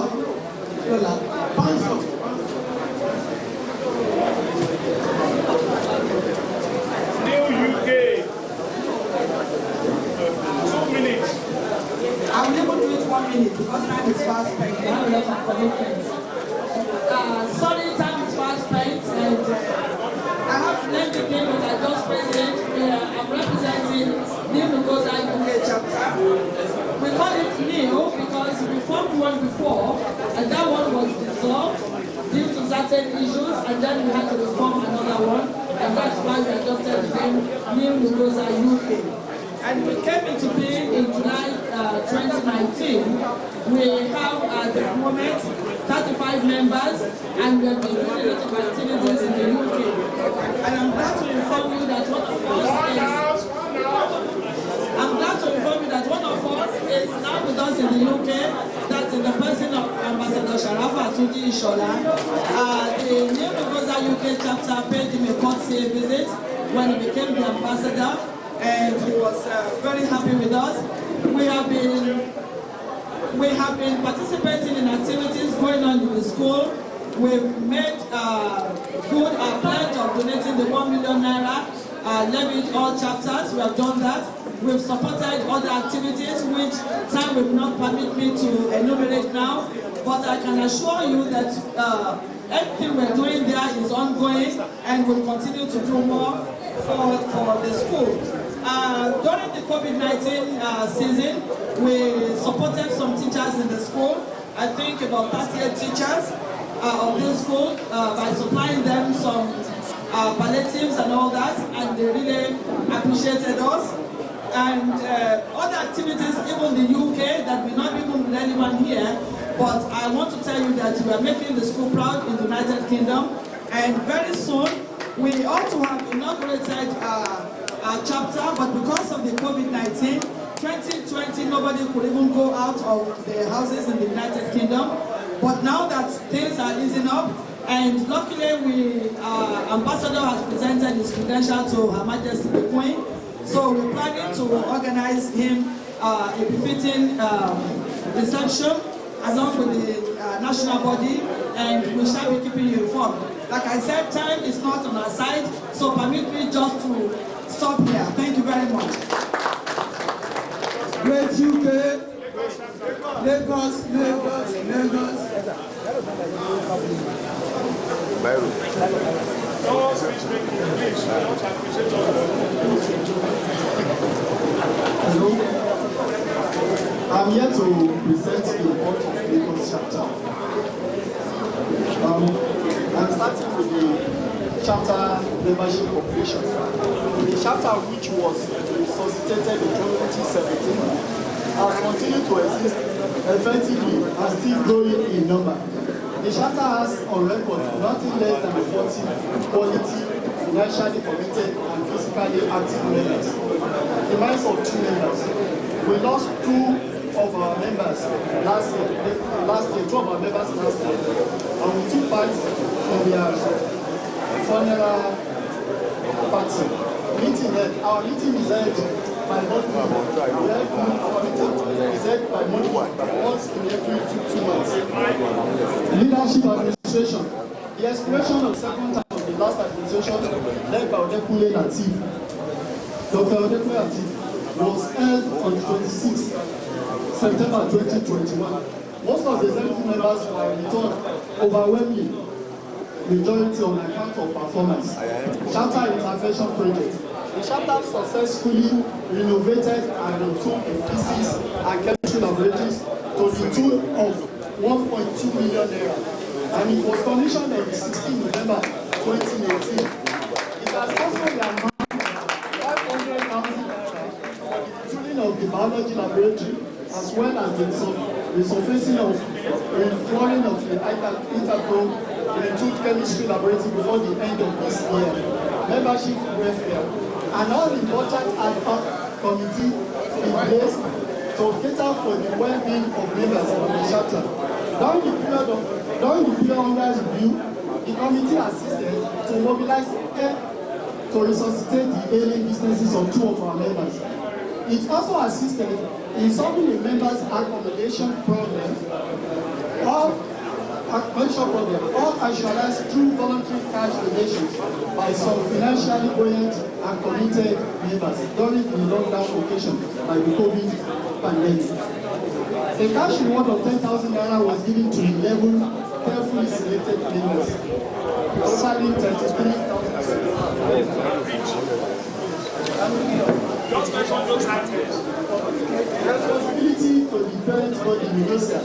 pounds. New UK. 2 minutes. I will able to do it 1 minute because time is fast spent. We have a lot of commitments. Sorry, time is fast spent, and I have to let the name that I just president. I'm representing Nudgosa UK chapter. We call it new because we formed one before, and that one was dissolved due to certain issues, and then we had to reform another one, and that's why we adopted the name Nudgosa UK. And we came into being in July 2019. We have at the moment 35 members, and we have been doing a lot of activities in the UK. And I'm glad to inform you that one of us is now with us in the UK. That's in the person of Ambassador Sharafa Tuji Ishola. The Nudgosa UK chapter paid him a courtesy visit when he became the ambassador, and he was very happy with us. We have been participating in activities going on in the school. We've made good pledge of donating the 1 million naira levied all chapters. We have done that. We've supported other activities which time will not permit me to enumerate now, but I can assure you that everything we're doing there is ongoing, and we'll continue to do more for the school. During the COVID-19 season, we supported some teachers in the school. I think about 38 teachers of this school by supplying them some palliatives and all that, and they really appreciated us. And other activities, even the UK, that may not even be relevant here, but I want to tell you that we are making the school proud in the United Kingdom, and very soon we ought to have inaugurated our chapter, but because of the COVID-19, 2020 nobody could even go out of their houses in the United Kingdom. But now that things are easing up, and luckily Ambassador has presented his credential to Her Majesty the Queen, so we're planning to organize him a befitting reception along with the national body, and we shall be keeping you informed. Like I said, time is not on our side, so permit me just to stop here. Thank you very much. Great UK, Lagos. Hello. I'm here to present the report of Lagos chapter. I'm starting with the chapter membership population. The chapter, which was resuscitated in 2017, has continued to exist effectively and still growing in number. The chapter has on record nothing less than 40 quality, financially committed and physically active members. The minds of 2 members. We lost 2 of our members last year, 2 of our members last year, and we took part in their funeral party. Our meeting is held by monthly. Our meeting is held by monthly, once in every 2 months. Leadership administration. The expiration of 2nd term of the last administration, led by Odekule Latif, Dr. Odekule Latif, was held on the 26th September 2021. Most of the executive members were returned overwhelmingly, majority on account of performance. Chapter intervention project. The chapter successfully renovated and retooled the physics and chemistry laboratories to the tune of 1.2 million naira. and it was commissioned on the 16th November 2018. It has also the amount of 500,000 naira for the tooling of the biology laboratory, as well as the resurfacing of the flooring of the intercom in the tooth chemistry laboratory before the end of this year. Membership welfare, and all important ad hoc committee in place to cater for the well-being of members of the chapter. During the period under review, the committee assisted to mobilize to resuscitate the ailing businesses of 2 of our members. It also assisted in solving the members' accommodation problem, all actualized through voluntary cash donations by some financially buoyant and committed members during the lockdown occasion by the COVID pandemic. A cash reward of 10,000 naira was given to 11 carefully selected members, totaling 33,000. Responsibility to the parent body Nudgosa.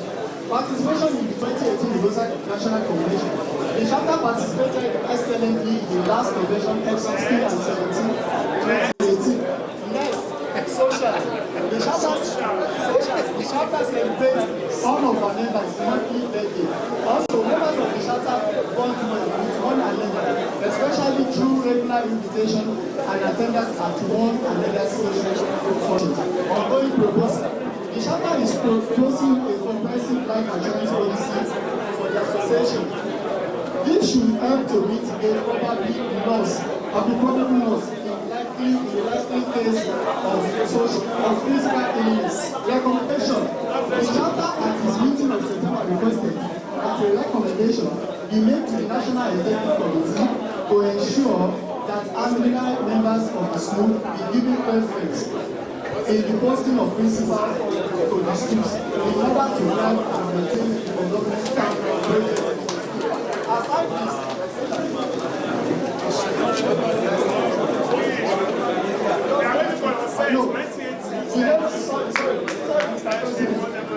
Participation in the 2018 Nudgosa National Convention. The chapter participated excellently in the last convention held 16 and 17, 2018. Next, social. The chapter celebrates all of our members' monthly birthday. Also, members of the chapter bond with one another, especially through regular invitation and attendance at one another's social functions. Ongoing proposal. The chapter is proposing a comprehensive life insurance policy for the association. This should help to mitigate probable loss in the likely case of physical illness. Recommendation. The chapter at its meeting of September requested that a recommendation be made to the National Executive Committee to ensure that alumni members of the school be given preference in the posting of principals to the schools in order to drive and maintain the development staff present. Aside this,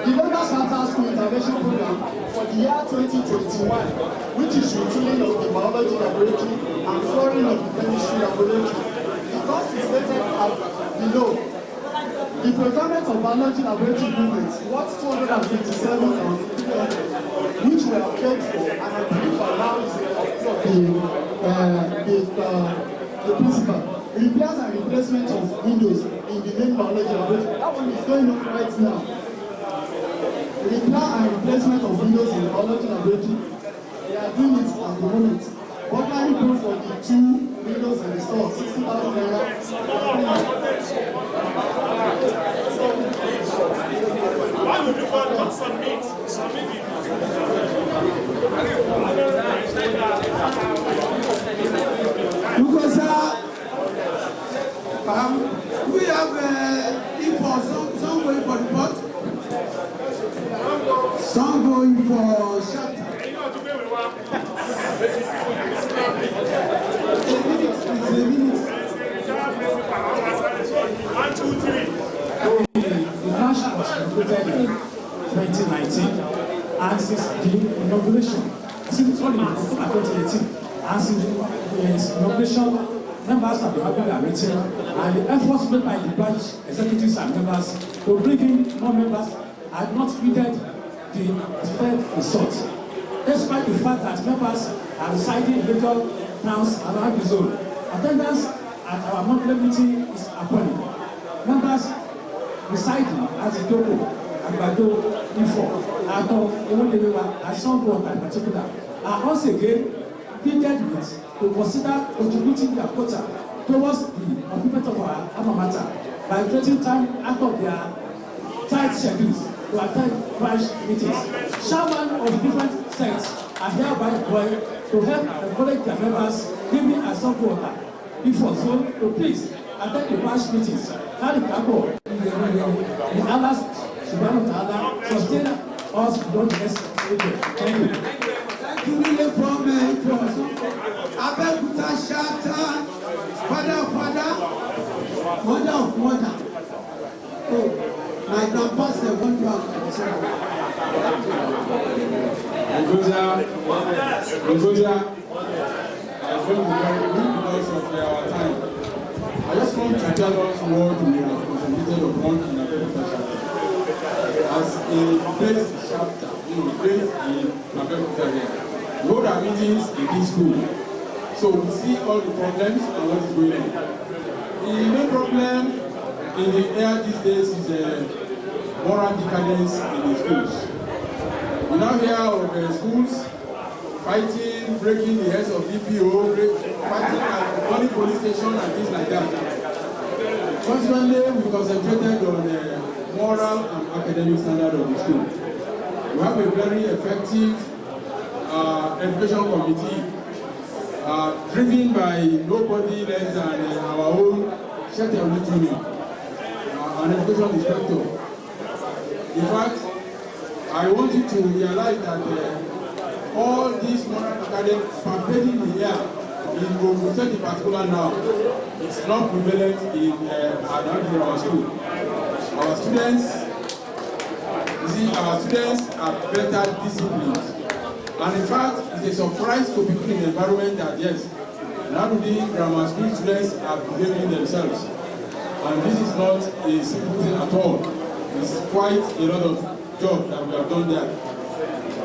the Members Charter School Intervention Program for the year 2021, which is retooling of the biology laboratory and flooring of the chemistry laboratory. The cost is stated as below. The procurement of biology laboratory equipment worth 257,000, which were paid for, and I believe by now is the principal. Repairs and replacement of windows in the main biology laboratory. That one is going on right now. Repair and replacement of windows in the biology laboratory. They are doing it at the moment. What can you do for the 2 windows in the store? 60,000 naira. Why would you want to submit? Submit it. Nudgosa, we have info, some going for report, some going for shelter. A minute. 1, 2, 3. The national was inaugurated in 2019, and since the inauguration, since October 2018, and since the inauguration, members have been having their meeting, and the efforts made by the branch executives and members to bring in more members had not yielded the expected result. Despite the fact that members are residing in major towns around the zone, attendance at our monthly meeting is appalling. Members residing at Idoko, Agbado, Ifo, Ato, Owodewewa, and Sango-Ota in particular are once again pleaded with to consider contributing their quota towards the upliftment of our alma mater by creating time out of their tight schedules to attend branch meetings. Chairman of different sects are hereby employed to help encourage their members living at Sango-Ota, Ifo zone to please attend the branch meetings. Carry cargo the Allah's subhanahu wa ta'ala sustain us beyond the next age. Thank you. From Abeokuta chapter, father of mother of mother. Oh, my grandpa said 1 to 1. Nudgosa, Nudgosa is going to be very good because of our time. I just want to tell us what we have concentrated upon in our presentation. As a place chapter, based in Abeokuta here. We hold our meetings in this school. So we see all the problems and what is going on. The main problem in the air these days is moral decadence in the schools. We now hear of schools fighting, breaking the heads of DPO, fighting at money police station and things like that. Consequently, we concentrated on the moral and academic standard of the school. We have a very effective education committee driven by nobody less than our own Shetel Junior, an education inspector. In fact, I want you to realize that all these moral academics pervading the air in Ogun State in particular now, it's not prevalent in our school. Our students are better disciplined. And in fact, it's a surprise to people in the environment that yes, Nudgosa grammar school students are behaving themselves. And this is not a simple thing at all. It's quite a lot of job that we have done there.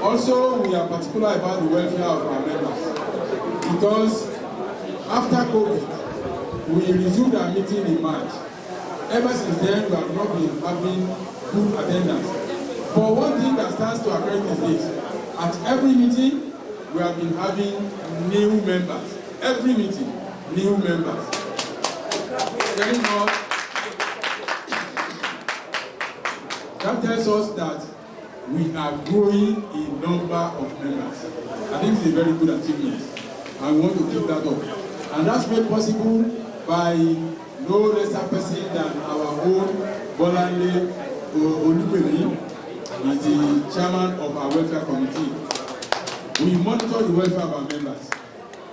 Also, we are particular about the welfare of our members. Because after COVID, we resumed our meeting in March. Ever since then, we have not been having good attendance. But one thing that stands to our credit is this. At every meeting, we have been having new members. Every meeting, new members. Very much. That tells us that we are growing in number of members. I think it's a very good achievement. And we want to keep that up. And that's made possible by no lesser person than our own Bolande Olupemi, is the chairman of our welfare committee. We monitor the welfare of our members.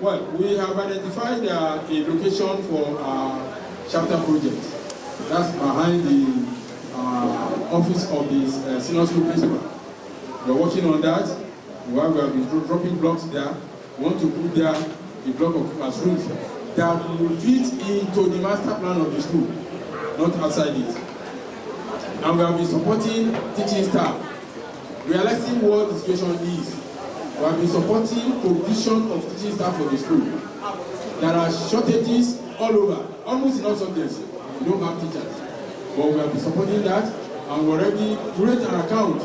Well, we have identified a location for our chapter project. That's behind the office of the senior school principal. We're working on that. We have been dropping blocks there. We want to put there a block of classrooms that will fit into the master plan of the school, not outside it. And we have been supporting teaching staff, realizing what the situation is. We have been supporting provision of teaching staff for the school. There are shortages all over, almost in all subjects. We don't have teachers. But we have been supporting that, and we already create an account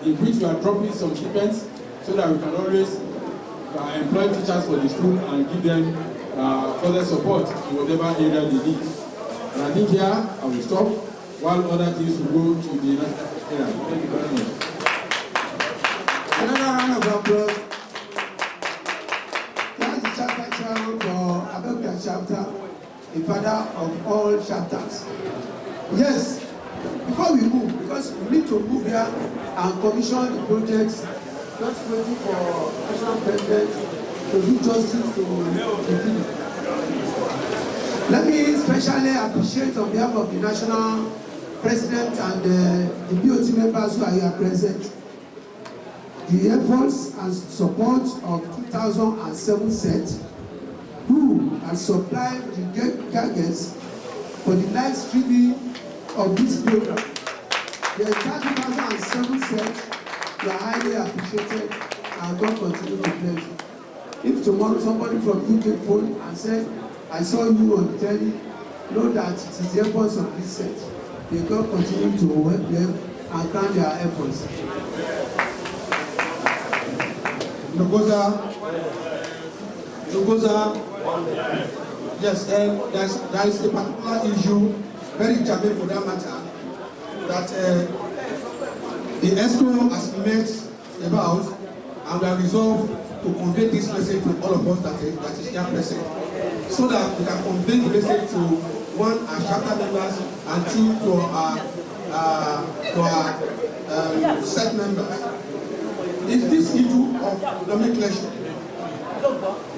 in which we are dropping some stipends so that we can always employ teachers for the school and give them further support in whatever area they need. And I think here I will stop while other things will go to the next area. Thank you very much. Another round of applause. That's the chapter chairman for Abeokuta chapter, the father of all chapters. Yes, before we move, because we need to move here and commission the projects, just waiting for national president to do justice to the people. Let me especially appreciate on behalf of the national president and the BOT members who are here present, the efforts and support of 2007 set, who has supplied the gadgets for the live streaming of this program. The entire 2007 set, you are highly appreciated and God continue to bless you. If tomorrow somebody from UK phone and said, I saw you on the telly, know that it is the efforts of this set. May God continue to help them and grant their efforts. Nudgosa, yes, there is a particular issue, very germane for that matter, that the ESCO has met about, and we are resolved to convey this message to all of us that is here present, so that we can convey the message to one, our chapter members, and two, to our set members. Is this issue of nomenclature.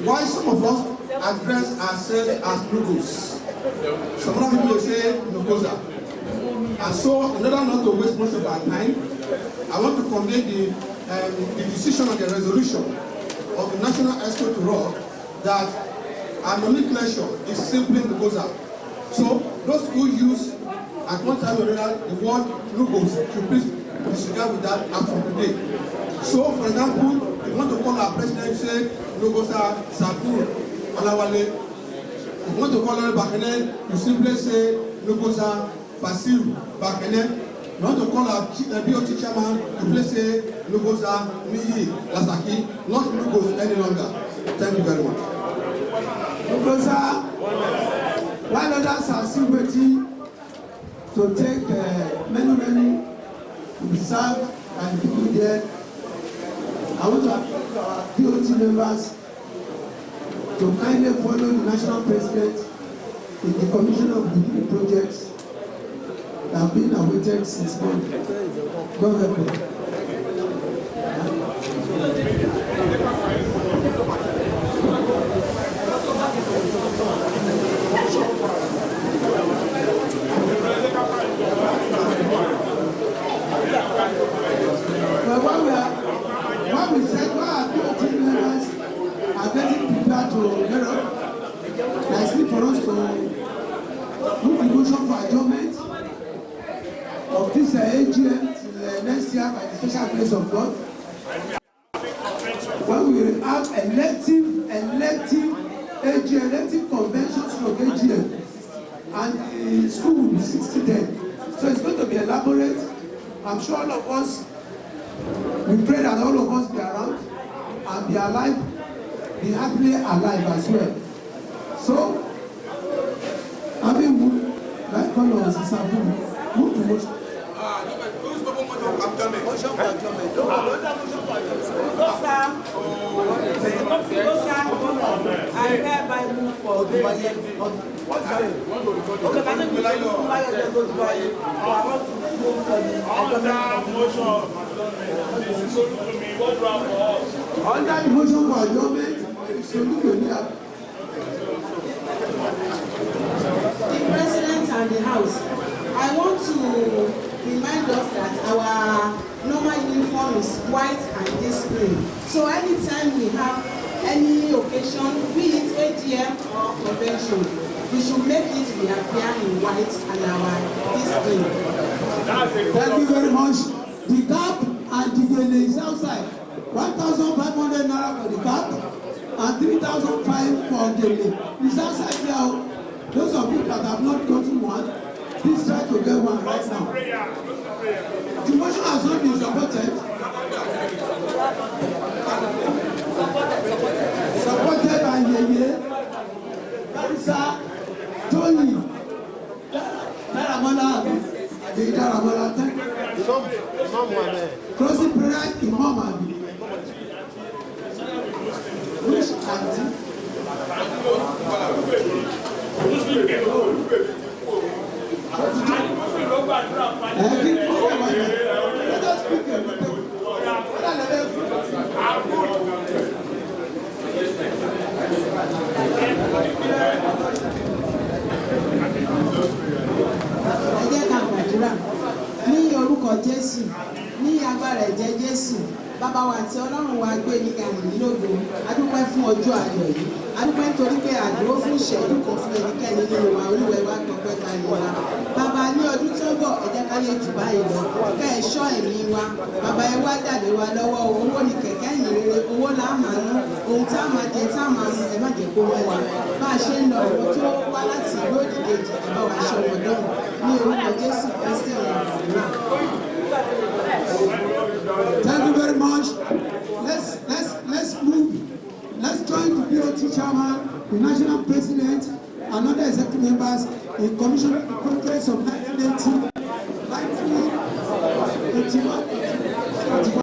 Why some of us address ourselves as Nudgosa? Some other people say Nudgosa. And so, in order not to waste most of our time, I want to convey the decision of the resolution of the National Expo to Rock that our nomenclature is simply Nudgosa. So those who use at one time or another the word Nudgosa should please disregard with that as from today. So for example, if you want to call our president, say Nudgosa Sabur Olawale. If you want to call her Bakene, you simply say Nudgosa Basiru Bakene. You want to call our BOT chairman, you please say Nudgosa Miyi Lasaki, not Nudgosa any longer. Thank you very much. Nudgosa, while others are still waiting to take many reserved and people there, I want to appeal to our BOT members to kindly follow the national president in the commission of the projects that have been awaited since months. Go ahead, please. What we said, why our BOT members are getting prepared to get up, there is need for us to move the motion for adjournment of this AGM till next year by the special grace of God. When we have elective AGM, elective conventions from AGM, and the school will be 60 then. So it's going to be elaborate. I'm sure all of us, we pray that all of us be around and be alive, be happily alive as well. So, having moved, like all of us is having moved to motion. I hereby move for the what's that? Okay, I think we like to go to buy it. I want to move for the under the motion for adjournment, the president and the house. I want to remind us that our normal uniform is white and disciplined. So anytime we have any occasion, be it AGM or convention, we should make it reappear in white and our discipline. Thank you very much. The cap and the gele is outside. 1,500 naira for the cap and 3,500 for gele. It's outside now. Those of you that have not gotten one, please try to get one right now. The motion has not been supported. Supported by Yeye, Barisa, Tony, Daramola, closing prayer, Imam Abi. Which auntie? Ní orúkọ Jésù, ní agbára ẹ̀jẹ̀ Jésù, bàbá wa àti Ọlọ́run wa gbé ní gàmìlélógo, adúpẹ́ fún ọjọ́ ayọ̀ yìí, adúpẹ́ nítorí pé àdúró fún ìṣẹ́jú kan fún ẹnikẹ́ni nínú wa, olúwẹ̀ wa tọpẹ́ báyìí wa. Bàbá ní ọdún tó ń bọ̀, ẹ jẹ́ ká lè jù báyìí lọ, kẹ́ ẹ ṣọ́ ẹ̀mí wa, bàbá ẹ wá dàbí wa lọ́wọ́, owó ni kẹ̀kẹ́ ìyìnrere, owó là á máa ná, ohun tá a máa jẹ tá a máa mu, ẹ má jẹ́ kó wọ́n wa. Bá a ṣe ń lọ ọ̀rọ̀ tó wá láti ìlú òdìdejì, ẹ bá wa ṣe ọmọ dọ́hùn, ní orúkọ Jésù Kristi ọ̀rọ̀ àdúrà. Thank you very much. Let's move. Let's join the BOT chairman, the national president, and other executive members in commission of the progress of 1980, 1981,